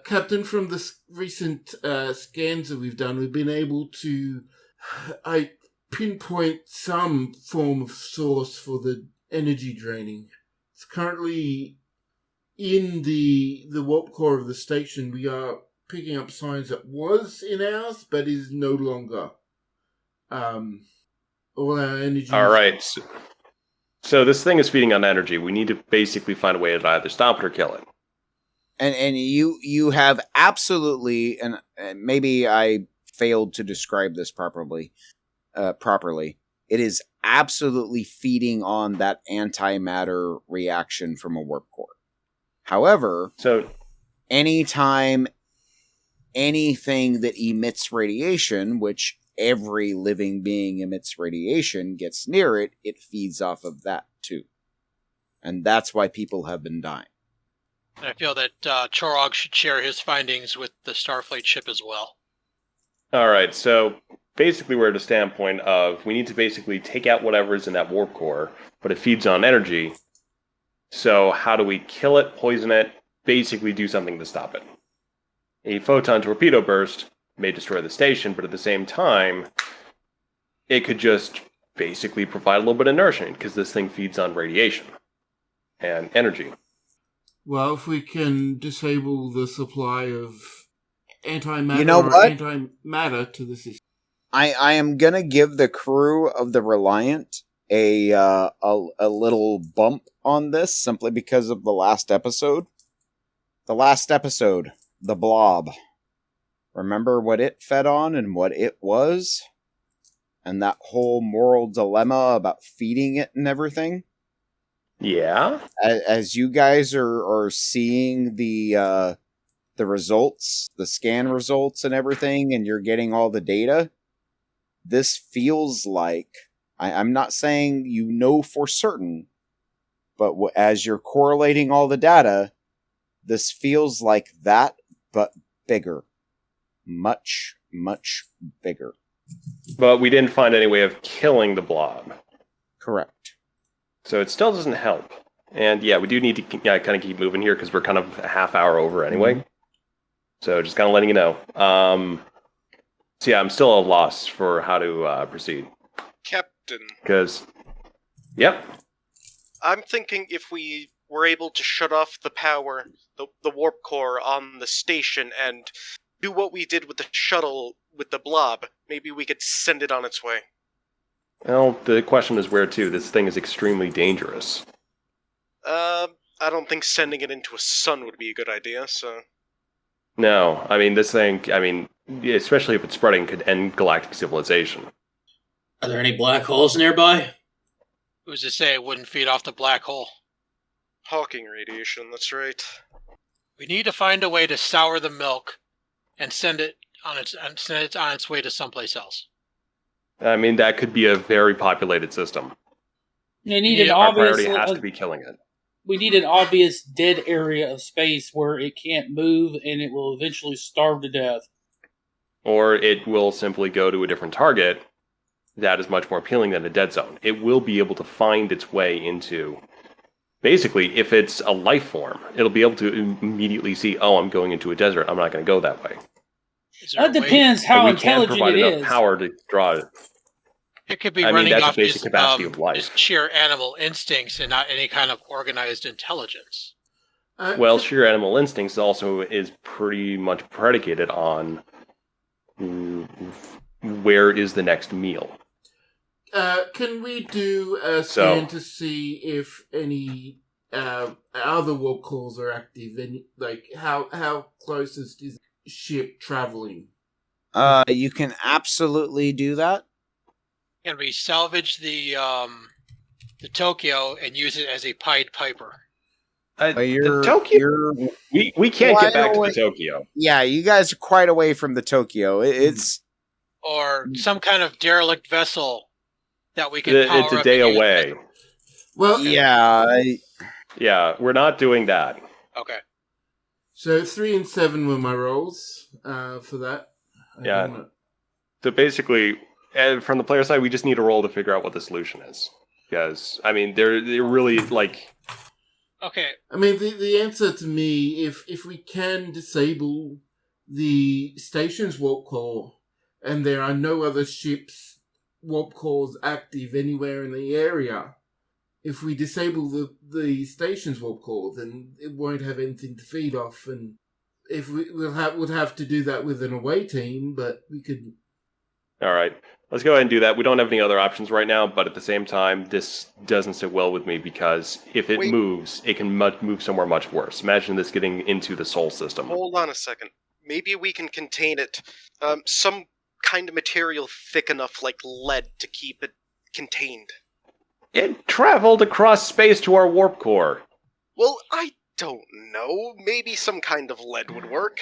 Captain, from the recent scans that we've done, we've been able to pinpoint some form of source for the energy draining. It's currently in the warp core of the station. We are picking up signs that was in ours, but is no longer. All our energy... Alright, so this thing is feeding on energy. We need to basically find a way to either stop it or kill it. And you have absolutely, and maybe I failed to describe this properly. It is absolutely feeding on that antimatter reaction from a warp core. However, so anytime anything that emits radiation, which every living being emits radiation, gets near it, it feeds off of that too. And that's why people have been dying. I feel that Chorog should share his findings with the Starfleet ship as well. Alright, so basically we're at a standpoint of we need to basically take out whatever's in that warp core, but it feeds on energy. So how do we kill it, poison it, basically do something to stop it? A photon torpedo burst may destroy the station, but at the same time, it could just basically provide a little bit of nourishment, because this thing feeds on radiation and energy. Well, if we can disable the supply of antimatter, You know or what? antimatter to the system. I am going to give the crew of the Reliant a little bump on this simply because of the last episode. The last episode, the blob. Remember what it fed on and what it was? And that whole moral dilemma about feeding it and everything? Yeah? As you guys are seeing the results, the scan results and everything, and you're getting all the data, this feels like, I'm not saying you know for certain, but as you're correlating all the data, this feels like that, but bigger. Much, much bigger. But we didn't find any way of killing the blob. Correct. So it still doesn't help. And yeah, we do need to kind of keep moving here because we're kind of a half hour over anyway. Mm-hmm. So just kind of letting you know. So yeah, I'm still at a loss for how to proceed. Captain. Because, yep. I'm thinking if we were able to shut off the power, the warp core on the station and do what we did with the shuttle with the blob, maybe we could send it on its way. Well, the question is where to. This thing is extremely dangerous. I don't think sending it into a sun would be a good idea, so... No, I mean, this thing, especially if it's spreading, could end galactic civilization. Are there any black holes nearby? Who's to say it wouldn't feed off the black hole? Hawking radiation, that's right. We need to find a way to sour the milk and send it on its way to someplace else. I mean, that could be a very populated system. Our priority has to be killing it. We need an obvious dead area of space where it can't move and it will eventually starve to death. Or it will simply go to a different target that is much more appealing than a dead zone. It will be able to find its way into... Basically, if it's a life form, it'll be able to immediately see, oh, I'm going into a desert, I'm not going to go that way. That depends how intelligent it is. We can't provide enough power to draw it. It could be running off basic capacity of life. Just sheer animal instincts and not any kind of organized intelligence. Well, sheer animal instincts also is pretty much predicated on where is the next meal. Can we do a scan to see if any other warp cores are active? And how closest is the ship traveling? You can absolutely do that. Can we salvage the Tokyo and use it as a Pied Piper? The Tokyo? We can't get back to the Tokyo. Yeah, you guys are quite away from the Tokyo. It's... Or some kind of derelict vessel that we can power up. It's a day away. Well, yeah. Yeah, we're not doing that. Okay. So 3 and 7 were my rolls for that. Yeah. So basically... And from the player side, we just need a roll to figure out what the solution is. Because, I mean, they're really, like... Okay. I mean, the answer to me, if we can disable the station's warp core, and there are no other ships' warp cores active anywhere in the area, if we disable the station's warp core, then it won't have anything to feed off, and if would have to do that with an away team, but we could... All right. Let's go ahead and do that. We don't have any other options right now, but at the same time, this doesn't sit well with me because if it moves, it can move somewhere much worse. Imagine this getting into the Sol system. Hold on a second. Maybe we can contain it. Some kind of material thick enough like lead to keep it contained. It traveled across space to our warp core. Well, I don't know. Maybe some kind of lead would work.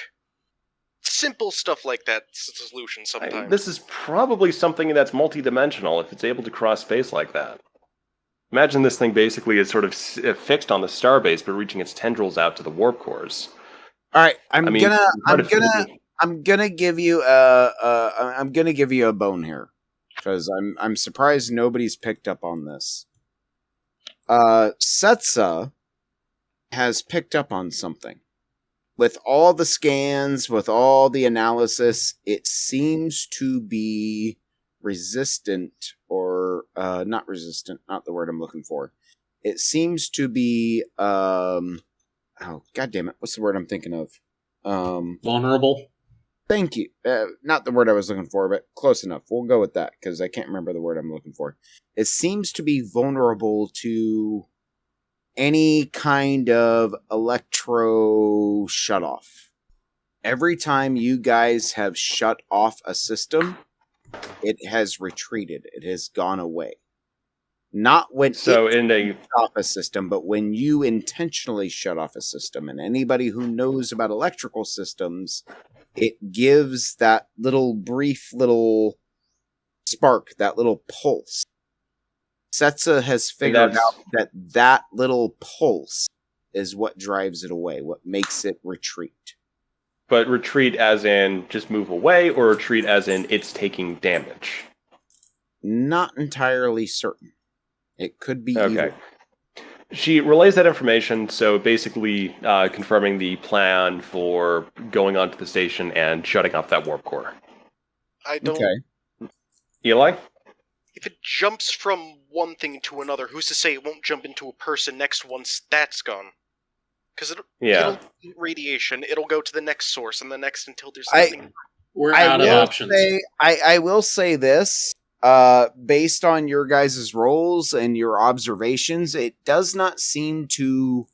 Simple stuff like that's a solution sometimes. This is probably something that's multidimensional if it's able to cross space like that. Imagine this thing basically is sort of fixed on the Starbase, but reaching its tendrils out to the warp cores. All right, I'm gonna give you a bone here because I'm surprised nobody's picked up on this. Setsa has picked up on something. With all the scans, with all the analysis, it seems to be resistant, or not resistant, not the word I'm looking for. It seems to be, oh, god damn it, what's the word I'm thinking of? Vulnerable? Thank you. Not the word I was looking for, but close enough. We'll go with that, because I can't remember the word I'm looking for. It seems to be vulnerable to any kind of electro shutoff. Every time you guys have shut off a system, it has retreated. It has gone away. Not when So it in a shuts off a system, but when you intentionally shut off a system. And anybody who knows about electrical systems, it gives that brief little spark, that little pulse. Setsa has figured out that little pulse is what drives it away, what makes it retreat. But retreat as in just move away, or retreat as in it's taking damage? Not entirely certain. It could be Okay. either. She relays that information, so basically confirming the plan for going onto the station and shutting off that warp core. I don't... Okay. Eli? If it jumps from one thing to another, who's to say it won't jump into a person next once that's gone? Because it'll eat radiation, it'll go to the next source, and the next until there's nothing. We're out of options. I will say this. Based on your guys' roles and your observations, it does not seem to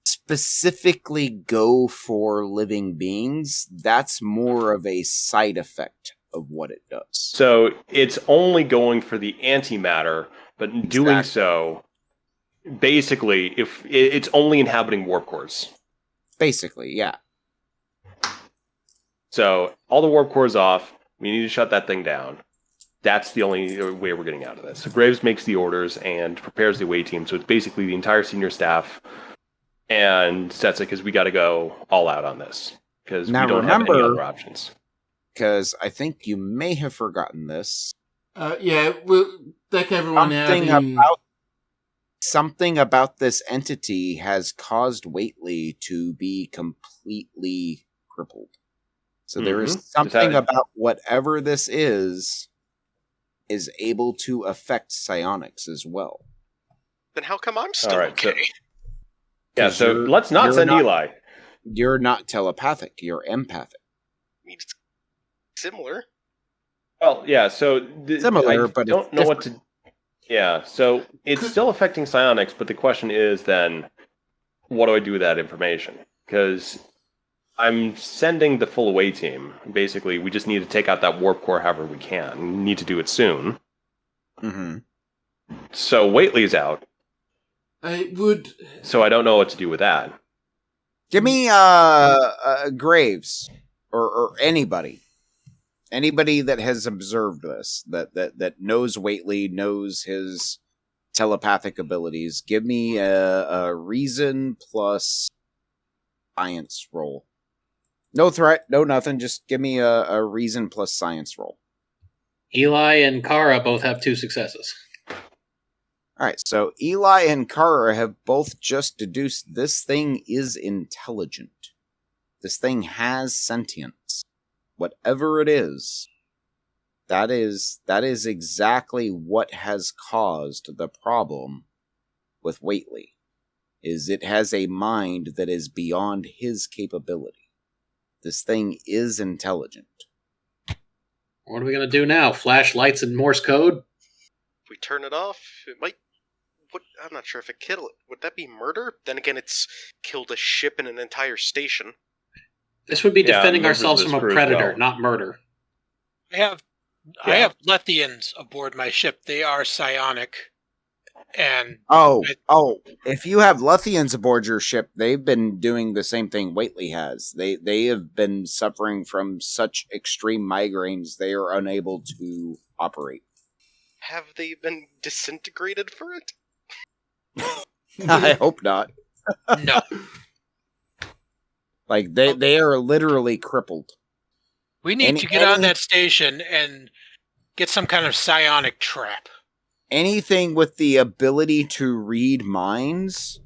specifically go for living beings. That's more of a side effect of what it does. So it's only going for the antimatter, but in doing so, basically, if it's only inhabiting warp cores. Basically, yeah. So all the warp cores off. We need to shut that thing down. That's the only way we're getting out of this. So Graves makes the orders and prepares the away team. So it's basically the entire senior staff and sets it, because we got to go all out on this, because we don't have any other options. Because I think you may have forgotten this. Yeah, we'll deck everyone out. Something about this entity has caused Whately to be completely crippled. So there is something about whatever this is able to affect psionics as well. Then how come I'm still okay? So let's not send Eli. You're not telepathic. You're empathic. I mean, it's similar. Well, yeah, so... Similar, but don't know what to... Yeah, so it's still affecting psionics, but the question is then, what do I do with that information? Because I'm sending the full away team. Basically, we just need to take out that warp core however we can. We need to do it soon. Mm-hmm. So Whately's out. So I don't know what to do with that. Give me Graves or anybody that has observed this, that knows Whately, knows his telepathic abilities. Give me a reason plus science roll. No threat, no nothing. Just give me a reason plus science roll. Eli and Kara both have 2 successes. All right, so Eli and Kara have both just deduced this thing is intelligent. This thing has sentience. Whatever it is, that is exactly what has caused the problem with Whately. Is it has a mind that is beyond his capability. This thing is intelligent. What are we going to do now? Flash lights and Morse code? If we turn it off, it might... I'm not sure if it killed it. Would that be murder? Then again, it's killed a ship and an entire station. This would be defending ourselves from a predator, not murder. I have Lethians aboard my ship. They are psionic. And if you have Lethians aboard your ship, they've been doing the same thing Whately has. They have been suffering from such extreme migraines they are unable to operate. Have they been disintegrated for it? I hope not. No. Like they are literally crippled. We need to get on that station and get some kind of psionic trap. Anything with the ability to read minds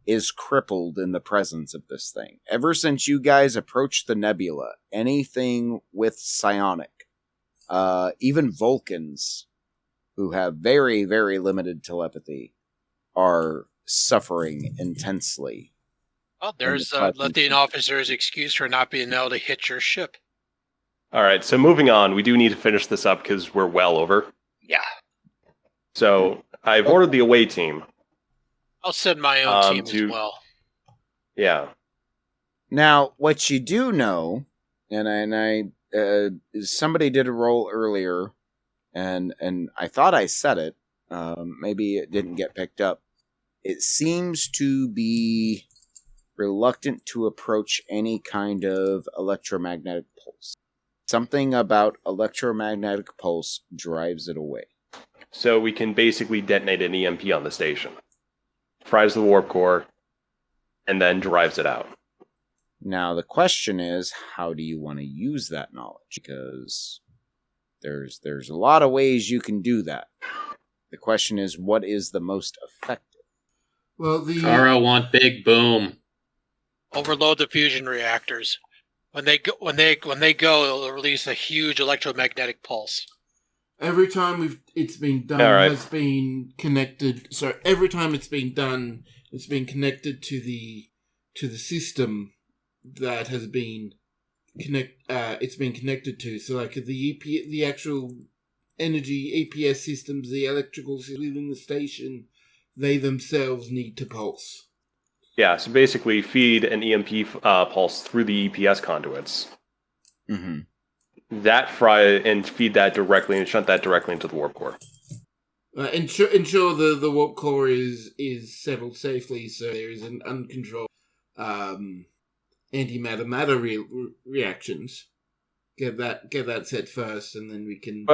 is crippled in the presence of this thing. Ever since you guys approached the nebula, anything with psionic, even Vulcans, who have very, very limited telepathy, are suffering intensely. Well, there's a Lethian officer's excuse for not being able to hit your ship. All right, so moving on, we do need to finish this up because we're well over. Yeah. So I've ordered the away team. I'll send my own team as well. Yeah. Now, what you do know, and somebody did a roll earlier, and I thought I said it. Maybe it didn't get picked up. It seems to be reluctant to approach any kind of electromagnetic pulse. Something about electromagnetic pulse drives it away. So we can basically detonate an EMP on the station. Fries the warp core, and then drives it out. Now, the question is, how do you want to use that knowledge? Because there's a lot of ways you can do that. The question is, what is the most effective? Well, Kara want big boom. Overload the fusion reactors. When they go, it'll release a huge electromagnetic pulse. Every time it's been done has been connected. So every time it's been done, it's been connected to the system that has been it's been connected to. So like the actual energy EPS systems, the electrical systems within the station, they themselves need to pulse. Yeah, so basically feed an EMP pulse through the EPS conduits. Mm-hmm. That fry and feed that directly and shunt that directly into the warp core. Ensure the warp core is settled safely, so there is an uncontrolled antimatter reactions. Get that set first, and then we can.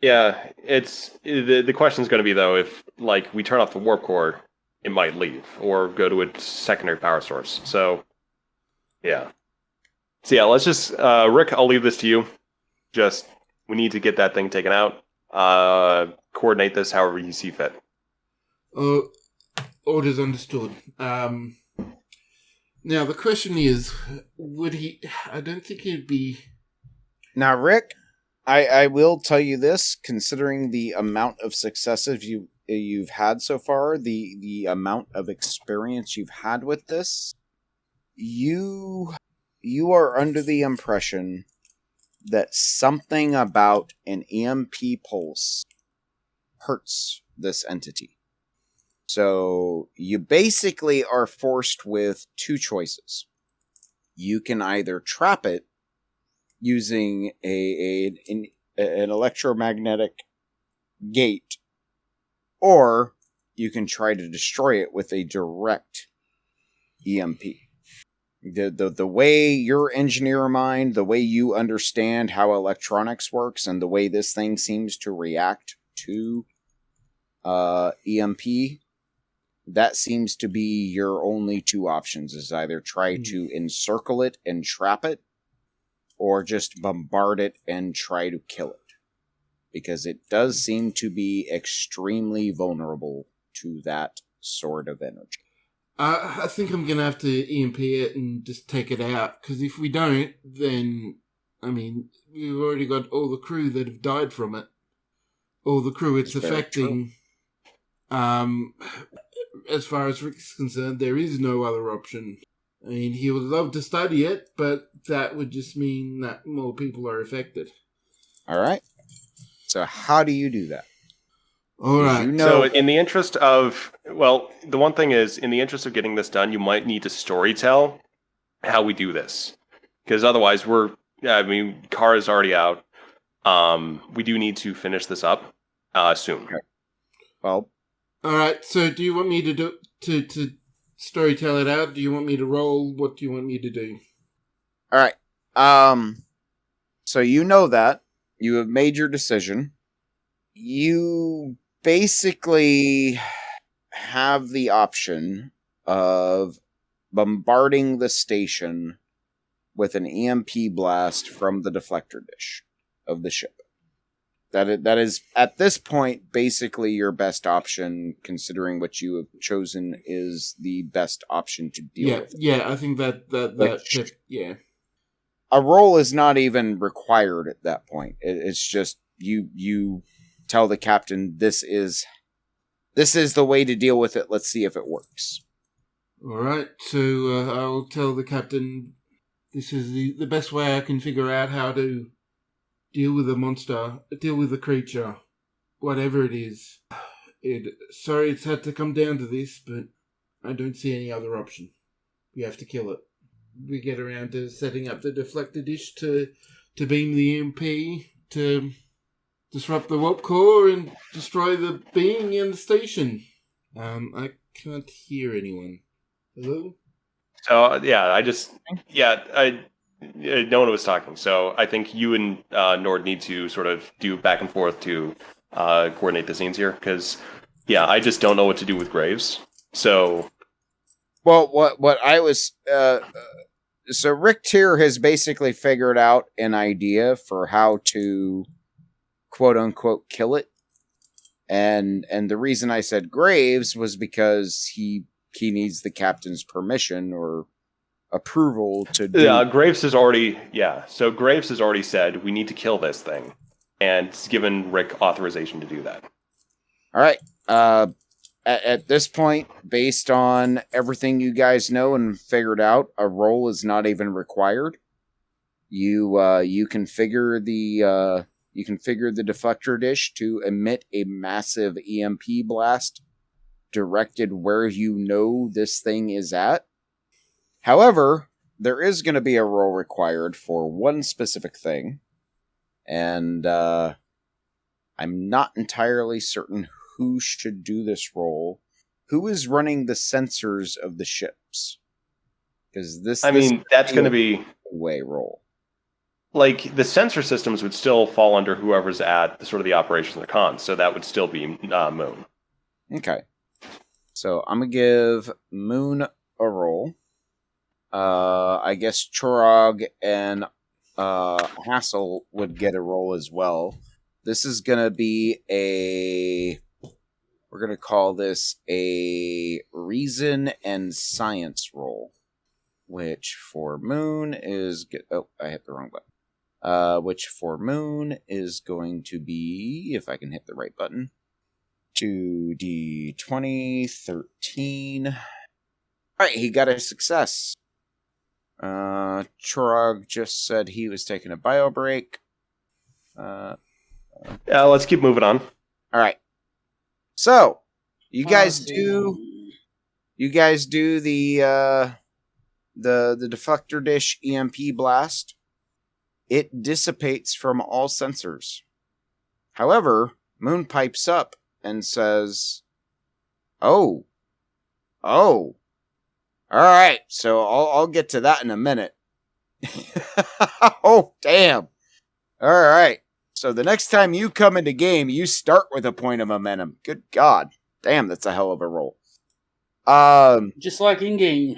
Yeah, it's the question's going to be though if like we turn off the warp core, it might leave or go to a secondary power source. So, yeah. So yeah, let's just Rick. I'll leave this to you. Just we need to get that thing taken out. Coordinate this however you see fit. Orders understood. Now the question is, would he? I don't think he'd be. Now, Rick, I will tell you this: considering the amount of successes you've had so far, the amount of experience you've had with this, you are under the impression that something about an EMP pulse hurts this entity. So you basically are forced with two choices. You can either trap it using an electromagnetic gate, or you can try to destroy it with a direct EMP. The way your engineer mind, the way you understand how electronics works, and the way this thing seems to react to EMP, that seems to be your only two options, is either try to encircle it and trap it, or just bombard it and try to kill it. Because it does seem to be extremely vulnerable to that sort of energy. I think I'm going to have to EMP it and just take it out, because if we don't, then, I mean, we've already got all the crew that have died from it. All the crew it's affecting. As far as Rick's concerned, there is no other option. I mean, he would love to study it, but that would just mean that more people are affected. All right. So how do you do that? All right. So in the interest of, well, the one thing is, in the interest of getting this done, you might need to storytell how we do this. Because otherwise Kara's already out. We do need to finish this up soon. Okay. Well. All right. So do you want me to storytell it out? Do you want me to roll? What do you want me to do? All right. So you know that. You have made your decision. You basically have the option of bombarding the station with an EMP blast from the deflector dish of the ship. That is, at this point, basically your best option, considering what you have chosen is the best option to deal with. Yeah, I think that yeah. A roll is not even required at that point. It's just you tell the captain this is the way to deal with it. Let's see if it works. All right. So I'll tell the captain This is the best way I can figure out how to deal with a monster, deal with a creature, whatever it is. Sorry it's had to come down to this, but I don't see any other option. We have to kill it. We get around to setting up the deflector dish to beam the EMP, to disrupt the warp core and destroy the being in the station. I can't hear anyone. Hello? So no one was talking. So I think you and Nord need to sort of do back and forth to coordinate the scenes here, because I just don't know what to do with Graves. So, well, what I was so Rick Tier has basically figured out an idea for how to quote unquote kill it, and the reason I said Graves was because he needs the captain's permission or approval to do. Yeah, Graves has already said we need to kill this thing, and it's given Rick authorization to do that. All right. At this point, based on everything you guys know and figured out, a roll is not even required. You configure the deflector dish to emit a massive EMP blast directed where you know this thing is at. However, there is going to be a roll required for one specific thing, and I'm not entirely certain who should do this roll. Who is running the sensors of the ships? Because that's going to be way roll. Like, the sensor systems would still fall under whoever's at the operations and the cons, so that would still be Moon. Okay. So I'm going to give Moon a roll. I guess Chorog and Hassel would get a roll as well. This is going to be we're going to call this a reason and science roll, which for Moon is... I hit the wrong button. Which for Moon is going to be, if I can hit the right button, 2d20, 13. All right, he got a success. Chorog just said he was taking a bio break. Let's keep moving on. All right. So, you guys do the deflector dish EMP blast. It dissipates from all sensors. However, Moon pipes up and says, "Oh, all right. So I'll get to that in a minute." Oh, damn! All right. So the next time you come into game, you start with a point of momentum. Good God, damn! That's a hell of a roll. Just like in game.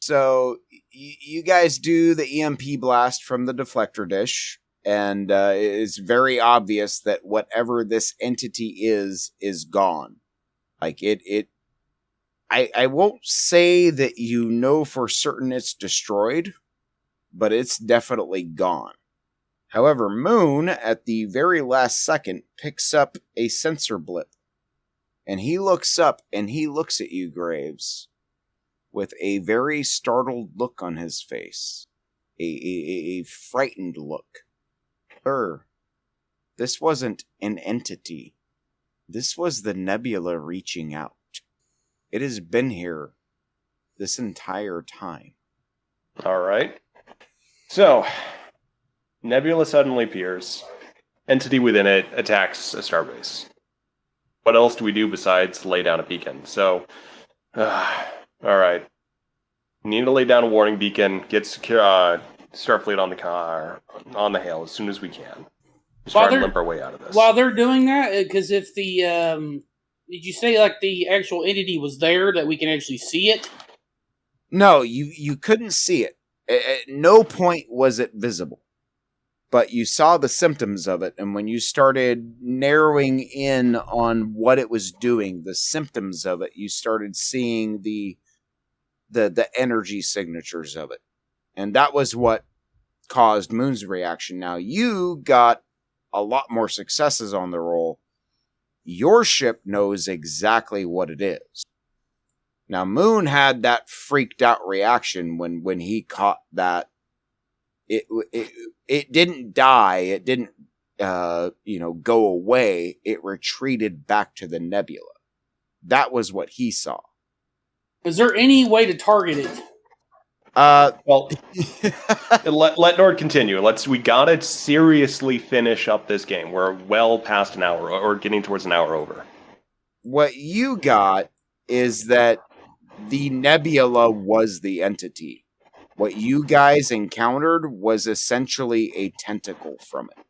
So you guys do the EMP blast from the deflector dish, and it's very obvious that whatever this entity is gone. Like I won't say that you know for certain it's destroyed, but it's definitely gone. However, Moon, at the very last second, picks up a sensor blip. And he looks up and he looks at you, Graves, with a very startled look on his face. A frightened look. This wasn't an entity. This was the nebula reaching out. It has been here this entire time. All right. So, nebula suddenly appears. Entity within it attacks a starbase. What else do we do besides lay down a beacon? So, all right. We need to lay down a warning beacon, get Starfleet on the hail as soon as we can. Just try and limp our way out of this. While they're doing that, because if the did you say like the actual entity was there that we can actually see it? No, you couldn't see it. At no point was it visible. But you saw the symptoms of it, and when you started narrowing in on what it was doing, the symptoms of it, you started seeing the energy signatures of it. And that was what caused Moon's reaction. Now, you got a lot more successes on the roll. Your ship knows exactly what it is. Now, Moon had that freaked out reaction when he caught that. It didn't die. It didn't, go away. It retreated back to the nebula. That was what he saw. Is there any way to target it? Well, let Nord continue. We gotta seriously finish up this game. We're well past an hour, or getting towards an hour over. What you got is that the nebula was the entity. What you guys encountered was essentially a tentacle from it.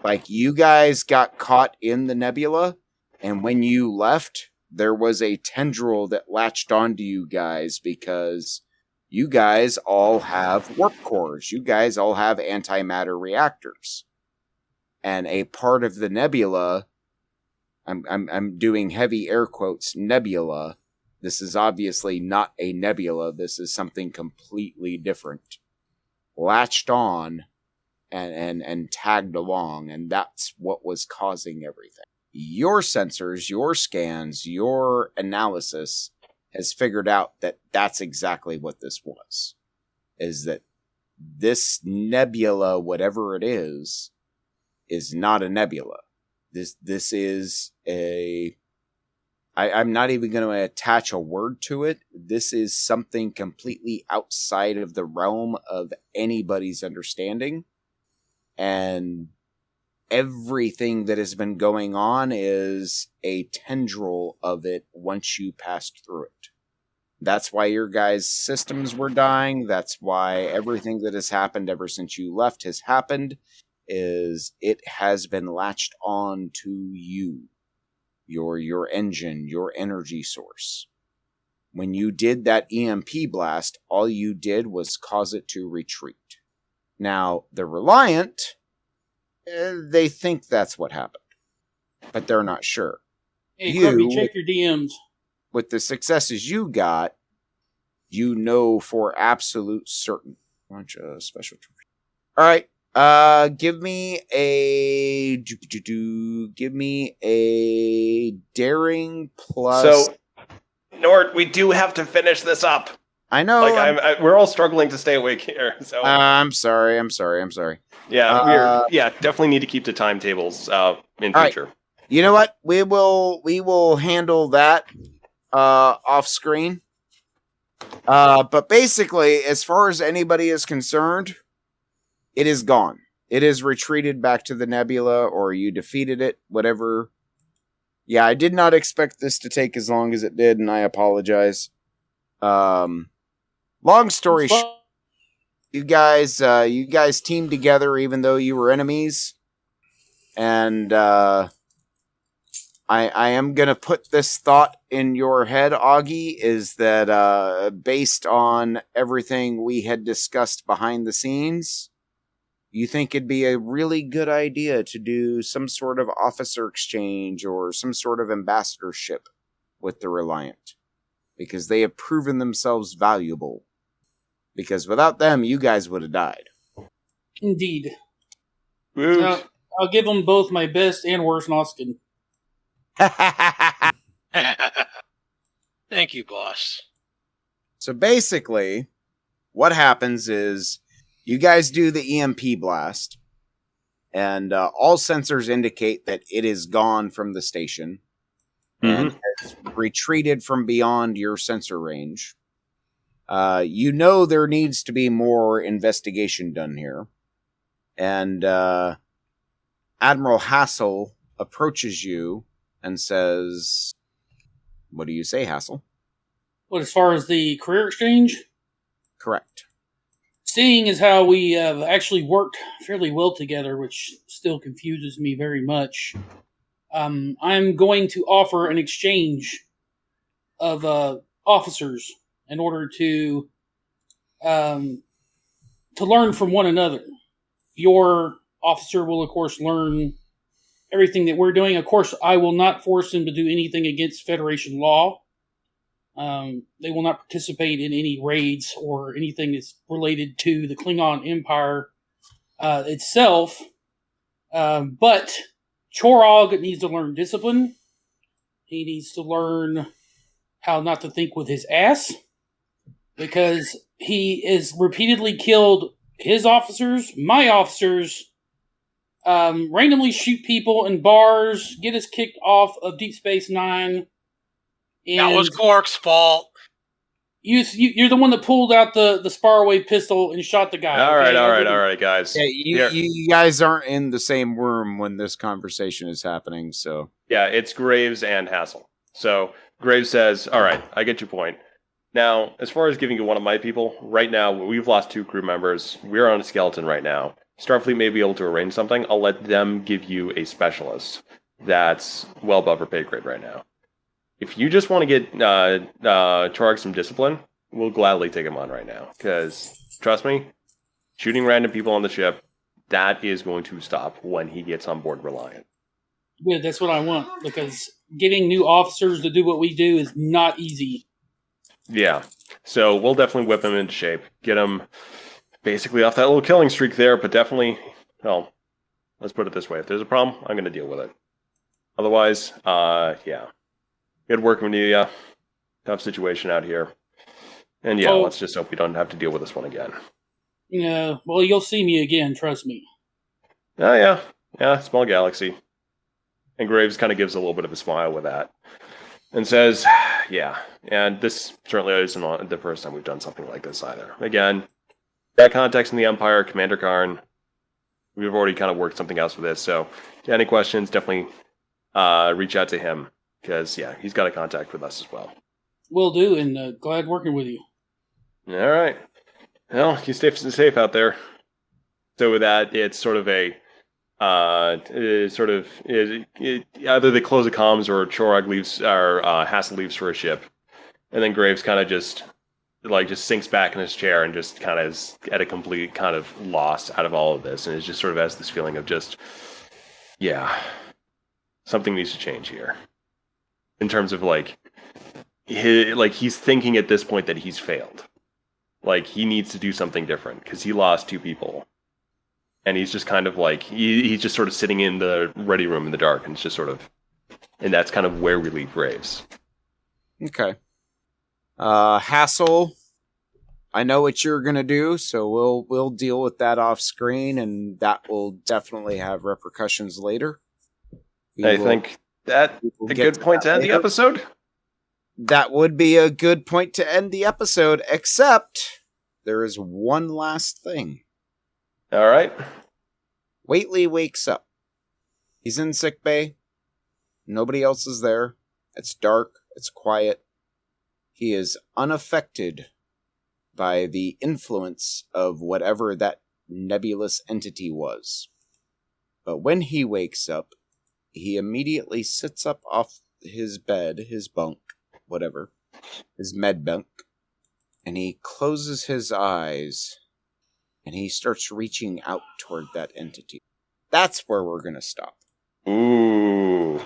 Like, you guys got caught in the nebula, and when you left, there was a tendril that latched onto you guys because you guys all have warp cores. You guys all have antimatter reactors. And a part of the nebula, I'm doing heavy air quotes, nebula. This is obviously not a nebula. This is something completely different. Latched on and tagged along, and that's what was causing everything. Your sensors, your scans, your analysis has figured out that that's exactly what this was. Is that this nebula, whatever it is not a nebula. This is a... I'm not even going to attach a word to it. This is something completely outside of the realm of anybody's understanding. And everything that has been going on is a tendril of it once you passed through it. That's why your guys' systems were dying. That's why everything that has happened ever since you left has happened, is it has been latched on to you. Your engine, your energy source. When you did that EMP blast, all you did was cause it to retreat. Now, the Reliant, they think that's what happened, but they're not sure. Hey, Grubby, check your DMs. With the successes you got, you know for absolute certain. Bunch of special. All right. Give me a daring plus. So, Nord, we do have to finish this up. I know. We're all struggling to stay awake here. So I'm sorry. Yeah, definitely need to keep the timetables in future. Right. You know what? We will handle that off screen. But basically, as far as anybody is concerned, it is gone. It is retreated back to the nebula, or you defeated it, whatever. Yeah, I did not expect this to take as long as it did, and I apologize. Long story short, you guys teamed together even though you were enemies, and I am gonna put this thought in your head, Augie, is that based on everything we had discussed behind the scenes, you think it'd be a really good idea to do some sort of officer exchange or some sort of ambassadorship with the Reliant, because they have proven themselves valuable. Because without them, you guys would have died. Indeed. I'll give them both my best and worst Noskin. Thank you, boss. So basically, what happens is you guys do the EMP blast, and all sensors indicate that it is gone from the station and has retreated from beyond your sensor range. You know there needs to be more investigation done here. And Admiral Hassel approaches you and says, what do you say, Hassel? What, as far as the career exchange? Correct. Seeing as how we have actually worked fairly well together, which still confuses me very much, I'm going to offer an exchange of officers in order to learn from one another. Your officer will, of course, learn everything that we're doing. Of course, I will not force them to do anything against Federation law. They will not participate in any raids or anything that's related to the Klingon Empire itself. But Chorog needs to learn discipline. He needs to learn how not to think with his ass, because he is repeatedly killed his officers, my officers, randomly shoot people in bars, get us kicked off of Deep Space Nine. And that was Quark's fault. You're the one that pulled out the Sparwave pistol and shot the guy. All okay? right, guys. Yeah, you guys aren't in the same room when this conversation is happening, so... Yeah, it's Graves and Hassel. So, Graves says, all right, I get your point. Now, as far as giving you one of my people, right now, we've lost 2 crew members. We're on a skeleton right now. Starfleet may be able to arrange something. I'll let them give you a specialist that's well above her pay grade right now. If you just want to get Charg some discipline, we'll gladly take him on right now. Because, trust me, shooting random people on the ship, that is going to stop when he gets on board Reliant. Good, that's what I want. Because getting new officers to do what we do is not easy. Yeah, so we'll definitely whip him into shape. Get him basically off that little killing streak there, but definitely, well, let's put it this way. If there's a problem, I'm going to deal with it. Otherwise, yeah. Good work, Amelia. Tough situation out here. And yeah, let's just hope we don't have to deal with this one again. Yeah, well, you'll see me again, trust me. Oh, yeah. Yeah, small galaxy. And Graves kind of gives a little bit of a smile with that. And says, yeah, and this certainly isn't the first time we've done something like this either. Again, that context in the Empire, Commander Karn, we've already kind of worked something else with this, so yeah, any questions, definitely reach out to him. Because, yeah, he's got a contact with us as well. Will do, and glad working with you. All right. Well, you stay safe out there. So with that, it's sort of a... either they close the comms or Chorog leaves, or Hassel leaves for a ship. And then Graves kind of just sinks back in his chair and just kind of is at a complete kind of loss out of all of this. And it just sort of has this feeling of just, yeah, something needs to change here. In terms of he's thinking at this point that he's failed. Like, he needs to do something different because he lost 2 people. And he's just kind of he's just sort of sitting in the ready room in the dark, and it's just sort of, and that's kind of where we leave Graves. Okay. Hassel, I know what you're gonna do, so we'll deal with that off screen, and that will definitely have repercussions later. I think that's a good point to end the episode. That would be a good point to end the episode, except there is one last thing. All right. Whately wakes up. He's in sickbay. Nobody else is there. It's dark. It's quiet. He is unaffected by the influence of whatever that nebulous entity was. But when he wakes up, he immediately sits up off his bed, his bunk, whatever, his med bunk, and he closes his eyes. And he starts reaching out toward that entity. That's where we're going to stop. Ooh.